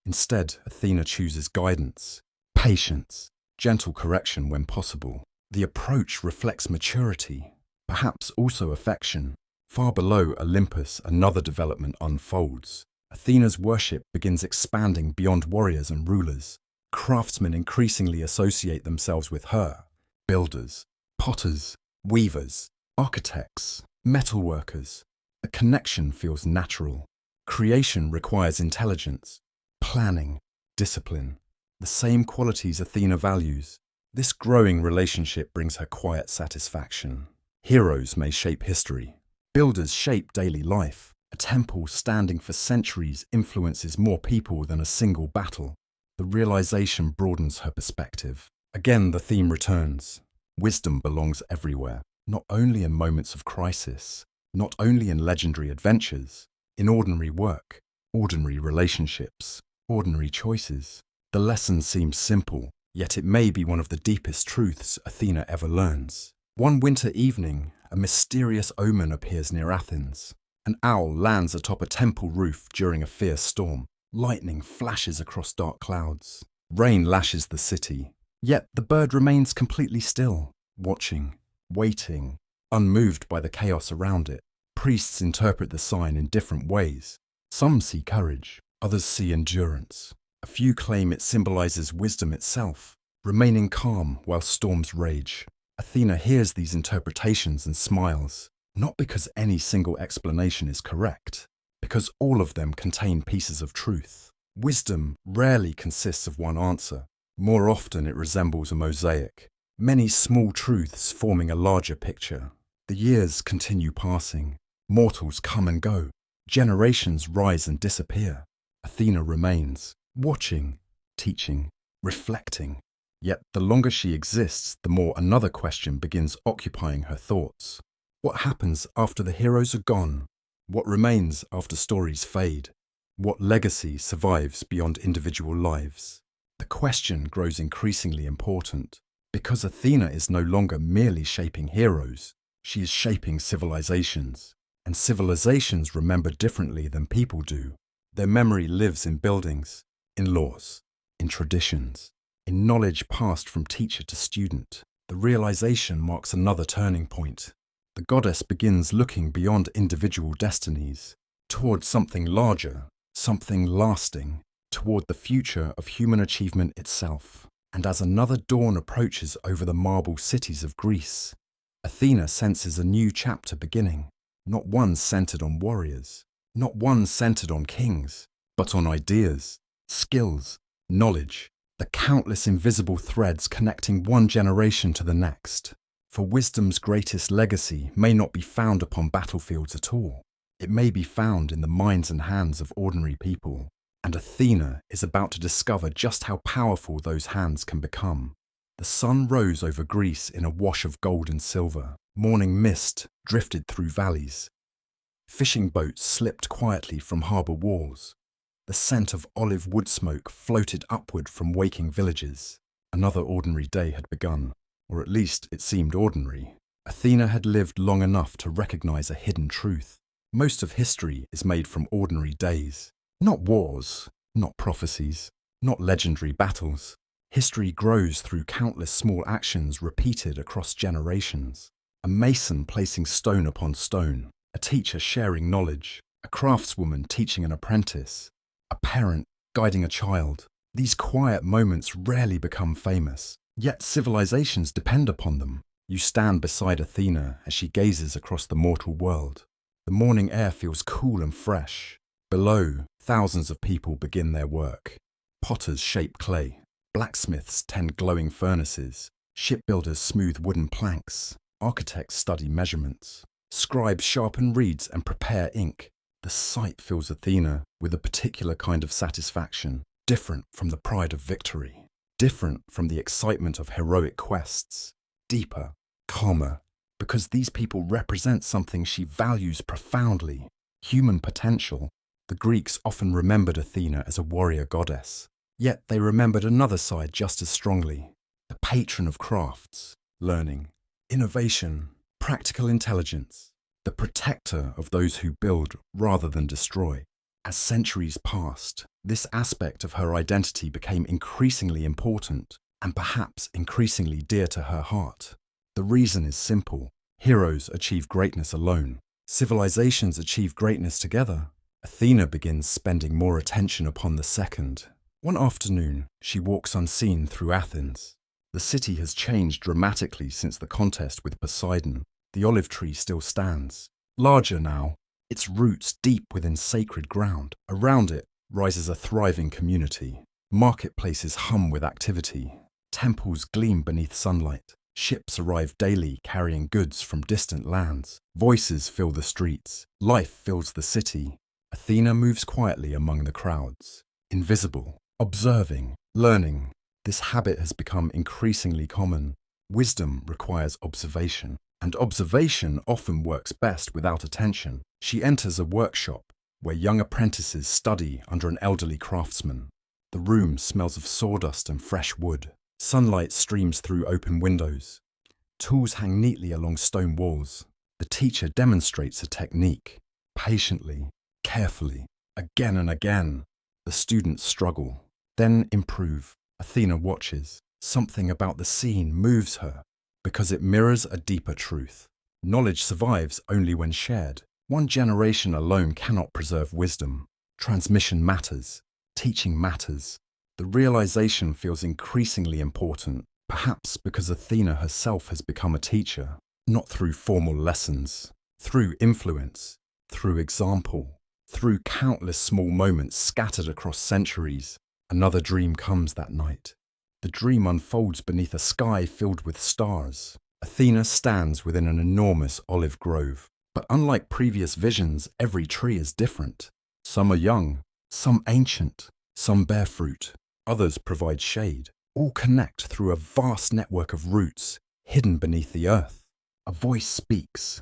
Instead, Athena chooses guidance, patience, gentle correction when possible. The approach reflects maturity, perhaps also affection. Far below Olympus, another development unfolds. Athena's worship begins expanding beyond warriors and rulers. Craftsmen increasingly associate themselves with her. Builders, potters, weavers, architects, metalworkers. The connection feels natural. Creation requires intelligence, planning, discipline, the same qualities Athena values. This growing relationship brings her quiet satisfaction. Heroes may shape history. Builders shape daily life. A temple standing for centuries influences more people than a single battle. The realization broadens her perspective. Again, the theme returns. Wisdom belongs everywhere, not only in moments of crisis, not only in legendary adventures, in ordinary work, ordinary relationships, ordinary choices. The lesson seems simple, yet it may be one of the deepest truths Athena ever learns. One winter evening, a mysterious omen appears near Athens. An owl lands atop a temple roof during a fierce storm. Lightning flashes across dark clouds. Rain lashes the city. Yet the bird remains completely still, watching, waiting, unmoved by the chaos around it. Priests interpret the sign in different ways. Some see courage, others see endurance. A few claim it symbolizes wisdom itself, remaining calm while storms rage. Athena hears these interpretations and smiles, not because any single explanation is correct, because all of them contain pieces of truth. Wisdom rarely consists of one answer. More often it resembles a mosaic, many small truths forming a larger picture. The years continue passing. Mortals come and go. Generations rise and disappear. Athena remains, watching, teaching, reflecting. Yet the longer she exists, the more another question begins occupying her thoughts. What happens after the heroes are gone? What remains after stories fade? What legacy survives beyond individual lives? The question grows increasingly important because Athena is no longer merely shaping heroes, she is shaping civilizations. And civilizations remember differently than people do. Their memory lives in buildings, in laws, in traditions, in knowledge passed from teacher to student. The realization marks another turning point. The goddess begins looking beyond individual destinies, towards something larger, something lasting, toward the future of human achievement itself. And as another dawn approaches over the marble cities of Greece, Athena senses a new chapter beginning, not one centered on warriors, not one centered on kings, but on ideas, skills, knowledge, the countless invisible threads connecting one generation to the next. For wisdom's greatest legacy may not be found upon battlefields at all. It may be found in the minds and hands of ordinary people. And Athena is about to discover just how powerful those hands can become. The sun rose over Greece in a wash of gold and silver. Morning mist drifted through valleys. Fishing boats slipped quietly from harbour walls. The scent of olive wood smoke floated upward from waking villages. Another ordinary day had begun. Or at least it seemed ordinary. Athena had lived long enough to recognize a hidden truth. Most of history is made from ordinary days. Not wars, not prophecies, not legendary battles. History grows through countless small actions repeated across generations. A mason placing stone upon stone, a teacher sharing knowledge, a craftswoman teaching an apprentice, a parent guiding a child. These quiet moments rarely become famous. Yet civilizations depend upon them. You stand beside Athena as she gazes across the mortal world. The morning air feels cool and fresh. Below, thousands of people begin their work. Potters shape clay. Blacksmiths tend glowing furnaces. Shipbuilders smooth wooden planks. Architects study measurements. Scribes sharpen reeds and prepare ink. The sight fills Athena with a particular kind of satisfaction, different from the pride of victory. Different from the excitement of heroic quests, deeper, calmer, because these people represent something she values profoundly, human potential. The Greeks often remembered Athena as a warrior goddess, yet they remembered another side just as strongly, the patron of crafts, learning, innovation, practical intelligence, the protector of those who build rather than destroy. As centuries passed, this aspect of her identity became increasingly important and perhaps increasingly dear to her heart. The reason is simple. Heroes achieve greatness alone. Civilizations achieve greatness together. Athena begins spending more attention upon the second. One afternoon, she walks unseen through Athens. The city has changed dramatically since the contest with Poseidon. The olive tree still stands, larger now, its roots deep within sacred ground. Around it rises a thriving community. Marketplaces hum with activity. Temples gleam beneath sunlight. Ships arrive daily carrying goods from distant lands. Voices fill the streets. Life fills the city. Athena moves quietly among the crowds. Invisible, observing, learning. This habit has become increasingly common. Wisdom requires observation. And observation often works best without attention. She enters a workshop where young apprentices study under an elderly craftsman. The room smells of sawdust and fresh wood. Sunlight streams through open windows. Tools hang neatly along stone walls. The teacher demonstrates a technique. Patiently, carefully, again and again. The students struggle, then improve. Athena watches. Something about the scene moves her, because it mirrors a deeper truth. Knowledge survives only when shared. One generation alone cannot preserve wisdom. Transmission matters. Teaching matters. The realization feels increasingly important, perhaps because Athena herself has become a teacher, not through formal lessons, through influence, through example, through countless small moments scattered across centuries. Another dream comes that night. The dream unfolds beneath a sky filled with stars. Athena stands within an enormous olive grove. But unlike previous visions, every tree is different. Some are young, some ancient, some bear fruit, others provide shade. All connect through a vast network of roots hidden beneath the earth. A voice speaks.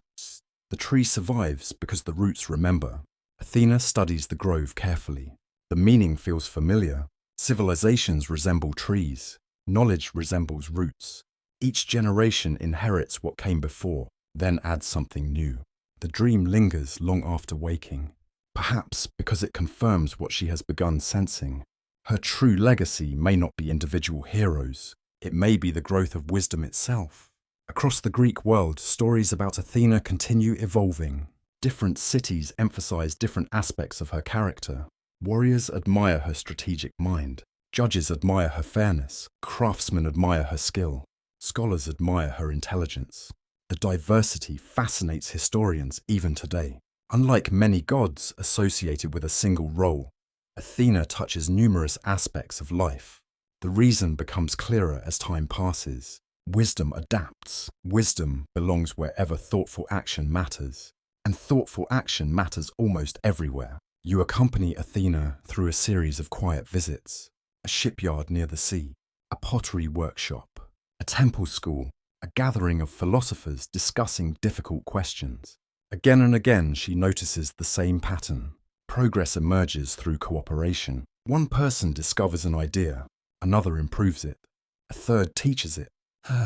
The tree survives because the roots remember. Athena studies the grove carefully. The meaning feels familiar. Civilizations resemble trees. Knowledge resembles roots. Each generation inherits what came before, then adds something new. The dream lingers long after waking, perhaps because it confirms what she has begun sensing. Her true legacy may not be individual heroes. It may be the growth of wisdom itself. Across the Greek world, stories about Athena continue evolving. Different cities emphasize different aspects of her character. Warriors admire her strategic mind. Judges admire her fairness. Craftsmen admire her skill. Scholars admire her intelligence. The diversity fascinates historians even today. Unlike many gods associated with a single role, Athena touches numerous aspects of life. The reason becomes clearer as time passes. Wisdom adapts. Wisdom belongs wherever thoughtful action matters. And thoughtful action matters almost everywhere. You accompany Athena through a series of quiet visits. A shipyard near the sea. A pottery workshop. A temple school. A gathering of philosophers discussing difficult questions. Again and again she notices the same pattern. Progress emerges through cooperation. One person discovers an idea. Another improves it. A third teaches it.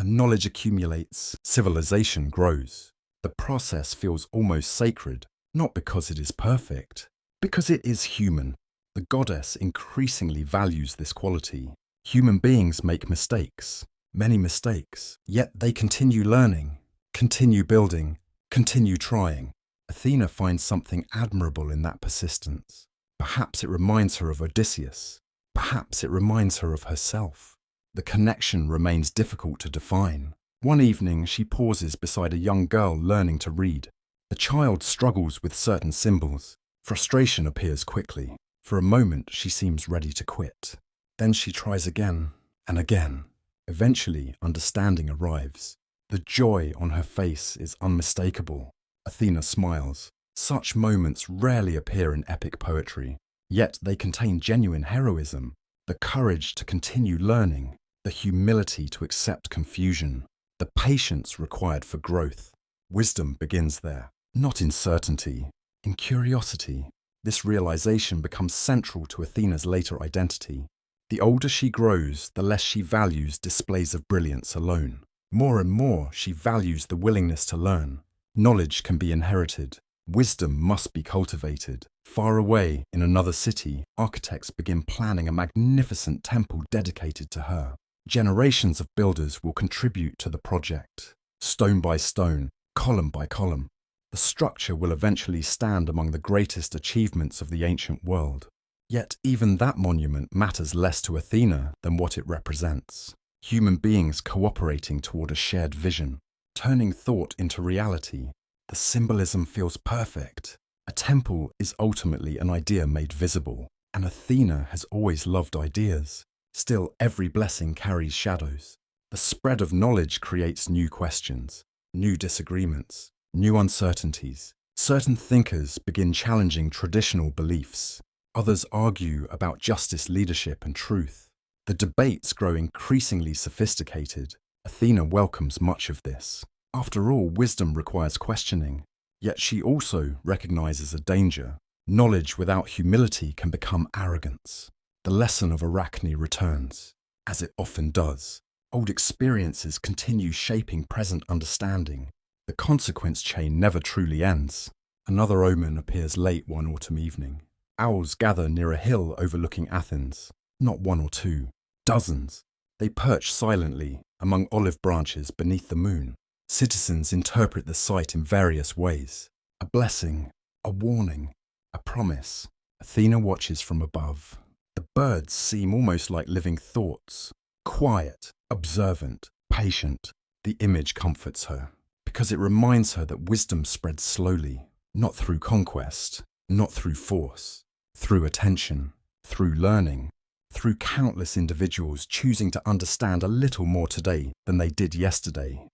Knowledge accumulates. Civilization grows. The process feels almost sacred, not because it is perfect, because it is human. The goddess increasingly values this quality. Human beings make mistakes, many mistakes, yet they continue learning, continue building, continue trying. Athena finds something admirable in that persistence. Perhaps it reminds her of Odysseus. Perhaps it reminds her of herself. The connection remains difficult to define. One evening, she pauses beside a young girl learning to read. The child struggles with certain symbols. Frustration appears quickly. For a moment, she seems ready to quit. Then she tries again and again. Eventually, understanding arrives. The joy on her face is unmistakable. Athena smiles. Such moments rarely appear in epic poetry, yet they contain genuine heroism, the courage to continue learning, the humility to accept confusion, the patience required for growth. Wisdom begins there, not in certainty, in curiosity. This realization becomes central to Athena's later identity. The older she grows, the less she values displays of brilliance alone. More and more, she values the willingness to learn. Knowledge can be inherited. Wisdom must be cultivated. Far away, in another city, architects begin planning a magnificent temple dedicated to her. Generations of builders will contribute to the project. Stone by stone, column by column, the structure will eventually stand among the greatest achievements of the ancient world. Yet even that monument matters less to Athena than what it represents. Human beings cooperating toward a shared vision, turning thought into reality. The symbolism feels perfect. A temple is ultimately an idea made visible, and Athena has always loved ideas. Still, every blessing carries shadows. The spread of knowledge creates new questions, new disagreements, new uncertainties. Certain thinkers begin challenging traditional beliefs. Others argue about justice, leadership, and truth. The debates grow increasingly sophisticated. Athena welcomes much of this. After all, wisdom requires questioning. Yet she also recognizes a danger. Knowledge without humility can become arrogance. The lesson of Arachne returns, as it often does. Old experiences continue shaping present understanding. The consequence chain never truly ends. Another omen appears late one autumn evening. Owls gather near a hill overlooking Athens. Not one or two, dozens. They perch silently among olive branches beneath the moon. Citizens interpret the sight in various ways. A blessing, a warning, a promise. Athena watches from above. The birds seem almost like living thoughts. Quiet, observant, patient. The image comforts her, because it reminds her that wisdom spreads slowly, not through conquest, not through force, through attention, through learning, through countless individuals choosing to understand a little more today than they did yesterday.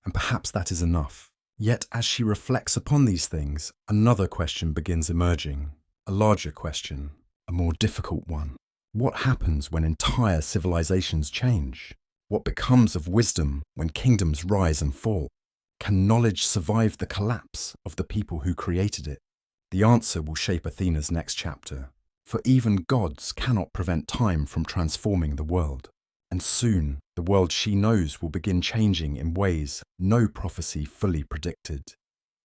And perhaps that is enough. Yet as she reflects upon these things, another question begins emerging. A larger question, a more difficult one. What happens when entire civilizations change? What becomes of wisdom when kingdoms rise and fall? Can knowledge survive the collapse of the people who created it? The answer will shape Athena's next chapter, for even gods cannot prevent time from transforming the world. And soon, the world she knows will begin changing in ways no prophecy fully predicted.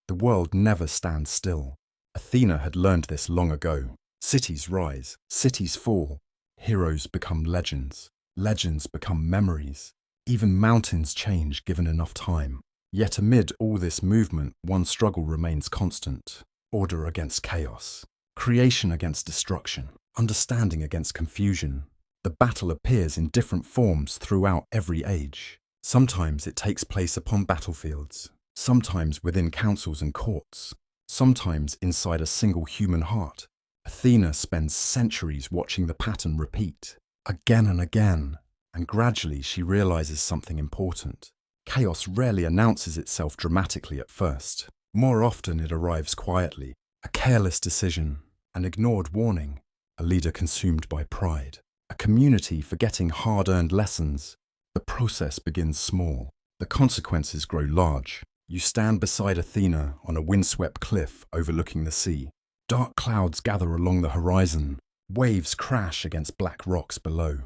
The world never stands still. Athena had learned this long ago. Cities rise, cities fall, heroes become legends, legends become memories. Even mountains change given enough time. Yet amid all this movement, one struggle remains constant: order against chaos, creation against destruction, understanding against confusion. The battle appears in different forms throughout every age. Sometimes it takes place upon battlefields, sometimes within councils and courts, sometimes inside a single human heart. Athena spends centuries watching the pattern repeat, again and again, and gradually she realizes something important. Chaos rarely announces itself dramatically at first. More often it arrives quietly, a careless decision, an ignored warning, a leader consumed by pride, a community forgetting hard-earned lessons. The process begins small. The consequences grow large. You stand beside Athena on a windswept cliff overlooking the sea. Dark clouds gather along the horizon. Waves crash against black rocks below.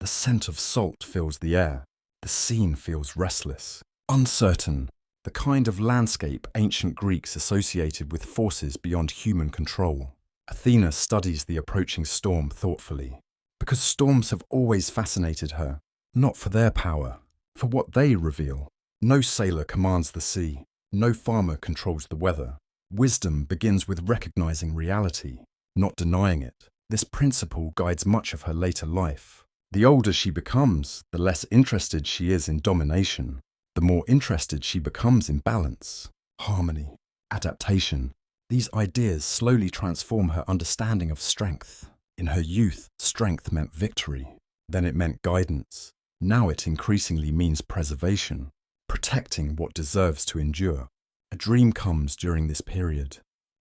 The scent of salt fills the air. The scene feels restless, uncertain, the kind of landscape ancient Greeks associated with forces beyond human control. Athena studies the approaching storm thoughtfully, because storms have always fascinated her, not for their power, for what they reveal. No sailor commands the sea, no farmer controls the weather. Wisdom begins with recognizing reality, not denying it. This principle guides much of her later life. The older she becomes, the less interested she is in domination. The more interested she becomes in balance, harmony, adaptation. These ideas slowly transform her understanding of strength. In her youth, strength meant victory. Then it meant guidance. Now it increasingly means preservation, protecting what deserves to endure. A dream comes during this period.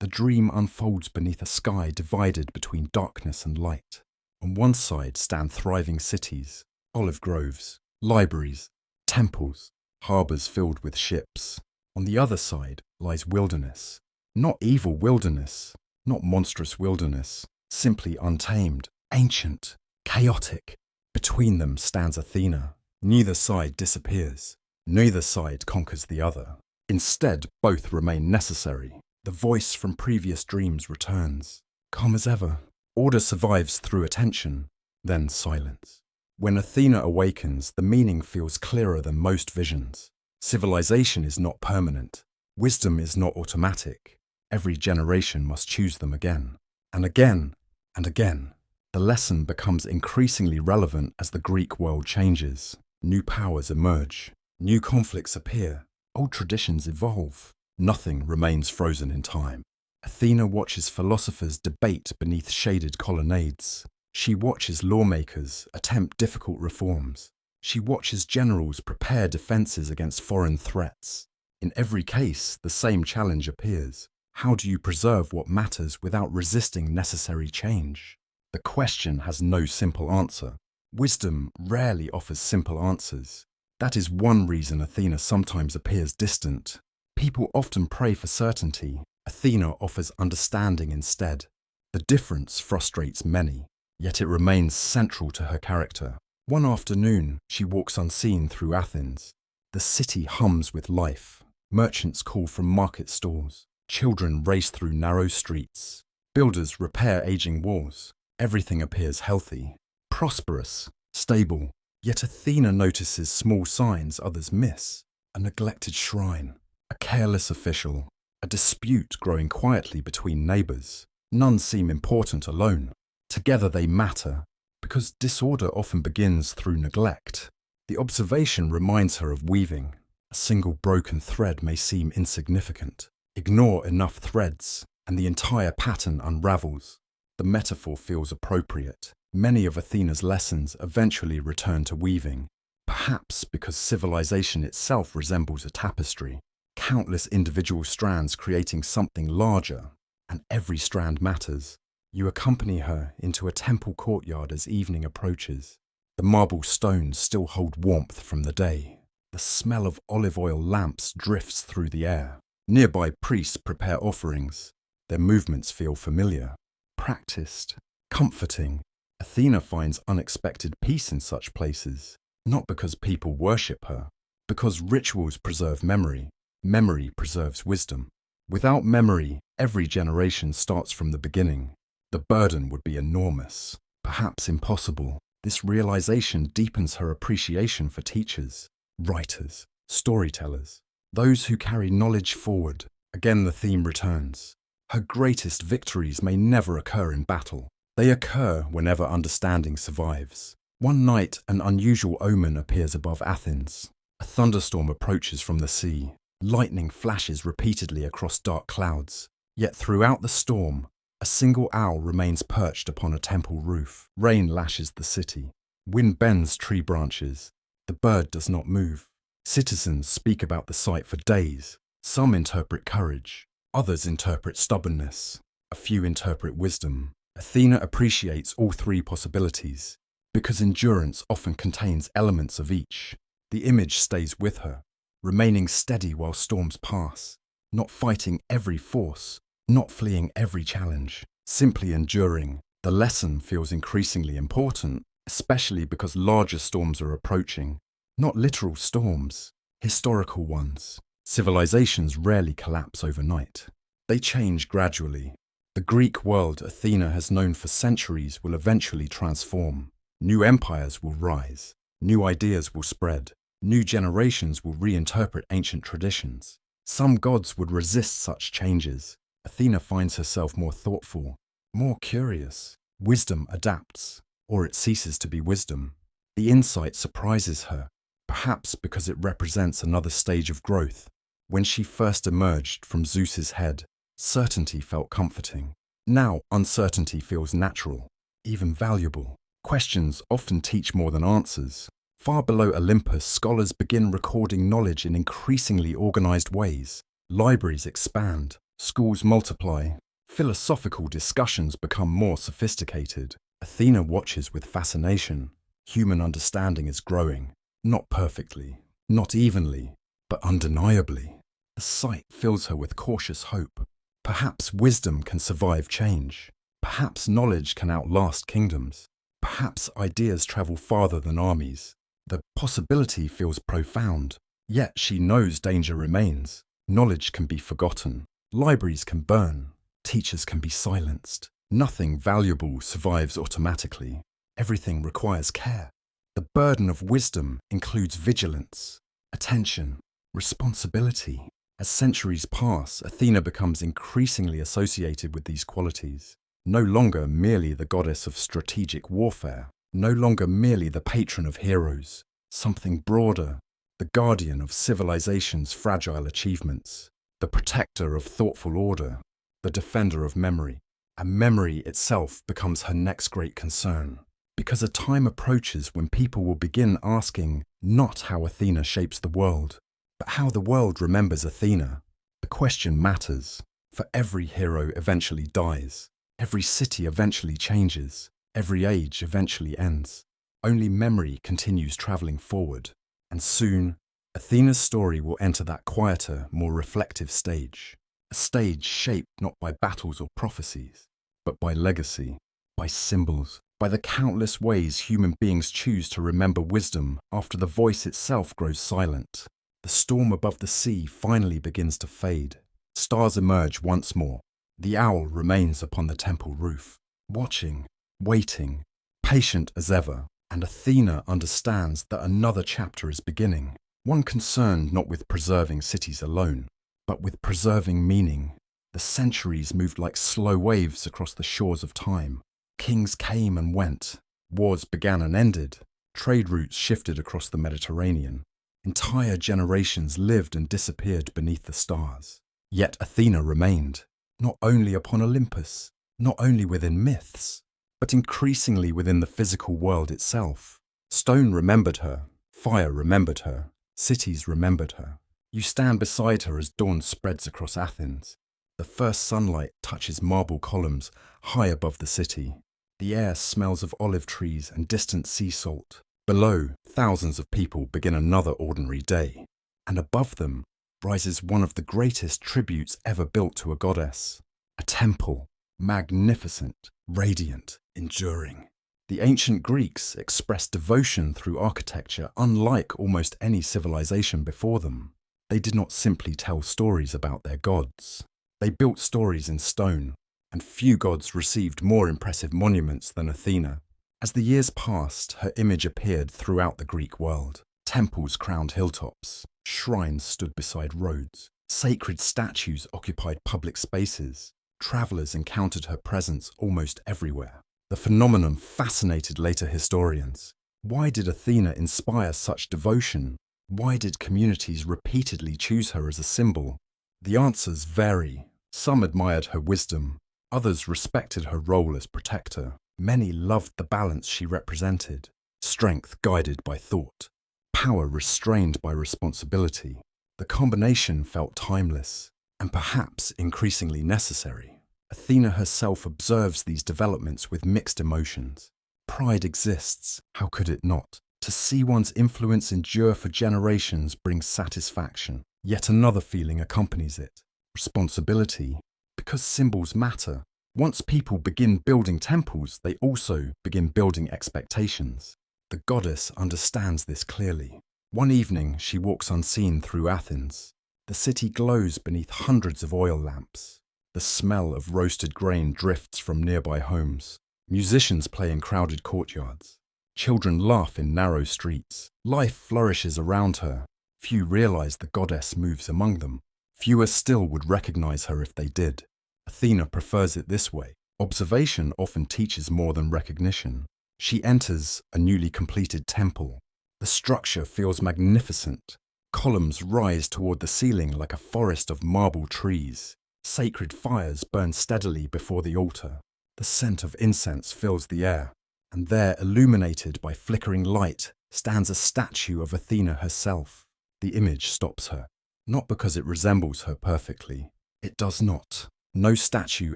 The dream unfolds beneath a sky divided between darkness and light. On one side stand thriving cities, olive groves, libraries, temples, harbours filled with ships. On the other side lies wilderness. Not evil wilderness, not monstrous wilderness, simply untamed, ancient, chaotic. Between them stands Athena. Neither side disappears. Neither side conquers the other. Instead, both remain necessary. The voice from previous dreams returns. Calm as ever. Order survives through attention, then silence. When Athena awakens, the meaning feels clearer than most visions. Civilization is not permanent. Wisdom is not automatic. Every generation must choose them again. And again, and again. The lesson becomes increasingly relevant as the Greek world changes. New powers emerge. New conflicts appear. Old traditions evolve. Nothing remains frozen in time. Athena watches philosophers debate beneath shaded colonnades. She watches lawmakers attempt difficult reforms. She watches generals prepare defenses against foreign threats. In every case, the same challenge appears. How do you preserve what matters without resisting necessary change? The question has no simple answer. Wisdom rarely offers simple answers. That is one reason Athena sometimes appears distant. People often pray for certainty. Athena offers understanding instead. The difference frustrates many, yet it remains central to her character. One afternoon, she walks unseen through Athens. The city hums with life. Merchants call from market stalls. Children race through narrow streets. Builders repair aging walls. Everything appears healthy, prosperous, stable. Yet Athena notices small signs others miss. A neglected shrine, a careless official, a dispute growing quietly between neighbours. None seem important alone. Together they matter, because disorder often begins through neglect. The observation reminds her of weaving. A single broken thread may seem insignificant. Ignore enough threads, and the entire pattern unravels. The metaphor feels appropriate. Many of Athena's lessons eventually return to weaving, perhaps because civilization itself resembles a tapestry, countless individual strands creating something larger, and every strand matters. You accompany her into a temple courtyard as evening approaches. The marble stones still hold warmth from the day. The smell of olive oil lamps drifts through the air. Nearby priests prepare offerings. Their movements feel familiar, practiced, comforting. Athena finds unexpected peace in such places, not because people worship her, because rituals preserve memory. Memory preserves wisdom. Without memory, every generation starts from the beginning. The burden would be enormous, perhaps impossible. This realization deepens her appreciation for teachers, writers, storytellers, those who carry knowledge forward. Again, the theme returns. Her greatest victories may never occur in battle. They occur whenever understanding survives. One night, an unusual omen appears above Athens. A thunderstorm approaches from the sea. Lightning flashes repeatedly across dark clouds. Yet throughout the storm, a single owl remains perched upon a temple roof. Rain lashes the city. Wind bends tree branches. The bird does not move. Citizens speak about the sight for days. Some interpret courage. Others interpret stubbornness. A few interpret wisdom. Athena appreciates all three possibilities, because endurance often contains elements of each. The image stays with her, remaining steady while storms pass, not fighting every force, not fleeing every challenge, simply enduring. The lesson feels increasingly important, especially because larger storms are approaching. Not literal storms, historical ones. Civilizations rarely collapse overnight. They change gradually. The Greek world Athena has known for centuries will eventually transform. New empires will rise. New ideas will spread. New generations will reinterpret ancient traditions. Some gods would resist such changes. Athena finds herself more thoughtful, more curious. Wisdom adapts, or it ceases to be wisdom. The insight surprises her, perhaps because it represents another stage of growth. When she first emerged from Zeus's head, certainty felt comforting. Now uncertainty feels natural, even valuable. Questions often teach more than answers. Far below Olympus, scholars begin recording knowledge in increasingly organized ways. Libraries expand, schools multiply, philosophical discussions become more sophisticated. Athena watches with fascination. Human understanding is growing, not perfectly, not evenly, but undeniably. The sight fills her with cautious hope. Perhaps wisdom can survive change. Perhaps knowledge can outlast kingdoms. Perhaps ideas travel farther than armies. The possibility feels profound, yet she knows danger remains. Knowledge can be forgotten. Libraries can burn. Teachers can be silenced. Nothing valuable survives automatically. Everything requires care. The burden of wisdom includes vigilance, attention, responsibility. As centuries pass, Athena becomes increasingly associated with these qualities. No longer merely the goddess of strategic warfare, no longer merely the patron of heroes, something broader, the guardian of civilization's fragile achievements, the protector of thoughtful order, the defender of memory. And memory itself becomes her next great concern, because a time approaches when people will begin asking not how Athena shapes the world, but how the world remembers Athena. The question matters, for every hero eventually dies. Every city eventually changes. Every age eventually ends. Only memory continues traveling forward. And soon, Athena's story will enter that quieter, more reflective stage. A stage shaped not by battles or prophecies, but by legacy, by symbols, by the countless ways human beings choose to remember wisdom after the voice itself grows silent. The storm above the sea finally begins to fade. Stars emerge once more. The owl remains upon the temple roof, watching, waiting, patient as ever, and Athena understands that another chapter is beginning, one concerned not with preserving cities alone, but with preserving meaning. The centuries moved like slow waves across the shores of time. Kings came and went, wars began and ended, trade routes shifted across the Mediterranean. Entire generations lived and disappeared beneath the stars. Yet Athena remained, not only upon Olympus, not only within myths, but increasingly within the physical world itself. Stone remembered her, fire remembered her, cities remembered her. You stand beside her as dawn spreads across Athens. The first sunlight touches marble columns high above the city. The air smells of olive trees and distant sea salt. Below, thousands of people begin another ordinary day, and above them rises one of the greatest tributes ever built to a goddess, a temple, magnificent, radiant, enduring. The ancient Greeks expressed devotion through architecture unlike almost any civilization before them. They did not simply tell stories about their gods. They built stories in stone, and few gods received more impressive monuments than Athena. As the years passed, her image appeared throughout the Greek world. Temples crowned hilltops, shrines stood beside roads, sacred statues occupied public spaces. Travelers encountered her presence almost everywhere. The phenomenon fascinated later historians. Why did Athena inspire such devotion? Why did communities repeatedly choose her as a symbol? The answers vary. Some admired her wisdom, others respected her role as protector. Many loved the balance she represented, strength guided by thought, power restrained by responsibility. The combination felt timeless, and perhaps increasingly necessary. Athena herself observes these developments with mixed emotions. Pride exists, how could it not? To see one's influence endure for generations brings satisfaction. Yet another feeling accompanies it: responsibility, because symbols matter. Once people begin building temples, they also begin building expectations. The goddess understands this clearly. One evening, she walks unseen through Athens. The city glows beneath hundreds of oil lamps. The smell of roasted grain drifts from nearby homes. Musicians play in crowded courtyards. Children laugh in narrow streets. Life flourishes around her. Few realize the goddess moves among them. Fewer still would recognize her if they did. Athena prefers it this way. Observation often teaches more than recognition. She enters a newly completed temple. The structure feels magnificent. Columns rise toward the ceiling like a forest of marble trees. Sacred fires burn steadily before the altar. The scent of incense fills the air, and there, illuminated by flickering light, stands a statue of Athena herself. The image stops her, not because it resembles her perfectly. It does not. No statue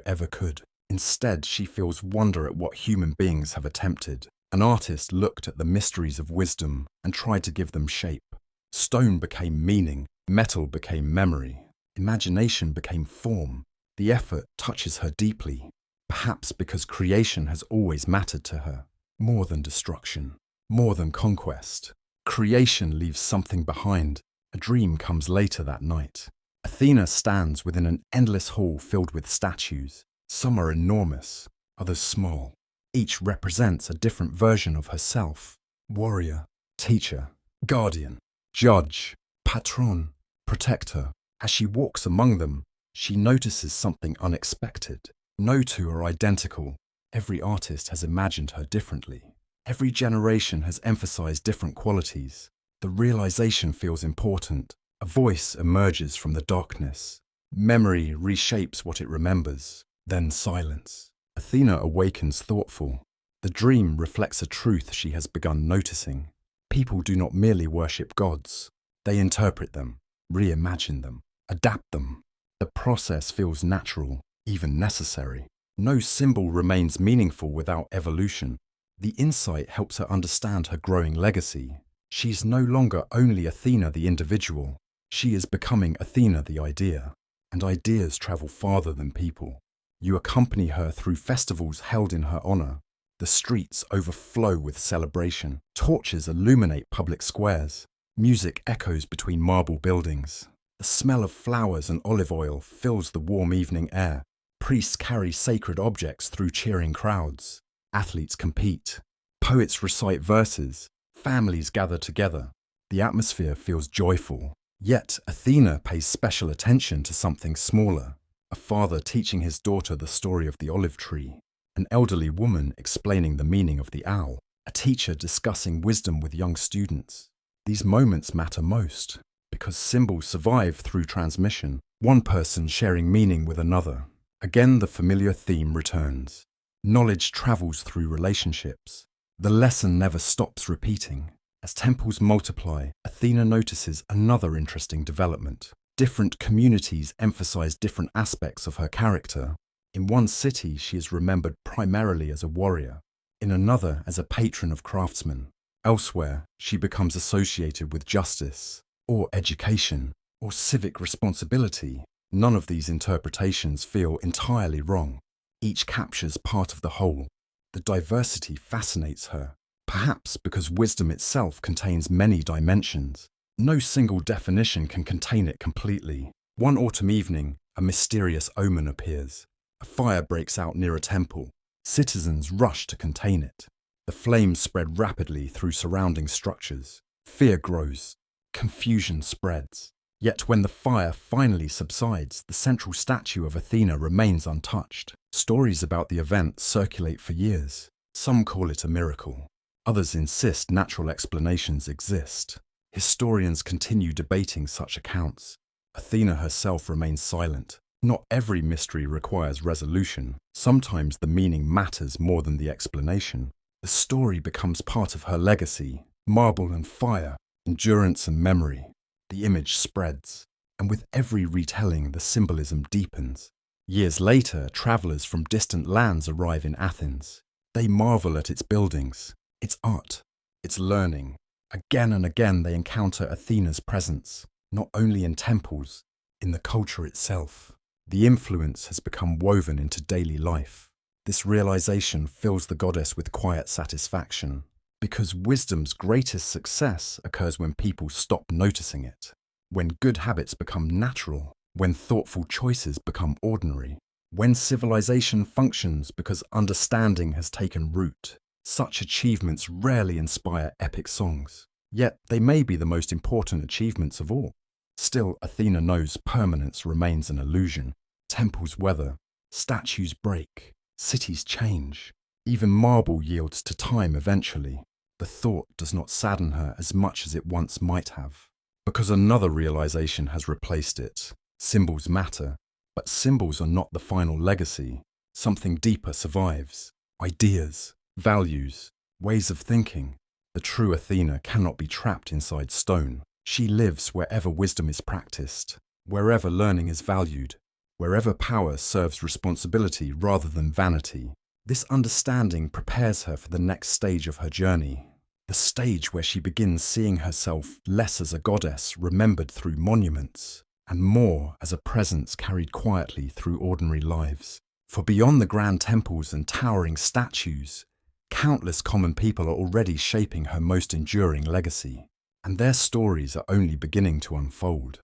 ever could. Instead, she feels wonder at what human beings have attempted. An artist looked at the mysteries of wisdom and tried to give them shape. Stone became meaning, metal became memory. Imagination became form. The effort touches her deeply, perhaps because creation has always mattered to her. More than destruction, more than conquest. Creation leaves something behind. A dream comes later that night. Athena stands within an endless hall filled with statues. Some are enormous, others small. Each represents a different version of herself. Warrior, teacher, guardian, judge, patron, protector. As she walks among them, she notices something unexpected. No two are identical. Every artist has imagined her differently. Every generation has emphasized different qualities. The realization feels important. A voice emerges from the darkness. Memory reshapes what it remembers. Then silence. Athena awakens thoughtful. The dream reflects a truth she has begun noticing. People do not merely worship gods. They interpret them, reimagine them, adapt them. The process feels natural, even necessary. No symbol remains meaningful without evolution. The insight helps her understand her growing legacy. She is no longer only Athena the individual. She is becoming Athena the idea. And ideas travel farther than people. You accompany her through festivals held in her honor. The streets overflow with celebration. Torches illuminate public squares. Music echoes between marble buildings. The smell of flowers and olive oil fills the warm evening air. Priests carry sacred objects through cheering crowds. Athletes compete. Poets recite verses. Families gather together. The atmosphere feels joyful. Yet Athena pays special attention to something smaller. A father teaching his daughter the story of the olive tree. An elderly woman explaining the meaning of the owl. A teacher discussing wisdom with young students. These moments matter most because symbols survive through transmission. One person sharing meaning with another. Again, the familiar theme returns. Knowledge travels through relationships. The lesson never stops repeating. As temples multiply, Athena notices another interesting development. Different communities emphasize different aspects of her character. In one city, she is remembered primarily as a warrior. In another, as a patron of craftsmen. Elsewhere, she becomes associated with justice, or education, or civic responsibility. None of these interpretations feel entirely wrong. Each captures part of the whole. The diversity fascinates her, perhaps because wisdom itself contains many dimensions. No single definition can contain it completely. One autumn evening, a mysterious omen appears. A fire breaks out near a temple. Citizens rush to contain it. The flames spread rapidly through surrounding structures. Fear grows. Confusion spreads. Yet when the fire finally subsides, the central statue of Athena remains untouched. Stories about the event circulate for years. Some call it a miracle. Others insist natural explanations exist. Historians continue debating such accounts. Athena herself remains silent. Not every mystery requires resolution. Sometimes the meaning matters more than the explanation. The story becomes part of her legacy, marble and fire, endurance and memory. The image spreads, and with every retelling the symbolism deepens. Years later, travelers from distant lands arrive in Athens. They marvel at its buildings, its art, its learning. Again and again they encounter Athena's presence, not only in temples, in the culture itself. The influence has become woven into daily life. This realization fills the goddess with quiet satisfaction, because wisdom's greatest success occurs when people stop noticing it, when good habits become natural, when thoughtful choices become ordinary, when civilization functions because understanding has taken root. Such achievements rarely inspire epic songs, yet they may be the most important achievements of all. Still, Athena knows permanence remains an illusion. Temples weather, statues break, cities change. Even marble yields to time eventually. The thought does not sadden her as much as it once might have, because another realization has replaced it. Symbols matter, but symbols are not the final legacy. Something deeper survives. Ideas, values, ways of thinking. The true Athena cannot be trapped inside stone. She lives wherever wisdom is practiced, wherever learning is valued, wherever power serves responsibility rather than vanity. This understanding prepares her for the next stage of her journey, the stage where she begins seeing herself less as a goddess remembered through monuments, and more as a presence carried quietly through ordinary lives. For beyond the grand temples and towering statues, countless common people are already shaping her most enduring legacy, and their stories are only beginning to unfold.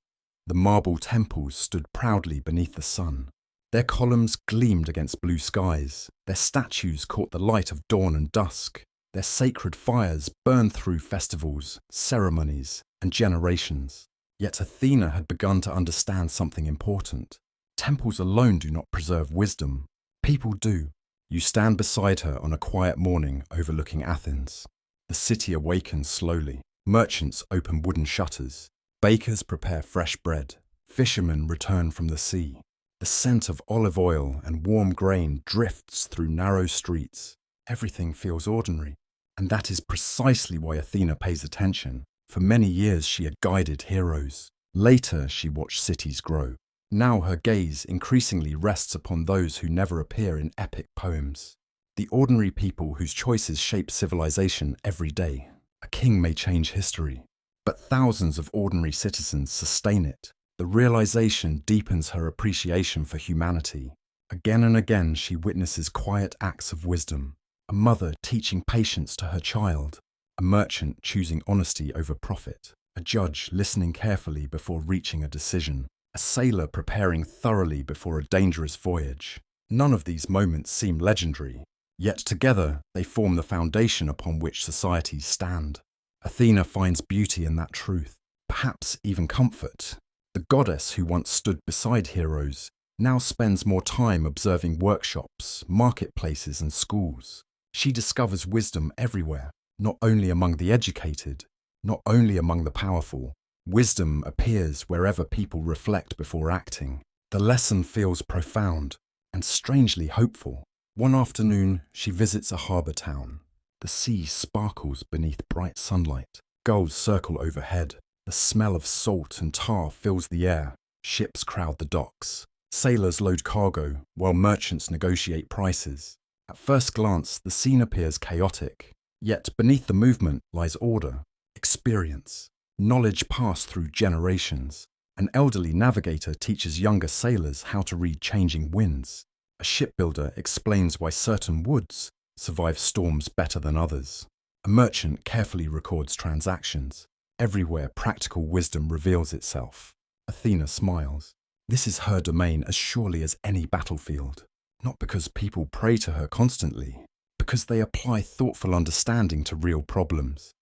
The marble temples stood proudly beneath the sun. Their columns gleamed against blue skies. Their statues caught the light of dawn and dusk. Their sacred fires burned through festivals, ceremonies, and generations. Yet Athena had begun to understand something important. Temples alone do not preserve wisdom. People do. You stand beside her on a quiet morning overlooking Athens. The city awakens slowly. Merchants open wooden shutters. Bakers prepare fresh bread. Fishermen return from the sea. The scent of olive oil and warm grain drifts through narrow streets. Everything feels ordinary. And that is precisely why Athena pays attention. For many years she had guided heroes. Later she watched cities grow. Now her gaze increasingly rests upon those who never appear in epic poems. The ordinary people whose choices shape civilization every day. A king may change history, but thousands of ordinary citizens sustain it. The realization deepens her appreciation for humanity. Again and again she witnesses quiet acts of wisdom. A mother teaching patience to her child. A merchant choosing honesty over profit. A judge listening carefully before reaching a decision. A sailor preparing thoroughly before a dangerous voyage. None of these moments seem legendary, yet together they form the foundation upon which societies stand. Athena finds beauty in that truth, perhaps even comfort. The goddess who once stood beside heroes now spends more time observing workshops, marketplaces, and schools. She discovers wisdom everywhere, not only among the educated, not only among the powerful. Wisdom appears wherever people reflect before acting. The lesson feels profound and strangely hopeful. One afternoon, she visits a harbour town. The sea sparkles beneath bright sunlight. Gulls circle overhead. The smell of salt and tar fills the air. Ships crowd the docks. Sailors load cargo, while merchants negotiate prices. At first glance, the scene appears chaotic. Yet beneath the movement lies order, experience, knowledge passed through generations. An elderly navigator teaches younger sailors how to read changing winds. A shipbuilder explains why certain woods survive storms better than others. A merchant carefully records transactions. Everywhere practical wisdom reveals itself. Athena smiles. This is her domain as surely as any battlefield. Not because people pray to her constantly, because they apply thoughtful understanding to real problems.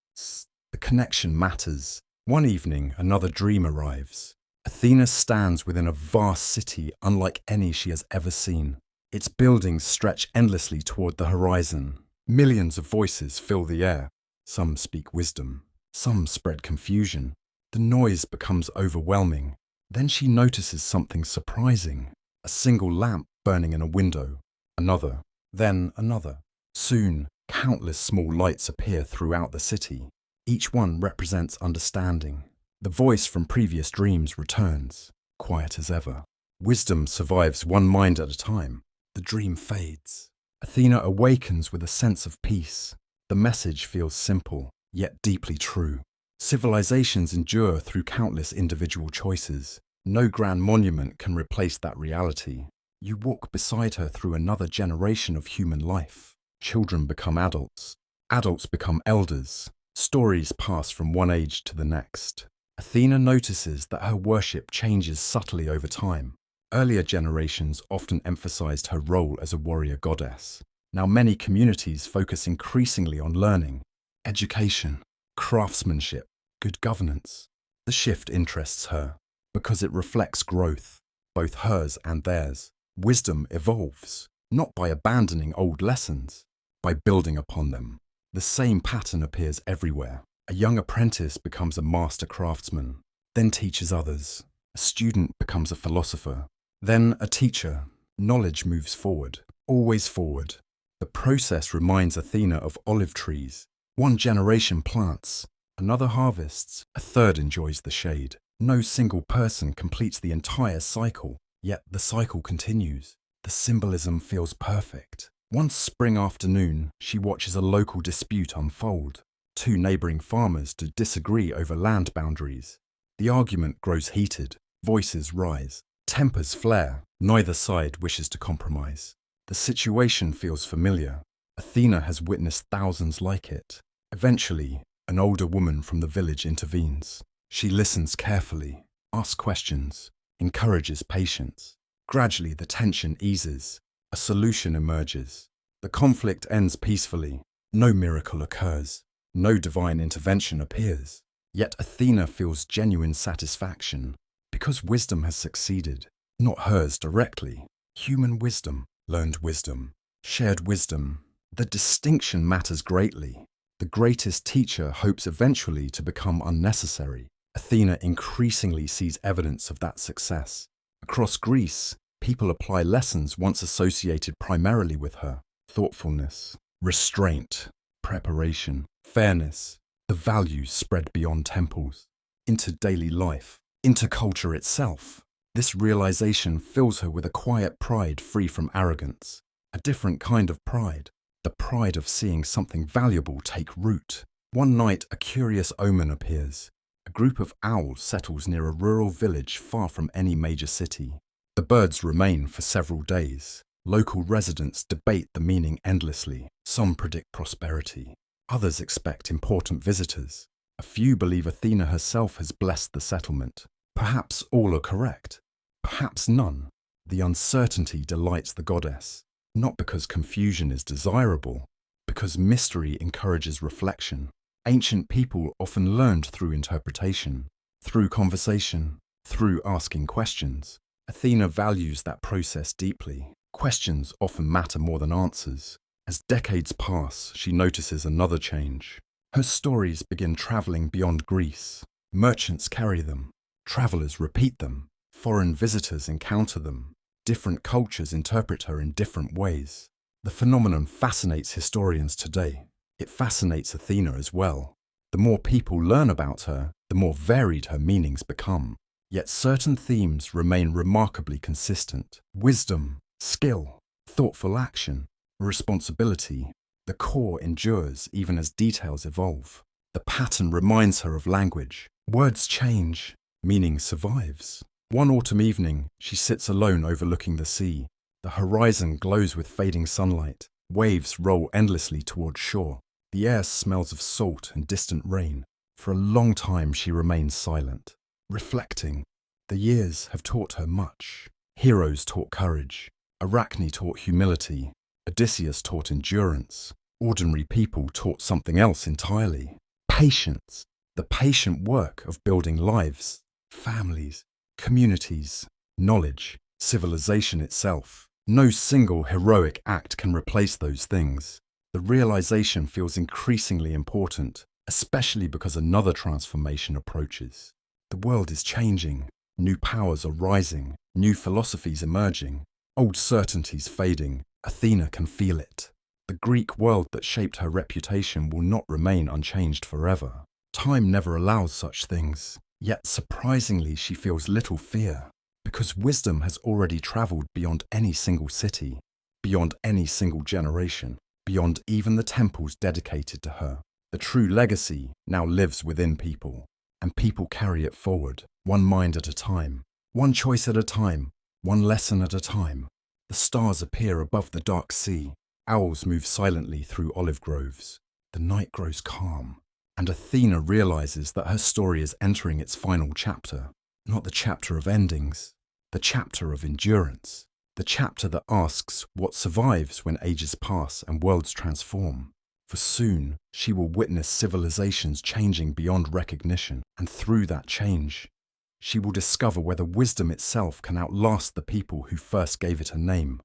The connection matters. One evening, another dream arrives. Athena stands within a vast city unlike any she has ever seen. Its buildings stretch endlessly toward the horizon. Millions of voices fill the air. Some speak wisdom. Some spread confusion. The noise becomes overwhelming. Then she notices something surprising. A single lamp burning in a window. Another. Then another. Soon, countless small lights appear throughout the city. Each one represents understanding. The voice from previous dreams returns, quiet as ever. Wisdom survives one mind at a time. The dream fades. Athena awakens with a sense of peace. The message feels simple, yet deeply true. Civilizations endure through countless individual choices. No grand monument can replace that reality. You walk beside her through another generation of human life. Children become adults. Adults become elders. Stories pass from one age to the next. Athena notices that her worship changes subtly over time. Earlier generations often emphasized her role as a warrior goddess. Now many communities focus increasingly on learning, education, craftsmanship, good governance. The shift interests her because it reflects growth, both hers and theirs. Wisdom evolves, not by abandoning old lessons, by building upon them. The same pattern appears everywhere. A young apprentice becomes a master craftsman, then teaches others. A student becomes a philosopher, then a teacher. Knowledge moves forward, always forward. The process reminds Athena of olive trees. One generation plants, another harvests, a third enjoys the shade. No single person completes the entire cycle, yet the cycle continues. The symbolism feels perfect. One spring afternoon, she watches a local dispute unfold. Two neighbouring farmers disagree over land boundaries. The argument grows heated. Voices rise. Tempers flare. Neither side wishes to compromise. The situation feels familiar. Athena has witnessed thousands like it. Eventually, an older woman from the village intervenes. She listens carefully, asks questions, encourages patience. Gradually, the tension eases. A solution emerges. The conflict ends peacefully. No miracle occurs. No divine intervention appears. Yet Athena feels genuine satisfaction because wisdom has succeeded. Not hers directly. Human wisdom, learned wisdom, shared wisdom. The distinction matters greatly. The greatest teacher hopes eventually to become unnecessary. Athena increasingly sees evidence of that success. Across Greece, people apply lessons once associated primarily with her. Thoughtfulness, restraint, preparation, fairness. The values spread beyond temples, into daily life, into culture itself. This realization fills her with a quiet pride free from arrogance. A different kind of pride. The pride of seeing something valuable take root. One night, a curious omen appears. A group of owls settles near a rural village far from any major city. The birds remain for several days. Local residents debate the meaning endlessly. Some predict prosperity. Others expect important visitors. A few believe Athena herself has blessed the settlement. Perhaps all are correct. Perhaps none. The uncertainty delights the goddess. Not because confusion is desirable, because mystery encourages reflection. Ancient people often learned through interpretation, through conversation, through asking questions. Athena values that process deeply. Questions often matter more than answers. As decades pass, she notices another change. Her stories begin traveling beyond Greece. Merchants carry them. Travelers repeat them. Foreign visitors encounter them. Different cultures interpret her in different ways. The phenomenon fascinates historians today. It fascinates Athena as well. The more people learn about her, the more varied her meanings become. Yet certain themes remain remarkably consistent. Wisdom, skill, thoughtful action, responsibility. The core endures even as details evolve. The pattern reminds her of language. Words change, meaning survives. One autumn evening, she sits alone overlooking the sea. The horizon glows with fading sunlight. Waves roll endlessly toward shore. The air smells of salt and distant rain. For a long time she remains silent, reflecting. The years have taught her much. Heroes taught courage. Arachne taught humility. Odysseus taught endurance. Ordinary people taught something else entirely. Patience. The patient work of building lives, families, communities, knowledge, civilization itself. No single heroic act can replace those things. The realization feels increasingly important, especially because another transformation approaches. The world is changing. New powers are rising. New philosophies emerging. Old certainties fading. Athena can feel it. The Greek world that shaped her reputation will not remain unchanged forever. Time never allows such things. Yet surprisingly she feels little fear, because wisdom has already travelled beyond any single city, beyond any single generation, beyond even the temples dedicated to her. The true legacy now lives within people, and people carry it forward, one mind at a time, one choice at a time, one lesson at a time. The stars appear above the dark sea. Owls move silently through olive groves. The night grows calm, and Athena realizes that her story is entering its final chapter. Not the chapter of endings, the chapter of endurance. The chapter that asks what survives when ages pass and worlds transform. For soon, she will witness civilizations changing beyond recognition, and through that change, she will discover whether wisdom itself can outlast the people who first gave it a name.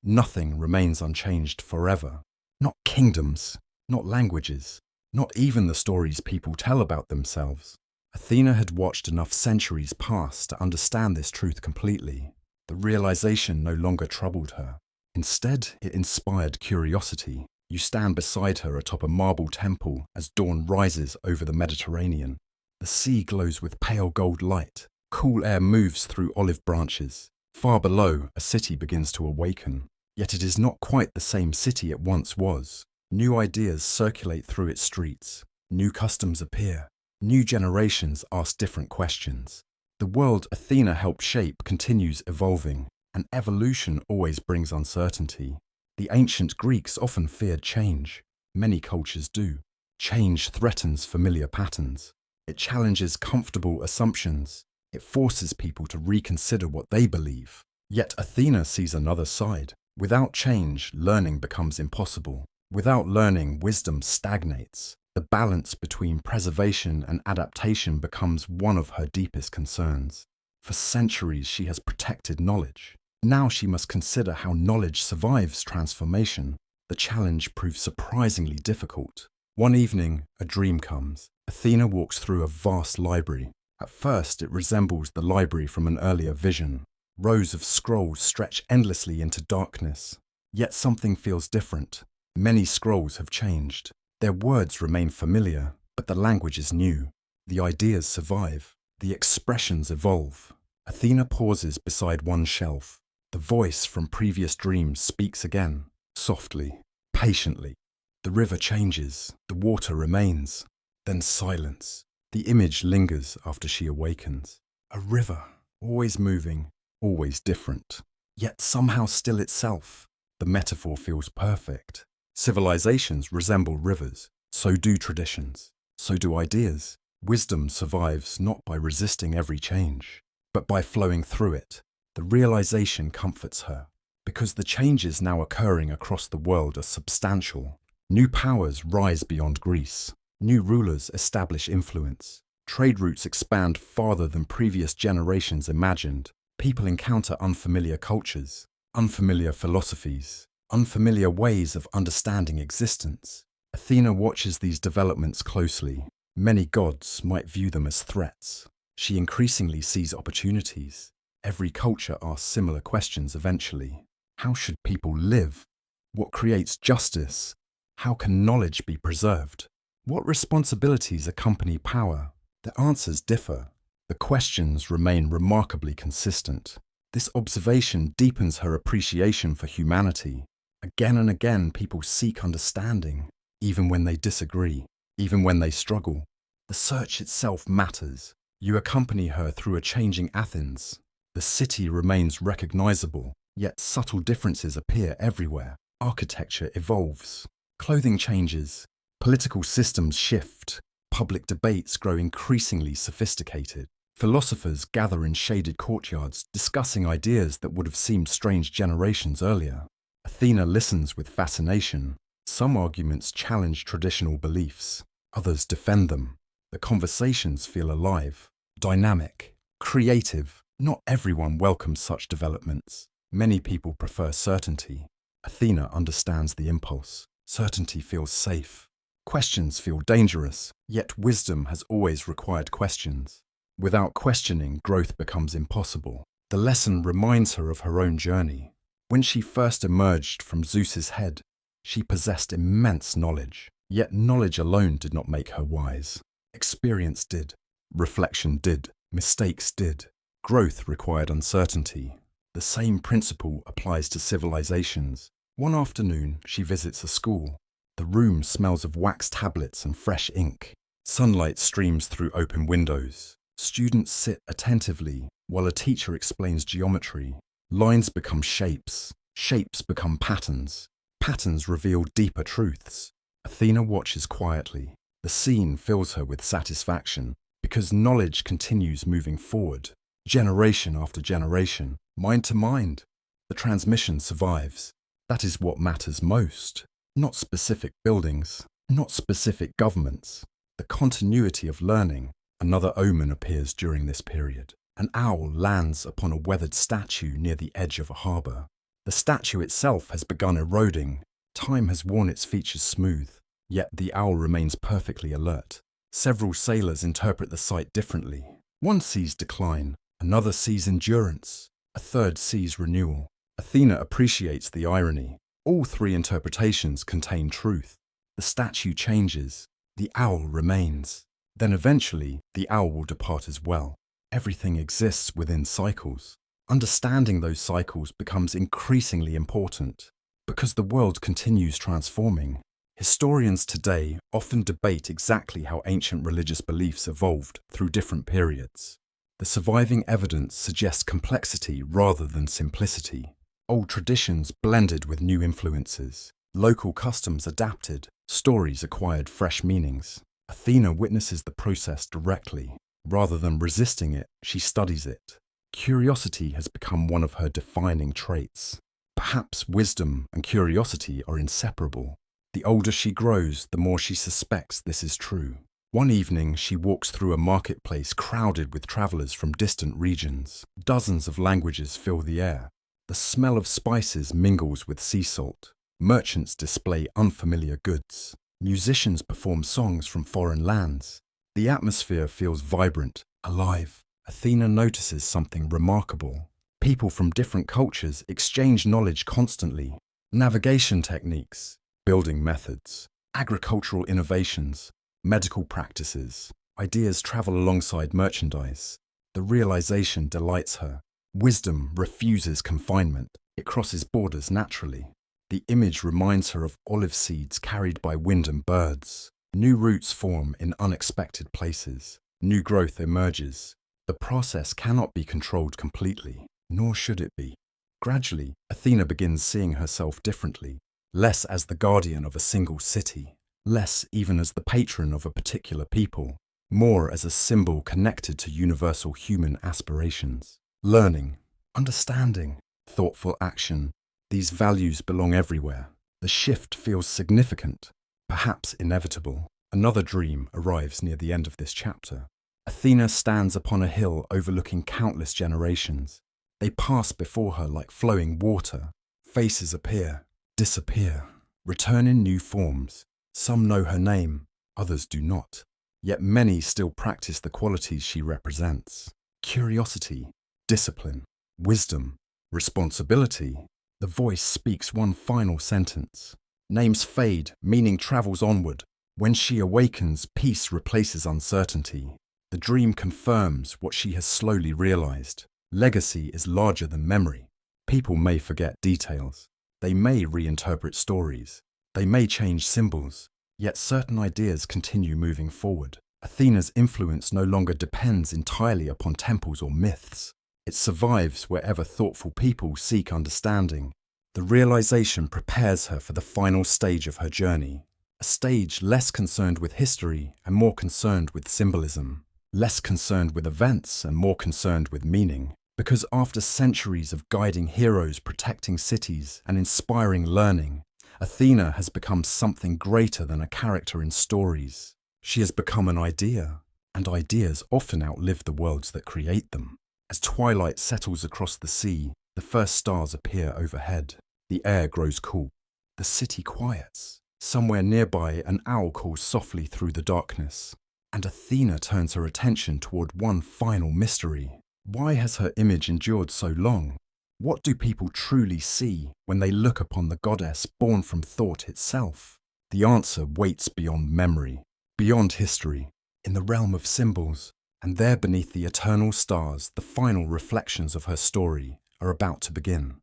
Nothing remains unchanged forever. Not kingdoms, not languages, not even the stories people tell about themselves. Athena had watched enough centuries pass to understand this truth completely. The realization no longer troubled her. Instead, it inspired curiosity. You stand beside her atop a marble temple as dawn rises over the Mediterranean. The sea glows with pale gold light. Cool air moves through olive branches. Far below, a city begins to awaken. Yet it is not quite the same city it once was. New ideas circulate through its streets. New customs appear. New generations ask different questions. The world Athena helped shape continues evolving, and evolution always brings uncertainty. The ancient Greeks often feared change. Many cultures do. Change threatens familiar patterns. It challenges comfortable assumptions. It forces people to reconsider what they believe. Yet Athena sees another side. Without change, learning becomes impossible. Without learning, wisdom stagnates. The balance between preservation and adaptation becomes one of her deepest concerns. For centuries, she has protected knowledge. Now she must consider how knowledge survives transformation. The challenge proves surprisingly difficult. One evening, a dream comes. Athena walks through a vast library. At first, it resembles the library from an earlier vision. Rows of scrolls stretch endlessly into darkness. Yet something feels different. Many scrolls have changed. Their words remain familiar, but the language is new. The ideas survive. The expressions evolve. Athena pauses beside one shelf. The voice from previous dreams speaks again, softly, patiently. The river changes. The water remains. Then silence. The image lingers after she awakens. A river, always moving, always different, yet somehow still itself. The metaphor feels perfect. Civilizations resemble rivers. So do traditions. So do ideas. Wisdom survives not by resisting every change, but by flowing through it. The realization comforts her, because the changes now occurring across the world are substantial. New powers rise beyond Greece. New rulers establish influence. Trade routes expand farther than previous generations imagined. People encounter unfamiliar cultures, unfamiliar philosophies, unfamiliar ways of understanding existence. Athena watches these developments closely. Many gods might view them as threats. She increasingly sees opportunities. Every culture asks similar questions eventually. How should people live? What creates justice? How can knowledge be preserved? What responsibilities accompany power? The answers differ. The questions remain remarkably consistent. This observation deepens her appreciation for humanity. Again and again, people seek understanding, even when they disagree, even when they struggle. The search itself matters. You accompany her through a changing Athens. The city remains recognizable, yet subtle differences appear everywhere. Architecture evolves. Clothing changes. Political systems shift. Public debates grow increasingly sophisticated. Philosophers gather in shaded courtyards, discussing ideas that would have seemed strange generations earlier. Athena listens with fascination. Some arguments challenge traditional beliefs. Others defend them. The conversations feel alive, dynamic, creative. Not everyone welcomes such developments. Many people prefer certainty. Athena understands the impulse. Certainty feels safe. Questions feel dangerous, yet wisdom has always required questions. Without questioning, growth becomes impossible. The lesson reminds her of her own journey. When she first emerged from Zeus's head, she possessed immense knowledge. Yet knowledge alone did not make her wise. Experience did. Reflection did. Mistakes did. Growth required uncertainty. The same principle applies to civilizations. One afternoon, she visits a school. The room smells of wax tablets and fresh ink. Sunlight streams through open windows. Students sit attentively while a teacher explains geometry. Lines become shapes. Shapes become patterns. Patterns reveal deeper truths. Athena watches quietly. The scene fills her with satisfaction because knowledge continues moving forward. Generation after generation, mind to mind. The transmission survives. That is what matters most. Not specific buildings, not specific governments. The continuity of learning. Another omen appears during this period. An owl lands upon a weathered statue near the edge of a harbour. The statue itself has begun eroding. Time has worn its features smooth, yet the owl remains perfectly alert. Several sailors interpret the sight differently. One sees decline, another sees endurance, a third sees renewal. Athena appreciates the irony. All three interpretations contain truth. The statue changes, the owl remains. Then eventually, the owl will depart as well. Everything exists within cycles. Understanding those cycles becomes increasingly important because the world continues transforming. Historians today often debate exactly how ancient religious beliefs evolved through different periods. The surviving evidence suggests complexity rather than simplicity. Old traditions blended with new influences. Local customs adapted. Stories acquired fresh meanings. Athena witnesses the process directly. Rather than resisting it, she studies it. Curiosity has become one of her defining traits. Perhaps wisdom and curiosity are inseparable. The older she grows, the more she suspects this is true. One evening, she walks through a marketplace crowded with travelers from distant regions. Dozens of languages fill the air. The smell of spices mingles with sea salt. Merchants display unfamiliar goods. Musicians perform songs from foreign lands. The atmosphere feels vibrant, alive. Athena notices something remarkable. People from different cultures exchange knowledge constantly. Navigation techniques, building methods, agricultural innovations, medical practices. Ideas travel alongside merchandise. The realization delights her. Wisdom refuses confinement. It crosses borders naturally. The image reminds her of olive seeds carried by wind and birds. New roots form in unexpected places. New growth emerges. The process cannot be controlled completely, nor should it be. Gradually, Athena begins seeing herself differently, less as the guardian of a single city, less even as the patron of a particular people, more as a symbol connected to universal human aspirations. Learning, understanding, thoughtful action, these values belong everywhere. The shift feels significant, perhaps inevitable. Another dream arrives near the end of this chapter. Athena stands upon a hill overlooking countless generations. They pass before her like flowing water. Faces appear, disappear, return in new forms. Some know her name, others do not. Yet many still practice the qualities she represents. Curiosity, discipline, wisdom, responsibility. The voice speaks one final sentence. Names fade, meaning travels onward. When she awakens, peace replaces uncertainty. The dream confirms what she has slowly realized. Legacy is larger than memory. People may forget details. They may reinterpret stories. They may change symbols. Yet certain ideas continue moving forward. Athena's influence no longer depends entirely upon temples or myths. It survives wherever thoughtful people seek understanding. The realization prepares her for the final stage of her journey, a stage less concerned with history and more concerned with symbolism, less concerned with events and more concerned with meaning. Because after centuries of guiding heroes, protecting cities, and inspiring learning, Athena has become something greater than a character in stories. She has become an idea, and ideas often outlive the worlds that create them. As twilight settles across the sea, the first stars appear overhead. The air grows cool. The city quiets. Somewhere nearby, an owl calls softly through the darkness. And Athena turns her attention toward one final mystery. Why has her image endured so long? What do people truly see when they look upon the goddess born from thought itself? The answer waits beyond memory, beyond history, in the realm of symbols. And there beneath the eternal stars, the final reflections of her story are about to begin.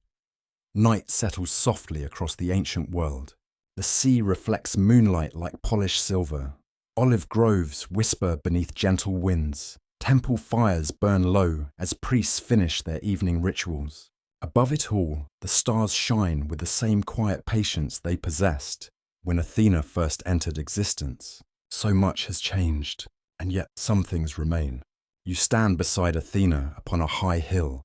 Night settles softly across the ancient world. The sea reflects moonlight like polished silver. Olive groves whisper beneath gentle winds. Temple fires burn low as priests finish their evening rituals. Above it all, the stars shine with the same quiet patience they possessed when Athena first entered existence. So much has changed, and yet some things remain. You stand beside Athena upon a high hill,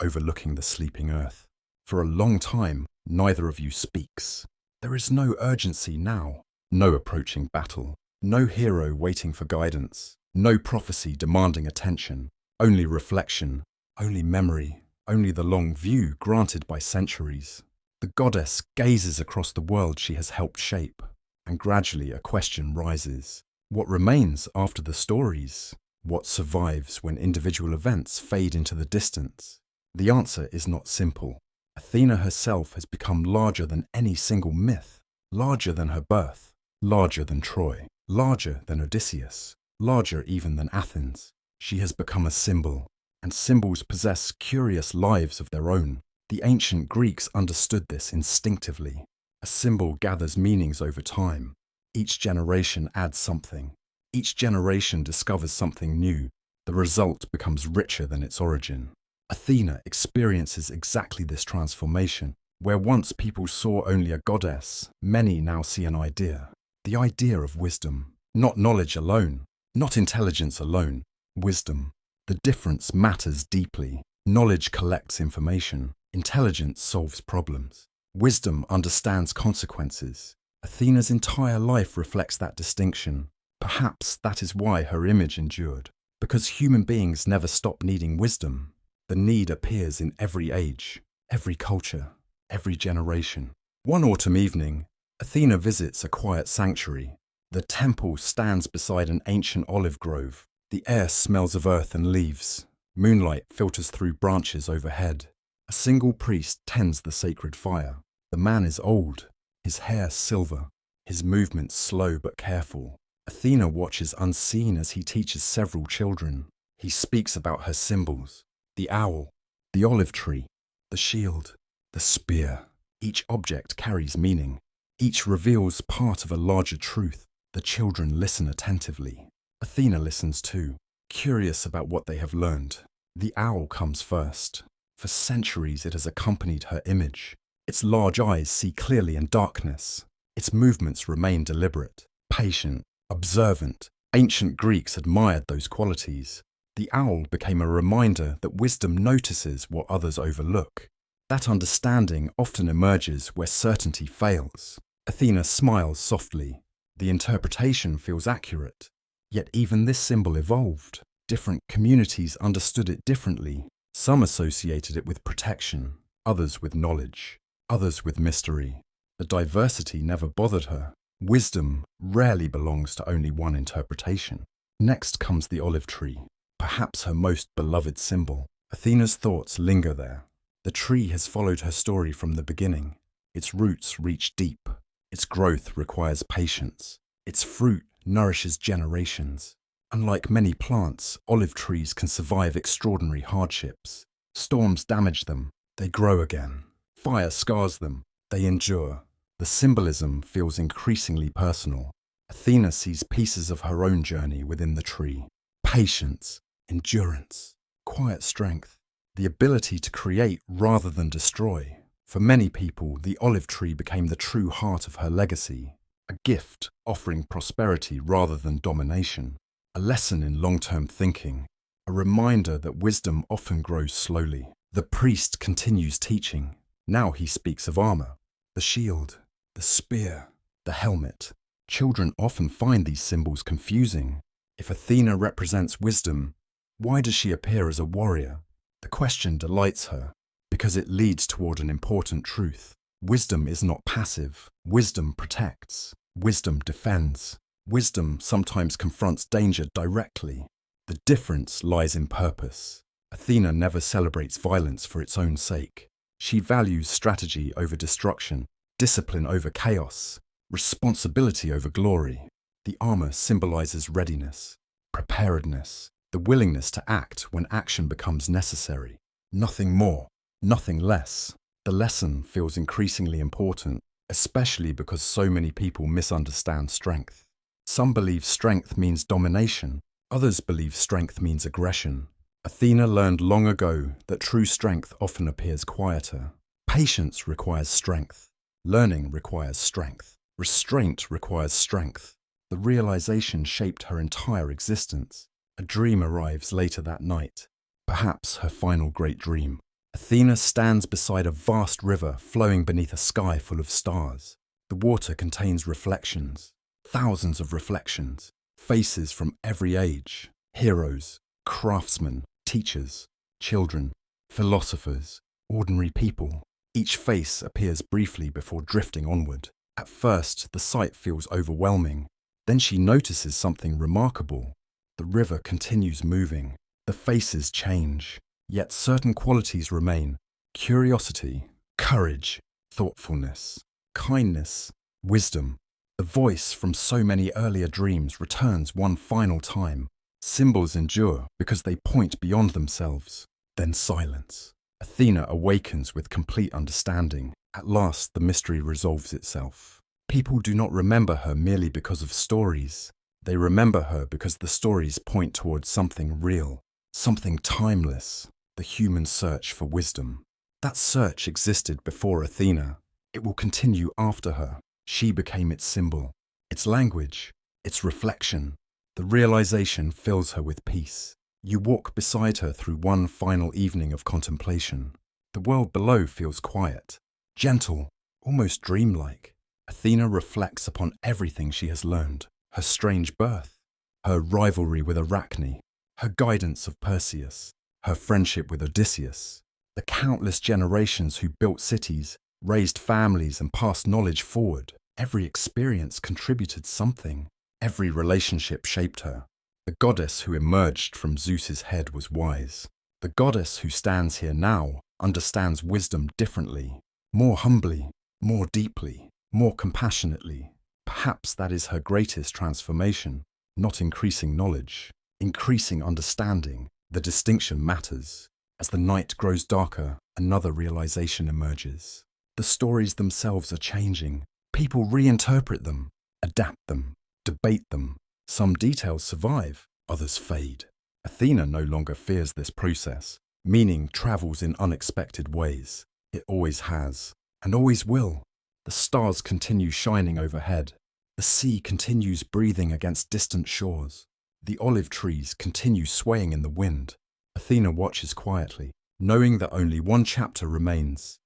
overlooking the sleeping earth. For a long time, neither of you speaks. There is no urgency now, no approaching battle, no hero waiting for guidance, no prophecy demanding attention, only reflection, only memory. Only the long view granted by centuries. The goddess gazes across the world she has helped shape, and gradually a question rises. What remains after the stories? What survives when individual events fade into the distance? The answer is not simple. Athena herself has become larger than any single myth, larger than her birth, larger than Troy, larger than Odysseus, larger even than Athens. She has become a symbol. And symbols possess curious lives of their own. The ancient Greeks understood this instinctively. A symbol gathers meanings over time. Each generation adds something. Each generation discovers something new. The result becomes richer than its origin. Athena experiences exactly this transformation. Where once people saw only a goddess, many now see an idea. The idea of wisdom. Not knowledge alone, not intelligence alone, wisdom. The difference matters deeply. Knowledge collects information. Intelligence solves problems. Wisdom understands consequences. Athena's entire life reflects that distinction. Perhaps that is why her image endured. Because human beings never stop needing wisdom. The need appears in every age, every culture, every generation. One autumn evening, Athena visits a quiet sanctuary. The temple stands beside an ancient olive grove. The air smells of earth and leaves. Moonlight filters through branches overhead. A single priest tends the sacred fire. The man is old, his hair silver, his movements slow but careful. Athena watches unseen as he teaches several children. He speaks about her symbols. The owl, the olive tree, the shield, the spear. Each object carries meaning. Each reveals part of a larger truth. The children listen attentively. Athena listens too, curious about what they have learned. The owl comes first. For centuries it has accompanied her image. Its large eyes see clearly in darkness. Its movements remain deliberate, patient, observant. Ancient Greeks admired those qualities. The owl became a reminder that wisdom notices what others overlook. That understanding often emerges where certainty fails. Athena smiles softly. The interpretation feels accurate. Yet even this symbol evolved. Different communities understood it differently. Some associated it with protection, others with knowledge, others with mystery. The diversity never bothered her. Wisdom rarely belongs to only one interpretation. Next comes the olive tree, perhaps her most beloved symbol. Athena's thoughts linger there. The tree has followed her story from the beginning. Its roots reach deep. Its growth requires patience. Its fruit nourishes generations. Unlike many plants, olive trees can survive extraordinary hardships. Storms damage them. They grow again. Fire scars them. They endure. The symbolism feels increasingly personal. Athena sees pieces of her own journey within the tree. Patience, endurance, quiet strength, the ability to create rather than destroy. For many people, the olive tree became the true heart of her legacy, a gift offering prosperity rather than domination, a lesson in long-term thinking, a reminder that wisdom often grows slowly. The priest continues teaching. Now he speaks of armor, the shield, the spear, the helmet. Children often find these symbols confusing. If Athena represents wisdom, why does she appear as a warrior? The question delights her because it leads toward an important truth. Wisdom is not passive. Wisdom protects. Wisdom defends. Wisdom sometimes confronts danger directly. The difference lies in purpose. Athena never celebrates violence for its own sake. She values strategy over destruction, discipline over chaos, responsibility over glory. The armor symbolizes readiness, preparedness, the willingness to act when action becomes necessary. Nothing more, nothing less. The lesson feels increasingly important, especially because so many people misunderstand strength. Some believe strength means domination, others believe strength means aggression. Athena learned long ago that true strength often appears quieter. Patience requires strength. Learning requires strength. Restraint requires strength. The realization shaped her entire existence. A dream arrives later that night, perhaps her final great dream. Athena stands beside a vast river flowing beneath a sky full of stars. The water contains reflections, thousands of reflections, faces from every age, heroes, craftsmen, teachers, children, philosophers, ordinary people. Each face appears briefly before drifting onward. At first, the sight feels overwhelming. Then she notices something remarkable. The river continues moving. The faces change, yet certain qualities remain: curiosity, courage, thoughtfulness, kindness, wisdom. The voice from so many earlier dreams returns one final time. Symbols endure because they point beyond themselves. Then silence. Athena awakens with complete understanding. At last, the mystery resolves itself. People do not remember her merely because of stories. They remember her because the stories point towards something real, something timeless, the human search for wisdom. That search existed before Athena. It will continue after her. She became its symbol, its language, its reflection. The realization fills her with peace. You walk beside her through one final evening of contemplation. The world below feels quiet, gentle, almost dreamlike. Athena reflects upon everything she has learned: her strange birth, her rivalry with Arachne, her guidance of Perseus, her friendship with Odysseus, the countless generations who built cities, raised families, and passed knowledge forward. Every experience contributed something. Every relationship shaped her. The goddess who emerged from Zeus's head was wise. The goddess who stands here now understands wisdom differently, more humbly, more deeply, more compassionately. Perhaps that is her greatest transformation, not increasing knowledge, increasing understanding. The distinction matters. As the night grows darker, another realization emerges. The stories themselves are changing. People reinterpret them, adapt them, debate them. Some details survive, others fade. Athena no longer fears this process. Meaning travels in unexpected ways. It always has, and always will. The stars continue shining overhead. The sea continues breathing against distant shores. The olive trees continue swaying in the wind. Athena watches quietly, knowing that only one chapter remains.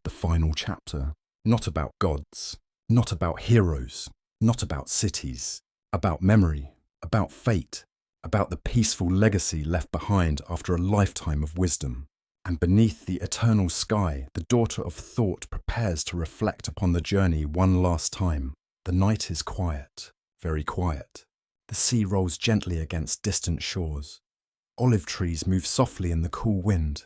The final chapter. Not about gods, not about heroes, not about cities. About memory, about fate, about the peaceful legacy left behind after a lifetime of wisdom. And beneath the eternal sky, the daughter of thought prepares to reflect upon the journey one last time. The night is quiet, very quiet. The sea rolls gently against distant shores. Olive trees move softly in the cool wind.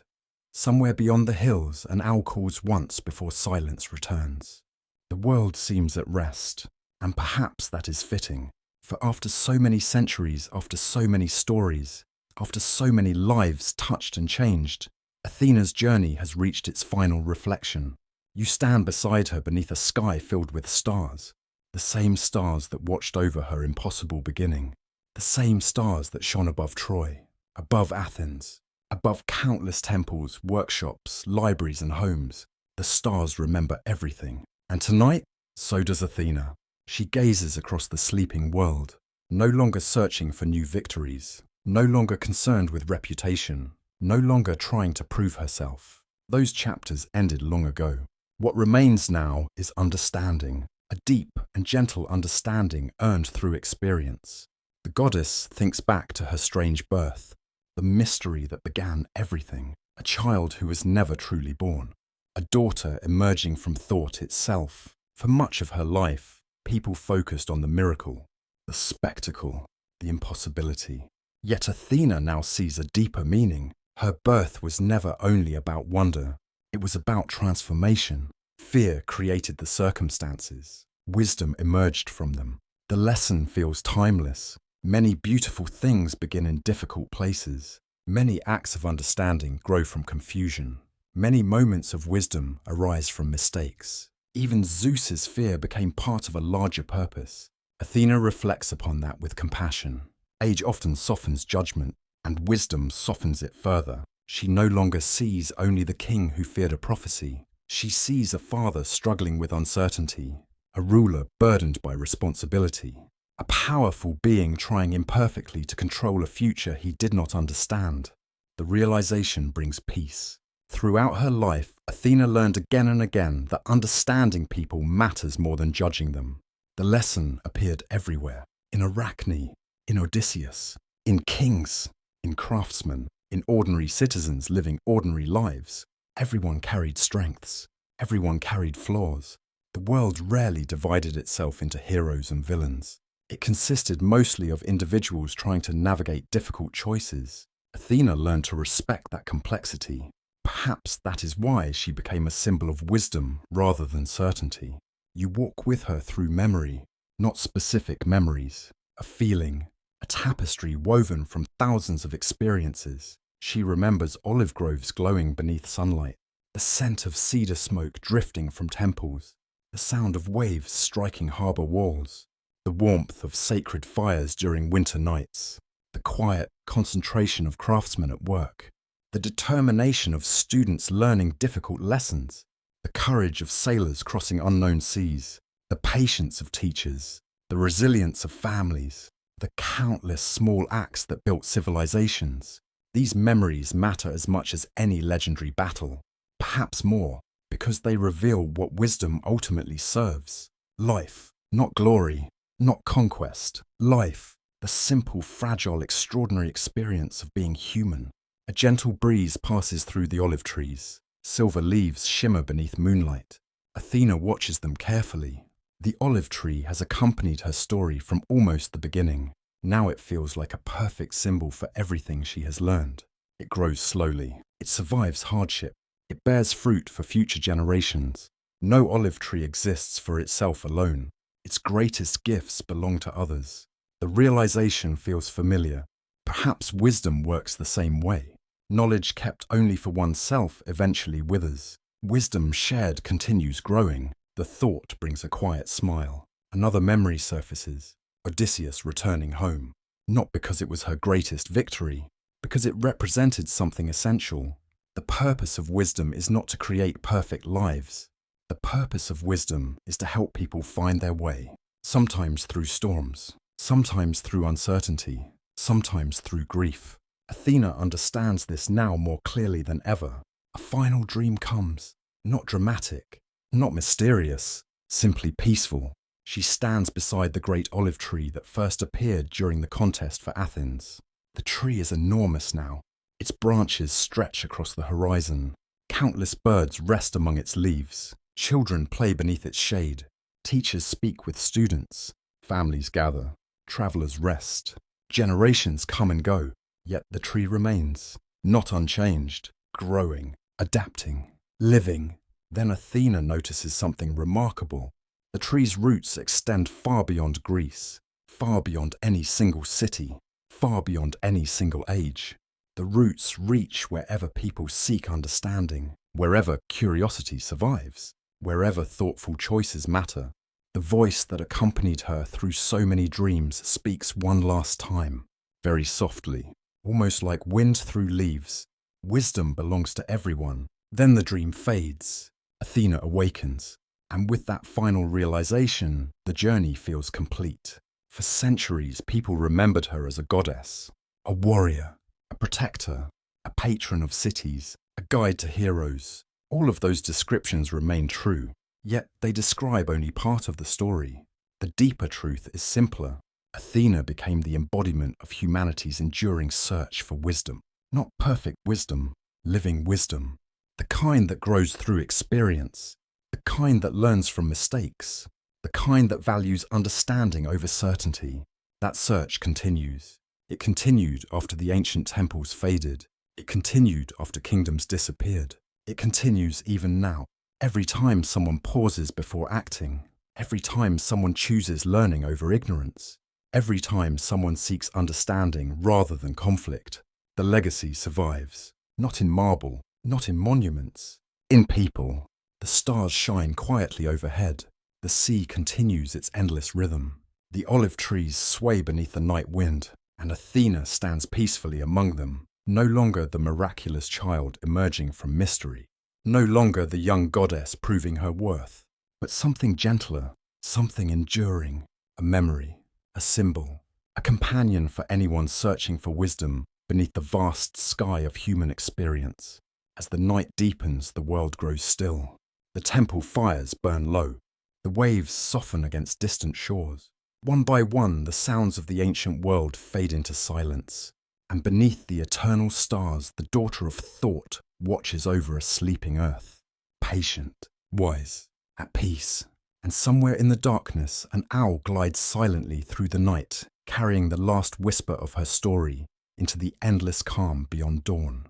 Somewhere beyond the hills, an owl calls once before silence returns. The world seems at rest, and perhaps that is fitting. For after so many centuries, after so many stories, after so many lives touched and changed, Athena's journey has reached its final reflection. You stand beside her beneath a sky filled with stars, the same stars that watched over her impossible beginning, the same stars that shone above Troy, above Athens, above countless temples, workshops, libraries and homes. The stars remember everything. And tonight, so does Athena. She gazes across the sleeping world, no longer searching for new victories, no longer concerned with reputation, no longer trying to prove herself. Those chapters ended long ago. What remains now is understanding, a deep and gentle understanding earned through experience. The goddess thinks back to her strange birth, the mystery that began everything, a child who was never truly born, a daughter emerging from thought itself. For much of her life, people focused on the miracle, the spectacle, the impossibility. Yet Athena now sees a deeper meaning. Her birth was never only about wonder, it was about transformation. Fear created the circumstances, wisdom emerged from them. The lesson feels timeless. Many beautiful things begin in difficult places. Many acts of understanding grow from confusion. Many moments of wisdom arise from mistakes. Even Zeus's fear became part of a larger purpose. Athena reflects upon that with compassion. Age often softens judgment, and wisdom softens it further. She no longer sees only the king who feared a prophecy. She sees a father struggling with uncertainty, a ruler burdened by responsibility, a powerful being trying imperfectly to control a future he did not understand. The realization brings peace. Throughout her life, Athena learned again and again that understanding people matters more than judging them. The lesson appeared everywhere, in Arachne, in Odysseus, in kings, in craftsmen, in ordinary citizens living ordinary lives. Everyone carried strengths, everyone carried flaws. The world rarely divided itself into heroes and villains. It consisted mostly of individuals trying to navigate difficult choices. Athena learned to respect that complexity. Perhaps that is why she became a symbol of wisdom rather than certainty. You walk with her through memory, not specific memories, a feeling, a tapestry woven from thousands of experiences. She remembers olive groves glowing beneath sunlight, the scent of cedar smoke drifting from temples, the sound of waves striking harbour walls, the warmth of sacred fires during winter nights, the quiet concentration of craftsmen at work, the determination of students learning difficult lessons, the courage of sailors crossing unknown seas, the patience of teachers, the resilience of families, the countless small acts that built civilizations. These memories matter as much as any legendary battle, perhaps more, because they reveal what wisdom ultimately serves. Life, not glory, not conquest. Life, the simple, fragile, extraordinary experience of being human. A gentle breeze passes through the olive trees. Silver leaves shimmer beneath moonlight. Athena watches them carefully. The olive tree has accompanied her story from almost the beginning. Now it feels like a perfect symbol for everything she has learned. It grows slowly. It survives hardship. It bears fruit for future generations. No olive tree exists for itself alone. Its greatest gifts belong to others. The realization feels familiar. Perhaps wisdom works the same way. Knowledge kept only for oneself eventually withers. Wisdom shared continues growing. The thought brings a quiet smile. Another memory surfaces. Odysseus returning home. Not because it was her greatest victory, because it represented something essential. The purpose of wisdom is not to create perfect lives. The purpose of wisdom is to help people find their way, sometimes through storms, sometimes through uncertainty, sometimes through grief. Athena understands this now more clearly than ever. A final dream comes, not dramatic, not mysterious, simply peaceful. She stands beside the great olive tree that first appeared during the contest for Athens. The tree is enormous now. Its branches stretch across the horizon. Countless birds rest among its leaves. Children play beneath its shade. Teachers speak with students. Families gather. Travelers rest. Generations come and go. Yet the tree remains, not unchanged, growing, adapting, living. Then Athena notices something remarkable. The tree's roots extend far beyond Greece, far beyond any single city, far beyond any single age. The roots reach wherever people seek understanding, wherever curiosity survives. wherever thoughtful choices matter. The voice that accompanied her through so many dreams speaks one last time, very softly, almost like wind through leaves. Wisdom belongs to everyone. Then the dream fades. Athena awakens, and with that final realization, the journey feels complete. For centuries, people remembered her as a goddess, a warrior, a protector, a patron of cities, a guide to heroes. All of those descriptions remain true, yet they describe only part of the story. The deeper truth is simpler. Athena became the embodiment of humanity's enduring search for wisdom. Not perfect wisdom, living wisdom. The kind that grows through experience. The kind that learns from mistakes. The kind that values understanding over certainty. That search continues. It continued after the ancient temples faded. It continued after kingdoms disappeared. It continues even now. Every time someone pauses before acting. Every time someone chooses learning over ignorance. Every time someone seeks understanding rather than conflict. The legacy survives. Not in marble, not in monuments. In people. The stars shine quietly overhead. The sea continues its endless rhythm. The olive trees sway beneath the night wind, and Athena stands peacefully among them, no longer the miraculous child emerging from mystery, no longer the young goddess proving her worth, but something gentler, something enduring, a memory, a symbol, a companion for anyone searching for wisdom beneath the vast sky of human experience. As the night deepens, the world grows still. The temple fires burn low. The waves soften against distant shores. One by one, the sounds of the ancient world fade into silence. And beneath the eternal stars, the daughter of thought watches over a sleeping earth. Patient, wise, at peace. And somewhere in the darkness, an owl glides silently through the night, carrying the last whisper of her story into the endless calm beyond dawn.